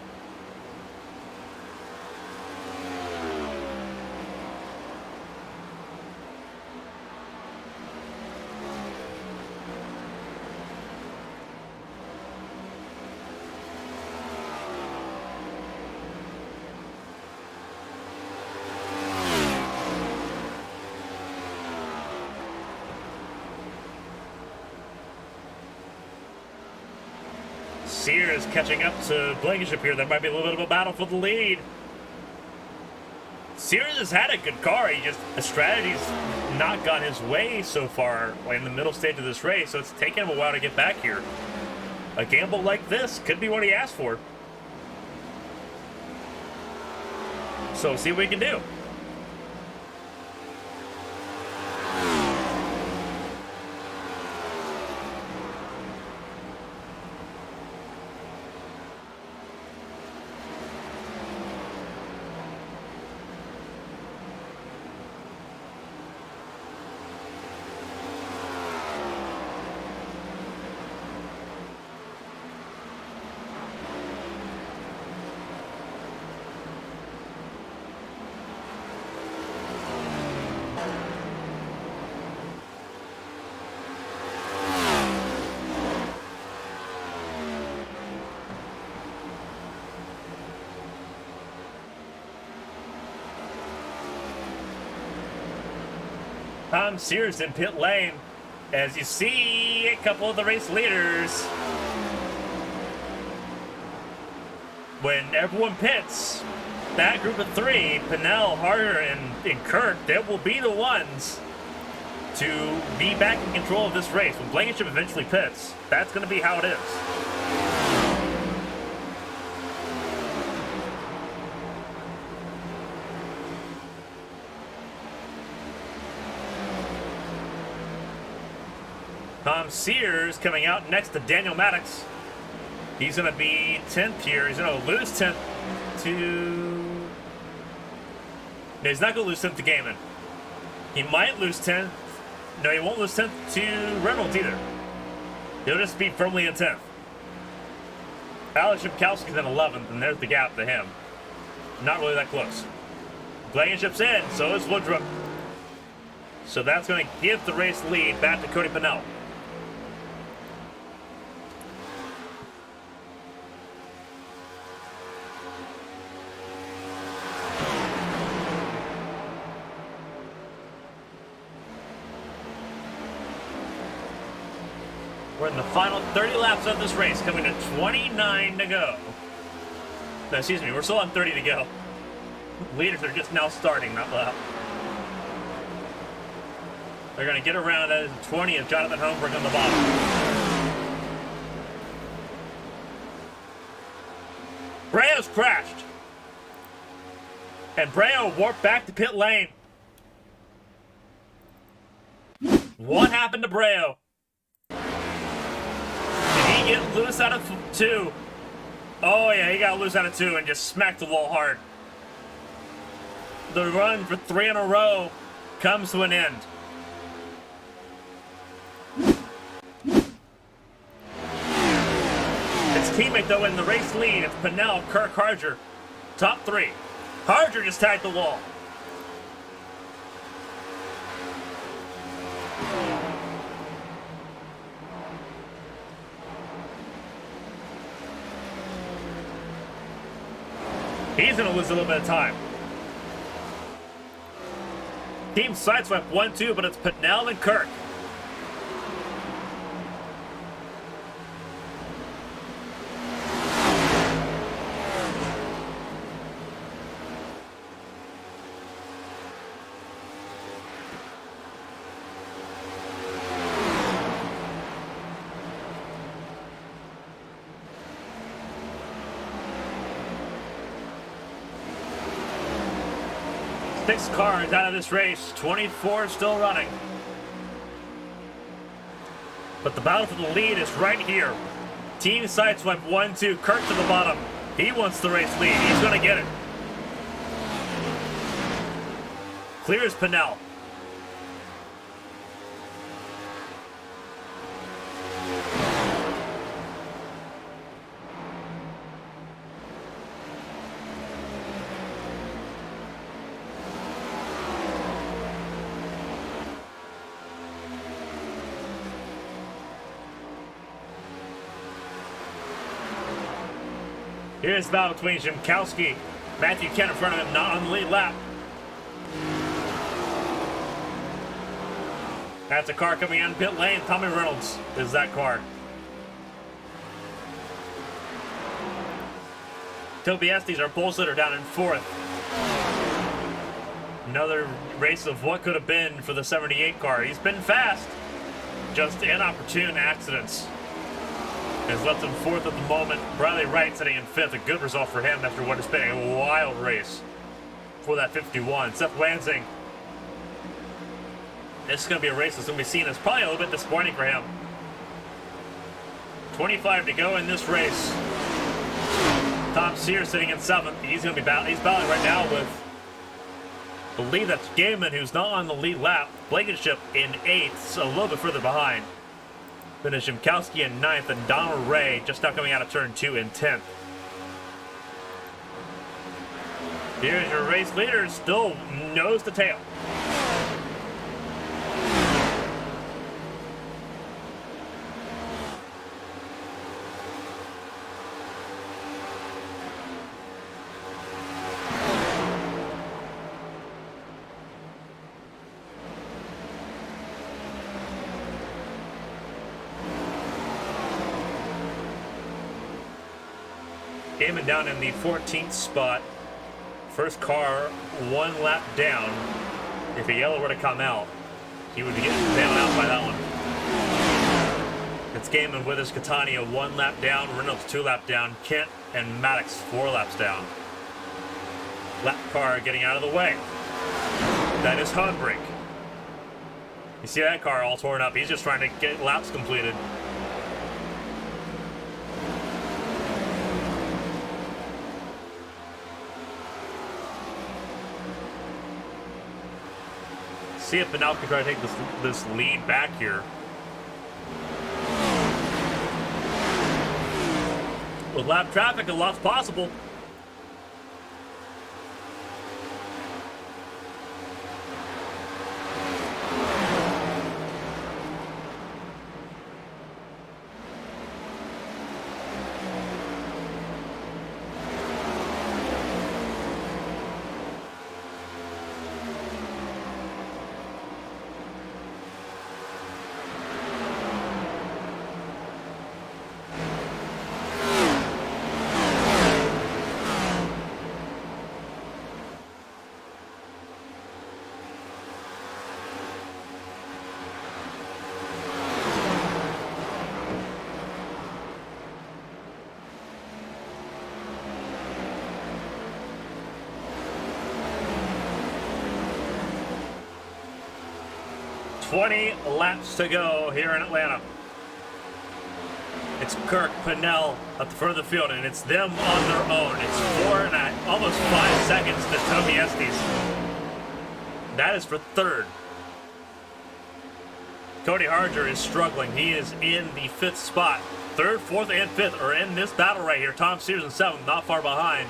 Sears catching up to Blankenship here. That might be a little bit of a battle for the lead. Sears has had a good car. The strategy's not gone his way so far in the middle stage of this race, so it's taken him a while to get back here. A gamble like this could be what he asked for. So we'll see what we can do. Tom Sears in pit lane. As you see, a couple of the race leaders. When everyone pits, that group of three, Pannell, Harder, and Kirk, they will be the ones to be back in control of this race. When Blankenship eventually pits, that's going to be how it is. Tom Sears coming out next to Daniel Maddox. He's going to be 10th here. He's going to lose 10th to... No, he's not going to lose 10th to Gaiman. He might lose 10th. No, he won't lose 10th to Reynolds either. He'll just be firmly in 10th. Alex Shipkowski's in 11th, and there's the gap to him. Not really that close. Blankenship's in, so is Woodruff. So that's going to give the race lead back to Cody Pannell. We're in the final 30 laps of this race, coming to 29 to go. No, excuse me, we're still on 30 to go. Leaders are just now starting that lap. They're going to get around as 20 of Jonathan Hunebrink on the bottom. Breo's crashed. And Breo warped back to pit lane. What happened to Breo? Did he get loose out of 2? Oh yeah, he got loose out of 2 and just smacked the wall hard. The run for 3 in a row comes to an end. His teammate, though, in the race lead, it's Pannell, Kirk, Harger. Top 3. Harger just tagged the wall. He's going to lose a little bit of time. Team sideswept 1-2, but it's Pannell and Kirk. Six cars out of this race, 24 still running. But the battle for the lead is right here. Team sideswept 1-2, Kirk to the bottom. He wants the race lead, he's gonna get it. Clears Pannell. Here's the battle between Shimkowski. Matthew Kent in front of him, not on the lead lap. That's a car coming out in pit lane. Tommy Reynolds is that car. Toby Estes, our pole sitter, down in 4th. Another race of what could have been for the 78 car. He's been fast, just inopportune accidents has left him 4th at the moment. Bradley Wright sitting in 5th. A good result for him after what has been a wild race for that 51. Seth Lansing. This is going to be a race that's going to be seen as probably a little bit disappointing for him. 25 to go in this race. Tom Sears sitting in 7th. He's going to be battling right now with, I believe that's Gaiman, who's not on the lead lap. Blankenship in 8th, so a little bit further behind. Then it's Shimkowski in 9th, and Donald Ray just now coming out of turn 2 in 10th. Here's your race leader, still nose to tail. Gaiman down in the 14th spot. First car 1 lap down. If a yellow were to come out, he would be getting bailed out by that one. It's Gaiman with his Catania 1 lap down, Reynolds 2 lap down, Kent and Maddox 4 laps down. Lap car getting out of the way. That is Hunebrink. You see that car all torn up. He's just trying to get laps completed. See if Pannell can try to take this lead back here. With lap traffic, a lot's possible. Laps to go here in Atlanta. It's Cody Pannell at the front of the field, and it's them on their own. It's almost 5 seconds to Toby Estes. That is for third. Cody Harger is struggling. He is in the 5th spot. 3rd, 4th, and 5th are in this battle right here. Tom Sears in 7th, not far behind.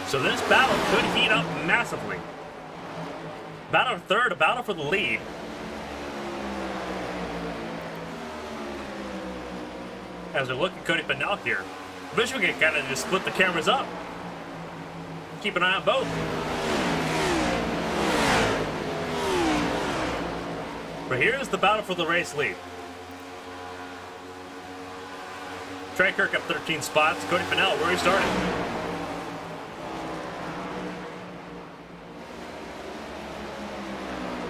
So this battle could heat up massively. Battle for 3rd, a battle for the lead. As we look at Cody Pannell here, wish we could kind of just split the cameras up. Keep an eye on both. But here's the battle for the race lead. Trey Kirk up 13 spots. Cody Pannell, where he started.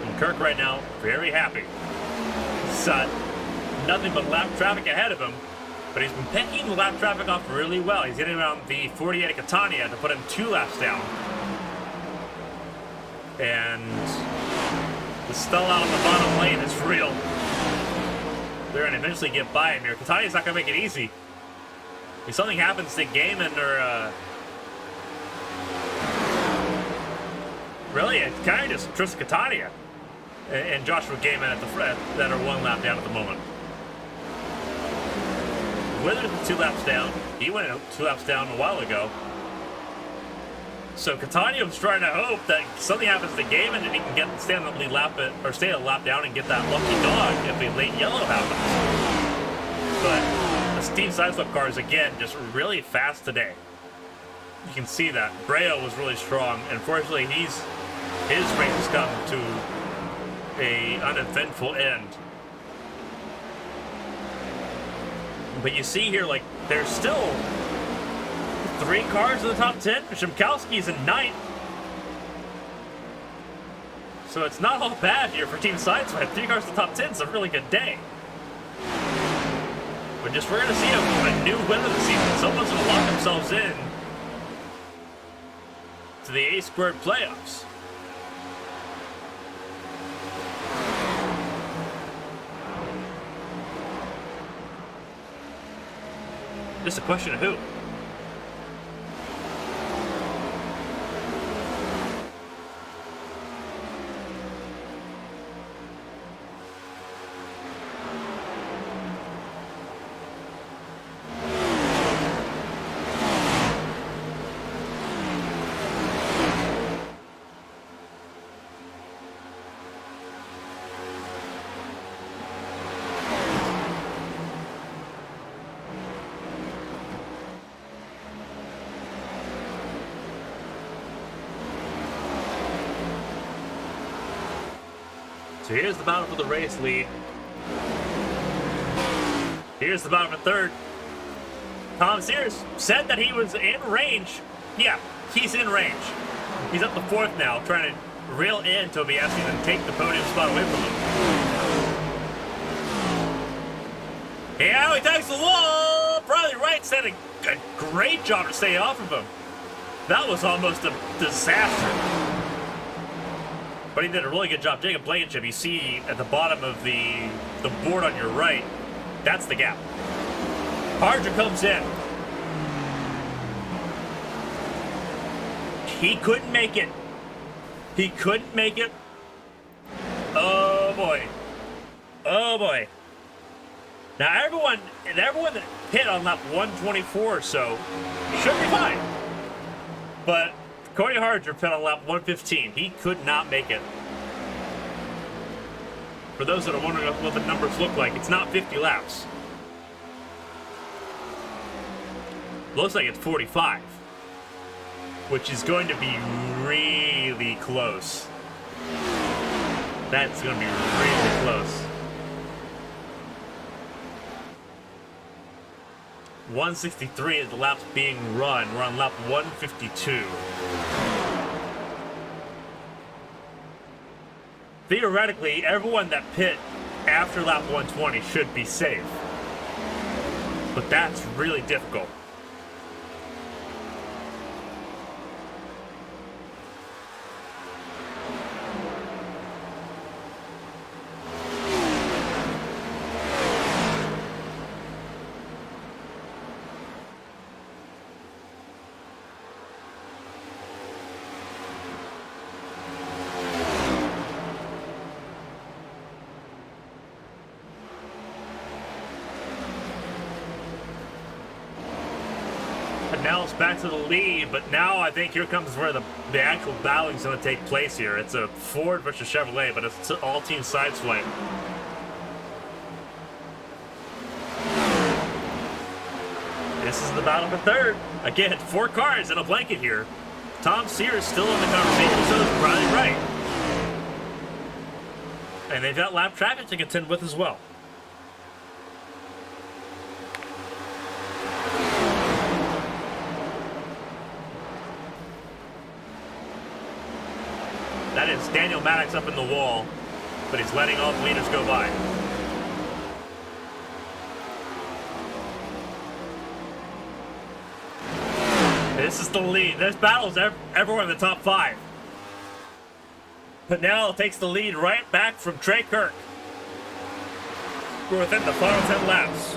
And Kirk right now, very happy. He's nothing but lap traffic ahead of him. But he's been picking the lap traffic off really well. He's getting around the 48 at Catania to put him 2 laps down. And the stall out on the bottom lane is real. They're going to eventually get by him here. Catania's not going to make it easy. If something happens to Gaiman or... really, it's kind of just Tristan Catania and Joshua Gaiman at the front that are 1 lap down at the moment. Withers 2 laps down. He went 2 laps down a while ago. So Catania was trying to hope that something happens to Gaiman and he can stay on the lead lap or stay a lap down and get that lucky dog if a late yellow happens. But the Team Sideswipe car is again just really fast today. You can see that. Breo was really strong, and fortunately his race has come to a uneventful end. But you see here, like, there's still 3 cars in the top 10. Shimkowski's in 9th. So it's not all bad here for Team Sideswipe. 3 cars in the top 10 is a really good day. But we're going to see a new winner this season. Someone's going to lock themselves in to the A squared playoffs. Just a question of who. So here's the battle for the race lead. Here's the battle for third. Tom Sears said that he was in range. Yeah, he's in range. He's up to 4th now, trying to reel in Toby Estes and take the podium spot away from him. Yeah, he takes the wall. Bradley Wright did a great job to stay off of him. That was almost a disaster. But he did a really good job. Jacob Blankenship, you see at the bottom of the board on your right, that's the gap. Harger comes in. He couldn't make it. He couldn't make it. Oh boy. Oh boy. Now everyone pit on lap 124 or so. Should be fine. But Cody Harger pit on lap 115. He could not make it. For those that are wondering what the numbers look like, it's not 50 laps. Looks like it's 45. Which is going to be really close. That's going to be really close. 163 is the laps being run. We're on lap 152. Theoretically, everyone that pit after lap 120 should be safe. But that's really difficult. Now it's back to the lead, but now I think here comes where the actual battle is going to take place here. It's a Ford versus Chevrolet, but it's all team sideswipe. This is the battle for third. Again, 4 cars in a blanket here. Tom Sears still in the conversation, so is Riley Wright. And they've got lap traffic to contend with as well. That is Daniel Maddox up in the wall, but he's letting all the leaders go by. This is the lead. This battle's everyone in the top 5. Pannell takes the lead right back from Trey Kirk. We're within the final 10 laps.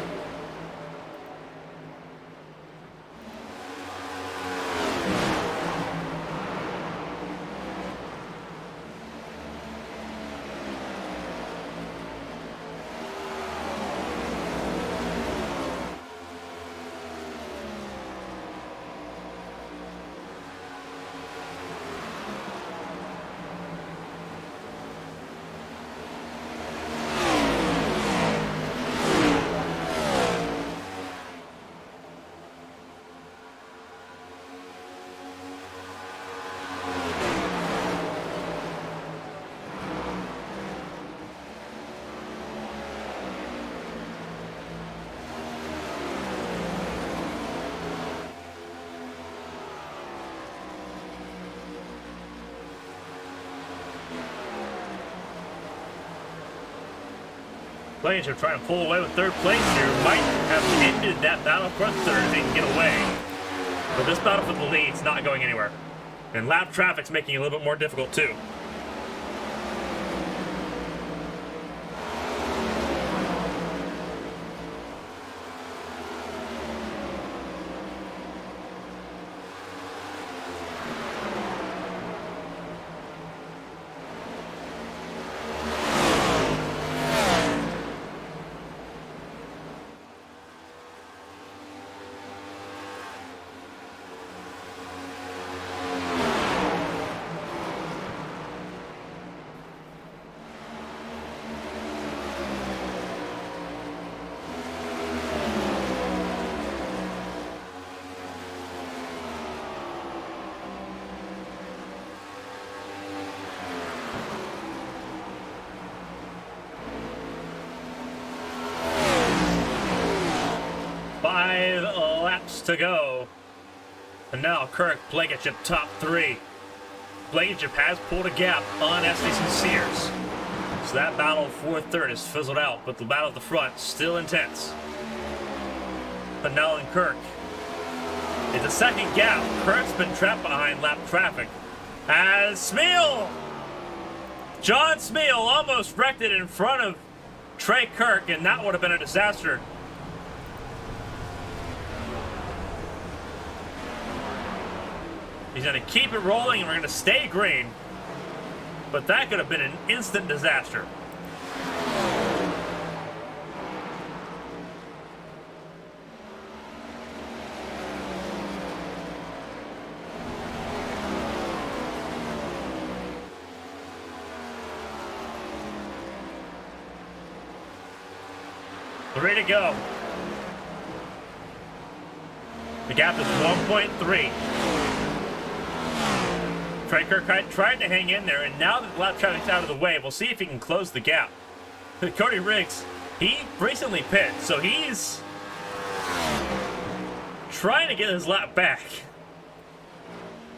Blanchard trying to pull away with third place here. Might have ended that battle for third if they can get away. But this battle for the lead's not going anywhere. And lap traffic's making it a little bit more difficult too. To go. And now Kirk, Blankenship top 3. Blankenship has pulled a gap on Estes and Sears. So that battle for third has fizzled out, but the battle at the front still intense. Pannell and Kirk. It's a second gap. Kirk's been trapped behind lap traffic. As Smeal! John Smeal almost wrecked it in front of Trey Kirk, and that would have been a disaster. He's going to keep it rolling, and we're going to stay green. But that could have been an instant disaster. 3 to go. The gap is 1.3. Trey Kirk tried to hang in there, and now that the lap traffic's out of the way, we'll see if he can close the gap. Cody Riggs, he recently pit, so he's trying to get his lap back.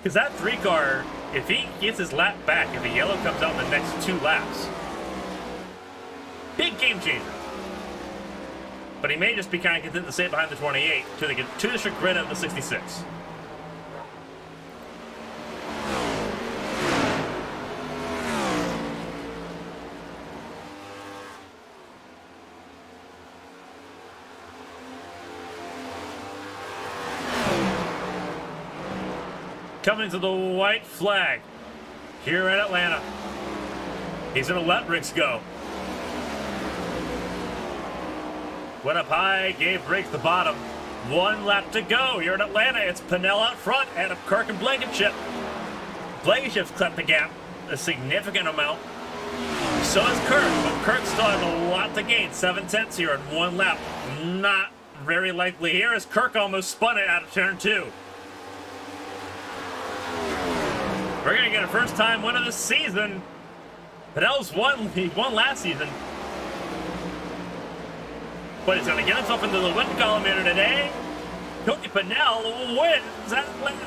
Because that 3 car, if he gets his lap back, if the yellow comes out in the next 2 laps, big game changer. But he may just be kind of content to stay behind the 28 to the chagrin of the 66. Coming to the white flag here in Atlanta. He's going to let Riggs go. Went up high, gave Riggs the bottom. 1 lap to go here in Atlanta. It's Pannell out front, and Kirk and Blankenship. Blankenship's cut the gap a significant amount. So has Kirk, but Kirk still has a lot to gain. 7/10 here in 1 lap. Not very likely here as Kirk almost spun it out of turn 2. We're going to get a first-time win of the season. Pannell's won. He won last season. But he's going to get himself into the win column here today. Cody Pannell wins at Atlanta.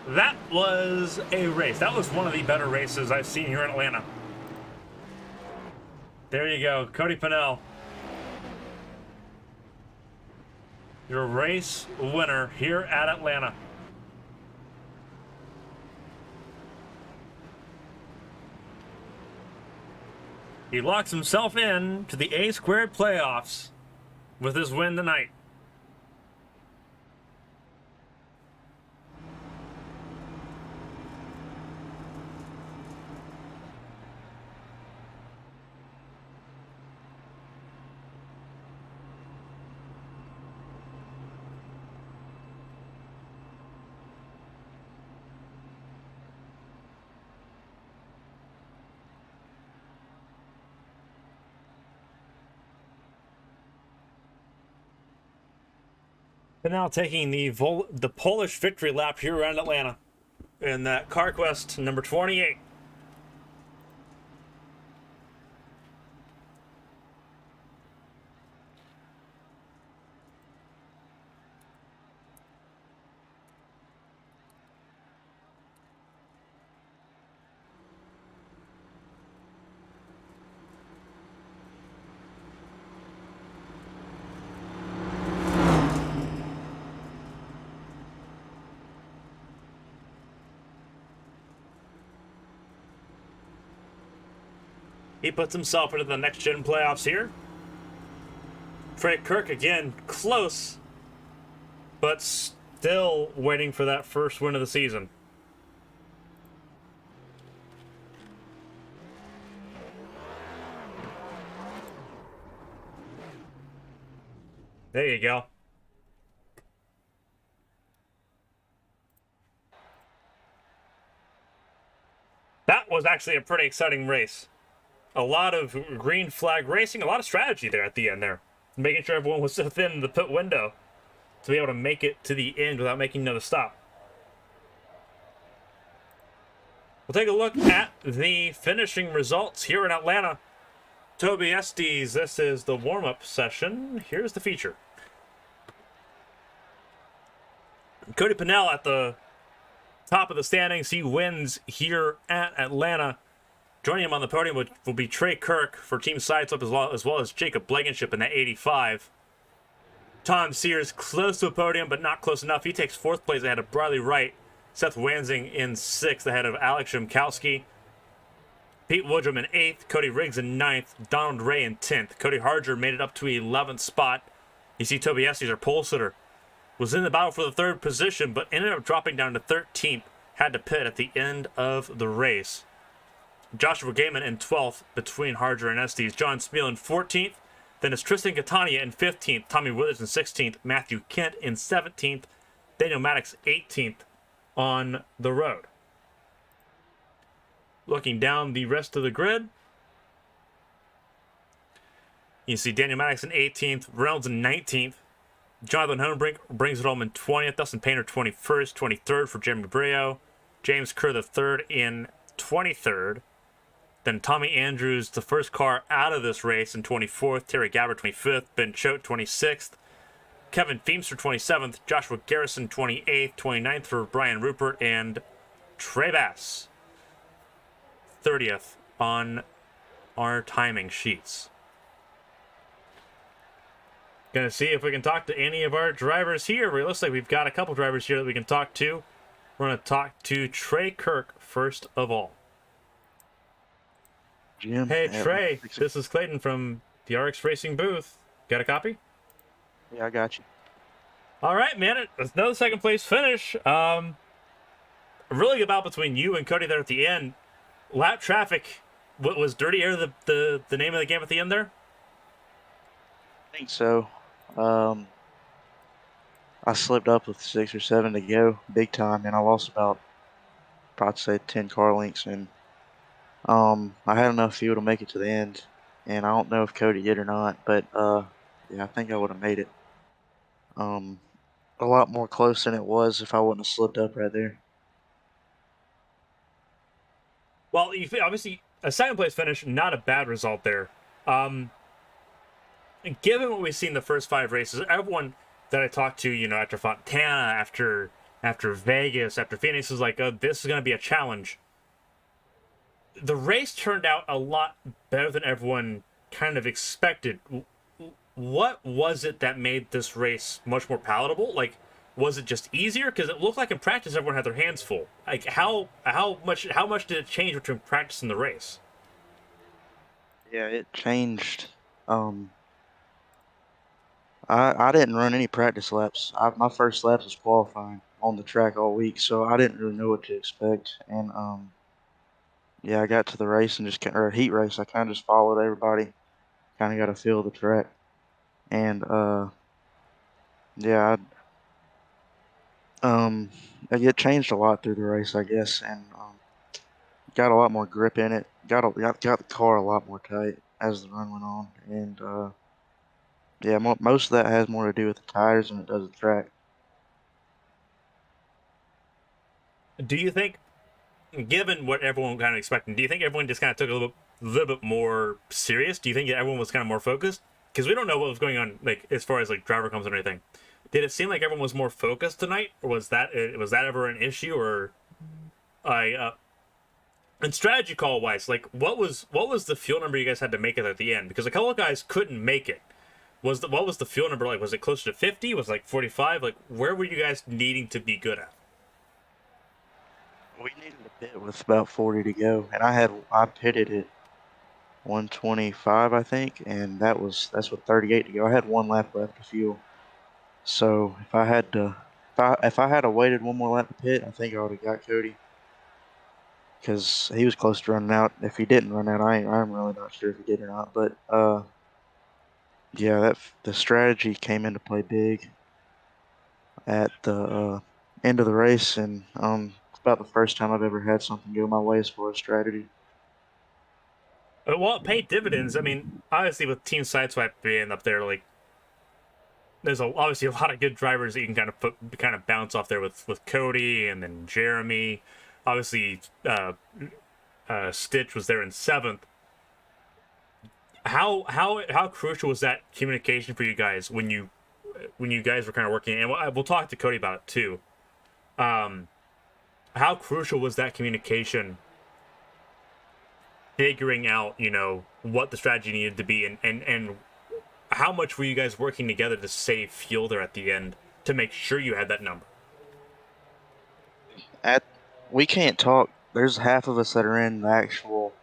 That was a race. That was one of the better races I've seen here in Atlanta. There you go, Cody Pannell. Your race winner here at Atlanta. He locks himself in to the A squared playoffs with his win tonight. Now taking the Polish victory lap here around Atlanta in that CarQuest number 28. He puts himself into the next-gen playoffs here. Trey Kirk, again, close, but still waiting for that first win of the season. There you go. That was actually a pretty exciting race. A lot of green flag racing, a lot of strategy there at the end there. Making sure everyone was within the pit window to be able to make it to the end without making another stop. We'll take a look at the finishing results here in Atlanta. Toby Estes, this is the warm-up session. Here's the feature. Cody Pannell at the top of the standings. He wins here at Atlanta. Joining him on the podium will be Trey Kirk for Team Sideswap as well as Jacob Blankenship in that 85. Tom Sears close to a podium, but not close enough. He takes fourth place ahead of Bradley Wright. Seth Wansing in sixth ahead of Alex Shimkowski. Pete Woodrum in eighth. Cody Riggs in ninth. Donald Ray in 10th. Cody Harger made it up to 11th spot. You see Toby Estes, our pole sitter, was in the battle for the third position, but ended up dropping down to 13th. Had to pit at the end of the race. Joshua Gaiman in 12th between Harger and Estes. John Smeal in 14th. Then it's Tristan Catania in 15th. Tommy Withers in 16th. Matthew Kent in 17th. Daniel Maddox 18th on the road. Looking down the rest of the grid, you see Daniel Maddox in 18th. Reynolds in 19th. Jonathan Hunebrink brings it home in 20th. Dustin Painter 21st. 23rd for Jeremy Breo. James Kerr the third in 23rd. Then Tommy Andrews, the first car out of this race, in 24th. Terry Gabbard, 25th. Ben Choate, 26th. Kevin Feemster, 27th. Joshua Garrison, 28th. 29th for Brian Rupert. And Trey Bass, 30th on our timing sheets. Gonna see if we can talk to any of our drivers here. It looks like we've got a couple drivers here that we can talk to. We're gonna talk to Trey Kirk first of all. Jim. Hey Trey, this is Clayton from the RX Racing booth. Got a copy? Yeah, I got you. All right, man. It's another second place finish. Really good battle between you and Cody there at the end. Lap traffic. What was Dirty Air the name of the game at the end there? I think so. I slipped up with 6 or 7 to go, big time, and I lost about, I'd say, 10 car lengths. And I had enough fuel to make it to the end, and I don't know if Cody did or not, but yeah, I think I would have made it. A lot more close than it was if I wouldn't have slipped up right there. Well, obviously a second place finish, not a bad result there. Given what we've seen the first 5 races, everyone that I talked to, after Fontana, after Vegas, after Phoenix, was like, oh, this is going to be a challenge. The race turned out a lot better than everyone kind of expected. What was it that made this race much more palatable? Like, was it just easier? Because it looked like in practice everyone had their hands full. Like, how much did it change between practice and the race? Yeah, it changed. I didn't run any practice laps. My first laps was qualifying on the track all week, so I didn't really know what to expect. And yeah, I got to the race and or heat race. I kind of just followed everybody. Kind of got a feel of the track, and yeah, it changed a lot through the race, I guess, and got a lot more grip in it. Got the car a lot more tight as the run went on, and yeah, most of that has more to do with the tires than it does the track. Do you think, given what everyone kind of expecting, do you think everyone just kind of took it a little bit more serious? Do you think everyone was kind of more focused? Because we don't know what was going on, like, as far as like driver comes and everything. Did it seem like everyone was more focused tonight, or was that ever an issue? Or and strategy call wise, like, what was the fuel number you guys had to make it at the end? Because a couple of guys couldn't make it. What was the fuel number like? Was it closer to 50? Was it like 45? Like, where were you guys needing to be good at? We needed a pit with about 40 to go, and I pitted at 125, I think, and that's with 38 to go. I had 1 lap left of fuel, so if I had waited 1 more lap to pit, I think I would have got Cody, because he was close to running out. If he didn't run out, I'm really not sure if he did or not, but yeah, the strategy came into play big at the end of the race, and it's about the first time I've ever had something go my way as far as strategy. Well, it paid dividends. I mean, obviously with Team Sideswipe being up there, like, there's obviously a lot of good drivers that you can kind of bounce off there with Cody and then Jeremy. Obviously, Stitch was there in 7th. How crucial was that communication for you guys when you guys were kind of working? And we'll talk to Cody about it too. How crucial was that communication? Figuring out, what the strategy needed to be, and how much were you guys working together to save fuel there at the end to make sure you had that number? We can't talk. There's half of us that are in the actual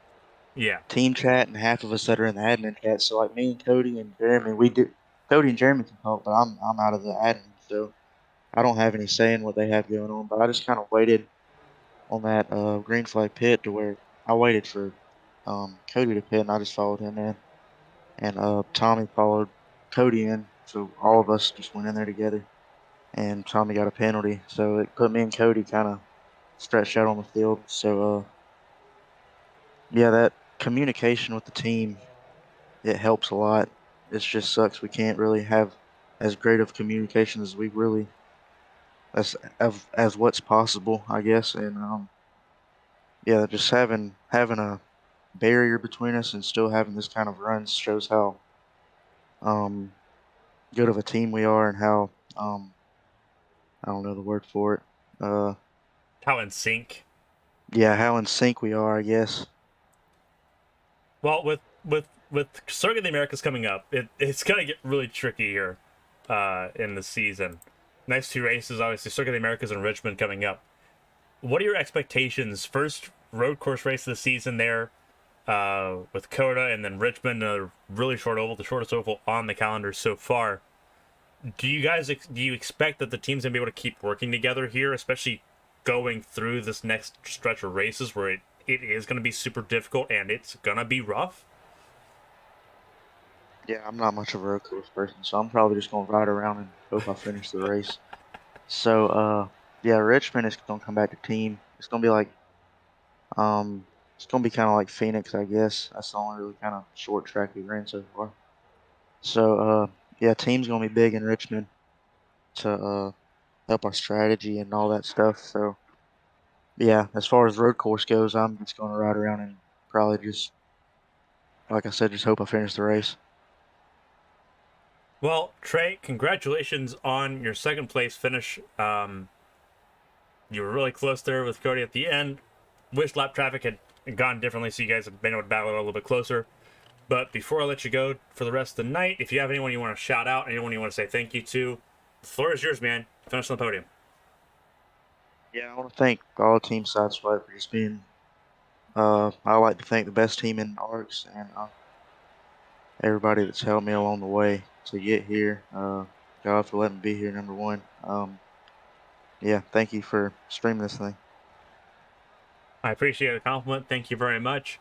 Yeah. team chat and half of us that are in the admin chat. So like me and Cody and Jeremy, we do. Cody and Jeremy can talk, but I'm out of the admin, so I don't have any say in what they have going on. But I just kind of waited on that green flag pit to where I waited for Cody to pit, and I just followed him in, and Tommy followed Cody in. So all of us just went in there together, and Tommy got a penalty, so it put me and Cody kind of stretched out on the field. So yeah, that communication with the team, it helps a lot. It just sucks we can't really have as great of communication as we really as what's possible, I guess. And yeah, just having a barrier between us and still having this kind of run shows how um good of a team we are and how I don't know the word for it. How in sync? Yeah, how in sync we are, I guess. Well, with Circuit of the Americas coming up, it's gonna get really tricky here in the season. Next two races, obviously, Circuit of the Americas and Richmond coming up. What are your expectations? First road course race of the season there with Coda, and then Richmond, a really short oval, the shortest oval on the calendar so far. Do you expect that the team's gonna be able to keep working together here, especially going through this next stretch of races where it is going to be super difficult and it's going to be rough? Yeah, I'm not much of a road course person, so I'm probably just gonna ride around and hope I finish the race. So yeah, Richmond is gonna come back to team. Um it's gonna be kind of like Phoenix, I guess. That's the only really kind of short track we ran so far. So yeah, team's gonna be big in Richmond to help our strategy and all that stuff. So yeah, as far as road course goes, I'm just gonna ride around and probably just, like I said, just hope I finish the race. Well, Trey, congratulations on your second place finish. You were really close there with Cody at the end. Wish lap traffic had gone differently so you guys had been able to battle it a little bit closer. But before I let you go for the rest of the night, if you have anyone you want to shout out, anyone you want to say thank you to, the floor is yours, man. Finish on the podium. Yeah, I want to thank all Team Sideswipe for just being. I like to thank the best team in ARCS and everybody that's helped me along the way to get here. God for letting me be here, number one. Yeah, thank you for streaming this thing. I appreciate the compliment. Thank you very much.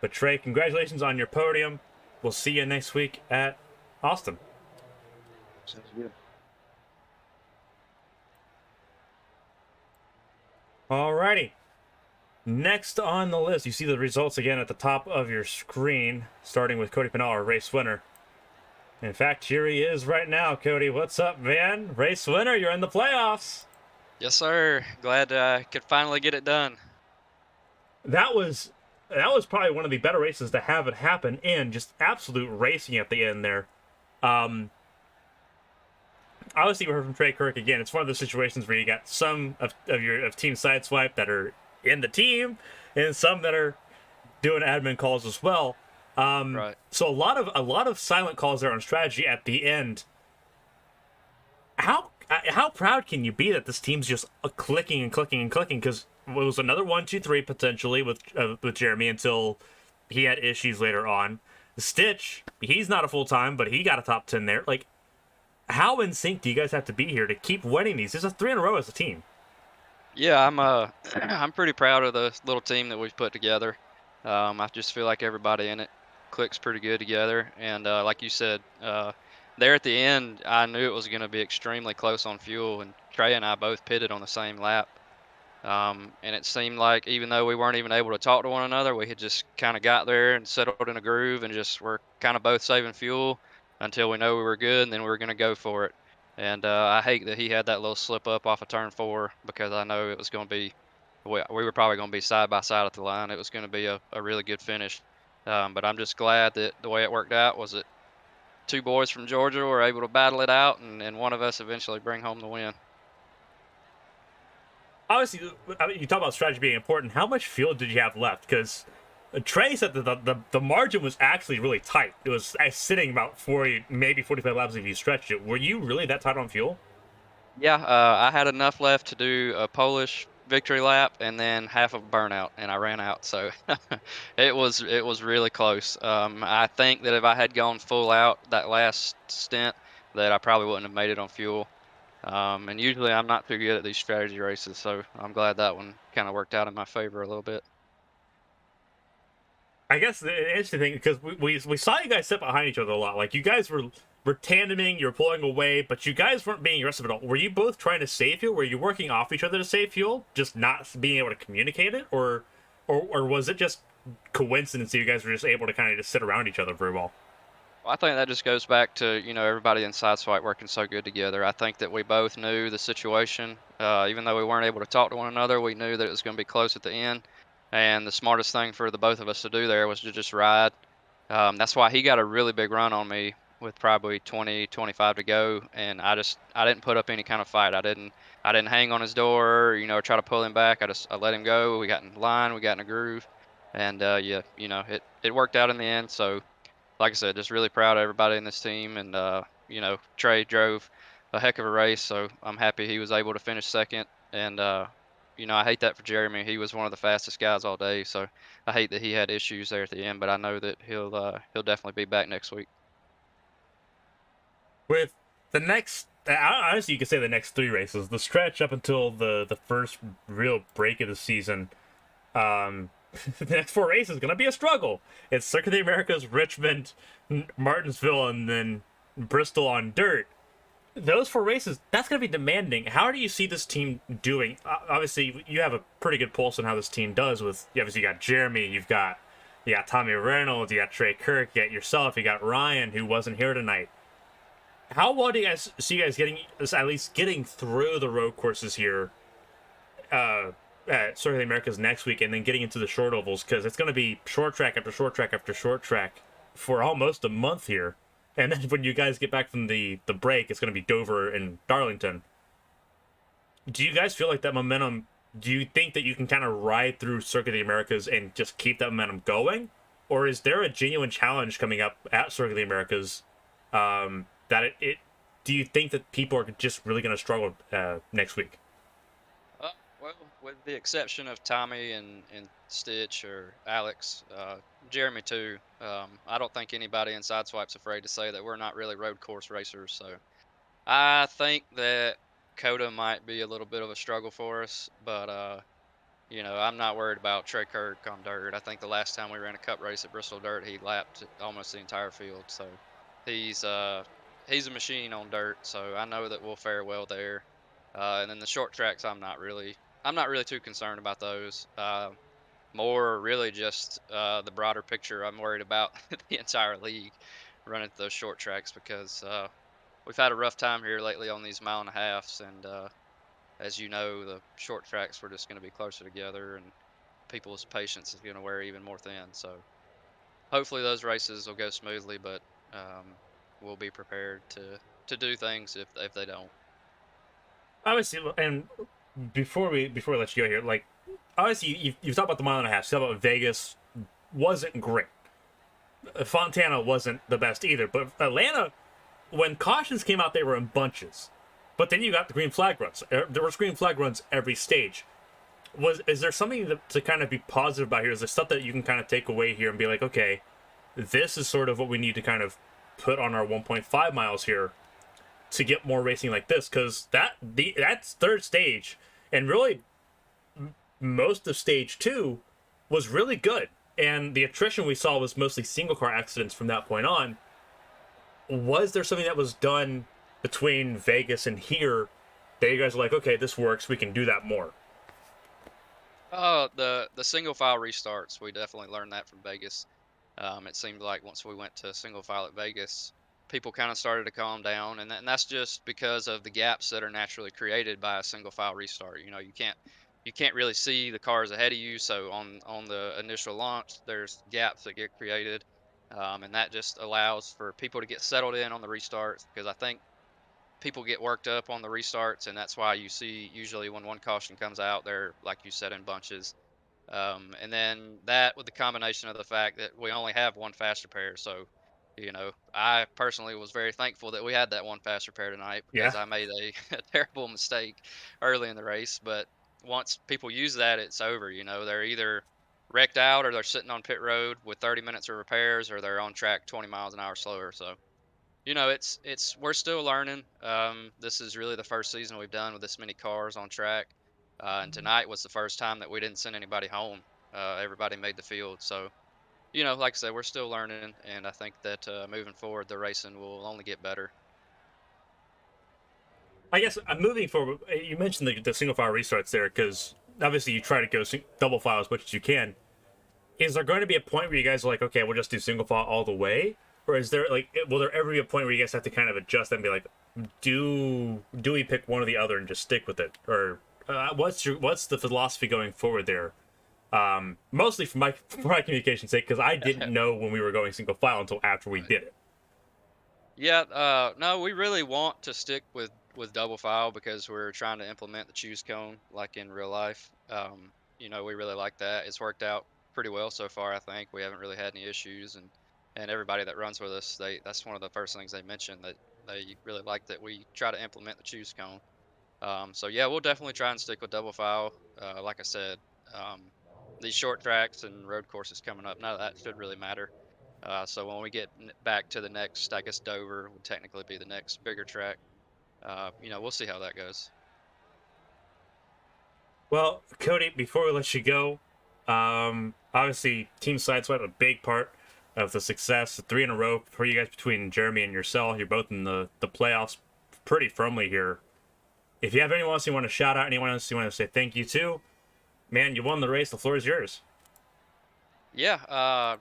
But Trey, congratulations on your podium. We'll see you next week at Austin. Sounds good. Alrighty. Next on the list, you see the results again at the top of your screen, starting with Cody Pannell, our race winner. In fact, here he is right now. Cody, what's up, man? Race winner, you're in the playoffs. Yes, sir. Glad I could finally get it done. That was probably one of the better races to have it happen, and just absolute racing at the end there. Obviously, we heard from Trey Kirk again. It's one of those situations where you got some of Team Sideswipe that are in the team, and some that are doing admin calls as well. Right. So a lot of silent calls there on strategy at the end. How proud can you be that this team's just clicking and clicking and clicking? Because it was another 1-2-3 potentially with Jeremy until he had issues later on. Stitch, he's not a full time, but he got a top 10 there. Like, how in sync do you guys have to be here to keep winning these? This is 3 in a row as a team. Yeah, I'm pretty proud of the little team that we've put together. I just feel like everybody in it clicks pretty good together, and like you said, there at the end, I knew it was going to be extremely close on fuel, and Trey and I both pitted on the same lap. And it seemed like even though we weren't even able to talk to one another, we had just kind of got there and settled in a groove and just were kind of both saving fuel until we know we were good, and then we were going to go for it. And I hate that he had that little slip up off of turn 4, because I know it was going to be, we were probably going to be side by side at the line. It was going to be a really good finish. But I'm just glad that the way it worked out was that 2 boys from Georgia were able to battle it out, and one of us eventually bring home the win. Obviously, I mean, you talk about strategy being important. How much fuel did you have left? Because Trey said that the margin was actually really tight. It was sitting about 40, maybe 45 laps if you stretched it. Were you really that tight on fuel? Yeah, I had enough left to do a Polish victory lap and then half of burnout, and I ran out. So it was really close. I think that if I had gone full out that last stint, that I probably wouldn't have made it on fuel. And usually I'm not too good at these strategy races, so I'm glad that one kind of worked out in my favor a little bit. I guess the interesting thing, because we saw you guys sit behind each other a lot. Like, you guys were tandeming, you were pulling away, but you guys weren't being aggressive at all. Were you both trying to save fuel? Were you working off each other to save fuel, just not being able to communicate it, or was it just coincidence that you guys were just able to kind of just sit around each other very well? Well, I think that just goes back to, everybody in Sideswipe working so good together. I think that we both knew the situation. Even though we weren't able to talk to one another, we knew that it was going to be close at the end. And the smartest thing for the both of us to do there was to just ride. That's why he got a really big run on me with probably 20, 25 to go, and I didn't put up any kind of fight. I didn't hang on his door, try to pull him back. I let him go. We got in line, we got in a groove, and yeah, it worked out in the end. So like I said, just really proud of everybody in this team. And, Trey drove a heck of a race, so I'm happy he was able to finish second. And, I hate that for Jeremy. He was one of the fastest guys all day, so I hate that he had issues there at the end. But I know that he'll definitely be back next week. With the next, honestly, you could say the next three races, the stretch up until the first real break of the season. The next four races is going to be a struggle. It's Circuit of the Americas, Richmond, Martinsville, and then Bristol on dirt. Those four races, that's going to be demanding. How do you see this team doing? Obviously, you have a pretty good pulse on how this team does. With obviously, you got Jeremy, you got Tommy Reynolds, you got Trey Kirk, you got yourself, you got Ryan, who wasn't here tonight. How well do you guys see you guys getting, at least getting through the road courses here? At Circuit of the Americas next week, and then getting into the short ovals, because it's going to be short track after short track after short track for almost a month here. And then when you guys get back from the break, it's going to be Dover and Darlington. Do you guys feel like that momentum? Do you think that you can kind of ride through Circuit of the Americas and just keep that momentum going, or is there a genuine challenge coming up at Circuit of the Americas? Do you think that people are just really going to struggle next week? Well, with the exception of Tommy and Stitch or Alex, Jeremy too, I don't think anybody in Sideswipe's afraid to say that we're not really road course racers. So I think that Coda might be a little bit of a struggle for us, but I'm not worried about Trey Kirk on dirt. I think the last time we ran a cup race at Bristol Dirt, he lapped almost the entire field. So he's he's a machine on dirt. So I know that we'll fare well there. And then the short tracks, I'm not really too concerned about those. More really just the broader picture. I'm worried about the entire league running those short tracks because we've had a rough time here lately on these mile and a halves, and as you know, the short tracks were just going to be closer together, and people's patience is going to wear even more thin. So hopefully those races will go smoothly, but we'll be prepared to do things if they don't. Obviously, and before we let you go here, like, obviously you've talked about the mile and a half. You talked about Vegas wasn't great. Fontana wasn't the best either. But Atlanta, when cautions came out, they were in bunches. But then you got the green flag runs. There was green flag runs every stage. Is there something to kind of be positive about here? Is there stuff that you can kind of take away here and be like, okay, this is sort of what we need to kind of put on our 1.5 miles here to get more racing like this? Because that's third stage, and really most of stage two was really good, and the attrition we saw was mostly single car accidents from that point on. Was there something that was done between Vegas and here that you guys are like, okay, this works, we can do that more? The single file restarts, we definitely learned that from Vegas. It seemed like once we went to single file at Vegas, people kind of started to calm down, and that's just because of the gaps that are naturally created by a single file restart. You can't really see the cars ahead of you, so on the initial launch, there's gaps that get created, and that just allows for people to get settled in on the restarts, because I think people get worked up on the restarts, and that's why you see usually when one caution comes out, they're, like you said, in bunches. And then that with the combination of the fact that we only have one faster pair. So, I personally was very thankful that we had that one faster pair tonight Yeah. because I made a terrible mistake early in the race. But once people use that, it's over. They're either wrecked out or they're sitting on pit road with 30 minutes of repairs or they're on track 20 miles an hour slower. So, it's we're still learning. This is really the first season we've done with this many cars on track, and tonight was the first time that we didn't send anybody home. Everybody made the field, so like I said, we're still learning, and I think that moving forward, the racing will only get better. I guess moving forward, you mentioned the single file restarts there because obviously you try to go double file as much as you can. Is there going to be a point where you guys are like, okay, we'll just do single file all the way, or is there like, will there ever be a point where you guys have to kind of adjust and be like, do we pick one or the other and just stick with it, or what's the philosophy going forward there? Mostly for my communication's sake, because I didn't know when we were going single file until after we did it. Yeah, no, we really want to stick with double file because we're trying to implement the choose cone like in real life. We really like that. It's worked out pretty well so far. I think we haven't really had any issues, and everybody that runs with us, that's one of the first things they mentioned that they really like that we try to implement the choose cone. So yeah, we'll definitely try and stick with double file. Like I said, um, these short tracks and road courses coming up, none of that should really matter. So when we get back to the next, I guess Dover would technically be the next bigger track. We'll see how that goes. Well, Cody, before we let you go, obviously Team Sideswipe a big part of the success. 3 in a row for you guys between Jeremy and yourself. You're both in the playoffs pretty firmly here. If you have anyone else you want to shout out, anyone else you want to say thank you to, man, you won the race. The floor is yours. Yeah, I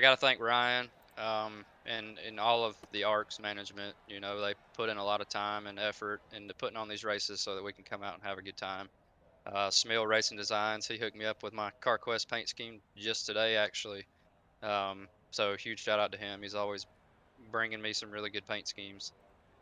got to thank Ryan and all of the ARCS management. They put in a lot of time and effort into putting on these races so that we can come out and have a good time. Smill Racing Designs, he hooked me up with my CarQuest paint scheme just today, actually. So huge shout out to him. He's always bringing me some really good paint schemes.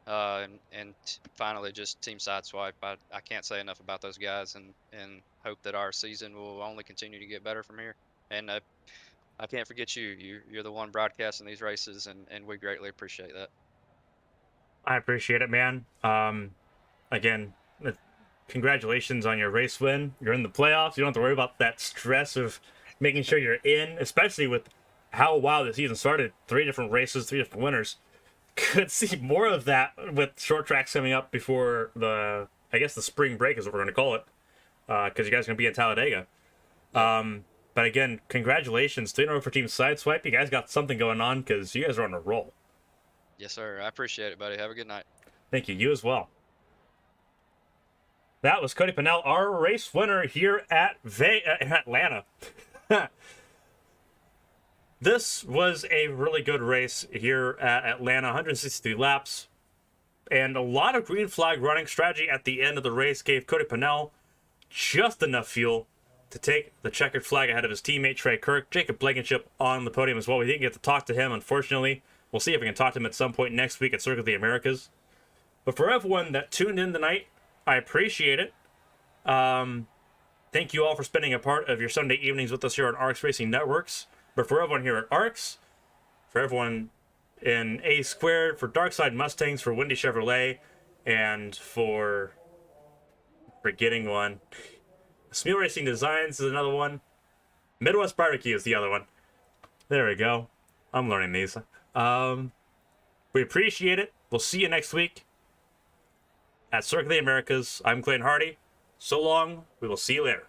And finally, just Team Sideswipe. I can't say enough about those guys, and hope that our season will only continue to get better from here. And I can't forget you. You're the one broadcasting these races, and we greatly appreciate that. I appreciate it, man. Again, congratulations on your race win. You're in the playoffs. You don't have to worry about that stress of making sure you're in, especially with how wild the season started. 3 different races, 3 different winners. Could see more of that with short tracks coming up before the spring break is what we're going to call it, because you guys are going to be in Talladega. But again, congratulations. 3 in a row for Team Sideswipe. You guys got something going on because you guys are on a roll. Yes, sir. I appreciate it, buddy. Have a good night. Thank you. You as well. That was Cody Pannell, our race winner here at Atlanta. This was a really good race here at Atlanta, 163 laps, and a lot of green flag running strategy at the end of the race gave Cody Pannell just enough fuel to take the checkered flag ahead of his teammate Trey Kirk. Jacob Blankenship on the podium as well. We didn't get to talk to him, unfortunately. We'll see if we can talk to him at some point next week at Circuit of the Americas. But for everyone that tuned in tonight, I appreciate it. Thank you all for spending a part of your Sunday evenings with us here on ARCS Racing Networks. But for everyone here at ARCS, for everyone in A Squared, for Darkside Mustangs, for Windy Chevrolet, and for forgetting one, Smeal Racing Designs is another one. Midwest Barbecue is the other one. There we go. I'm learning these. We appreciate it. We'll see you next week at Circuit of the Americas. I'm Clayton Hardy. So long. We will see you later.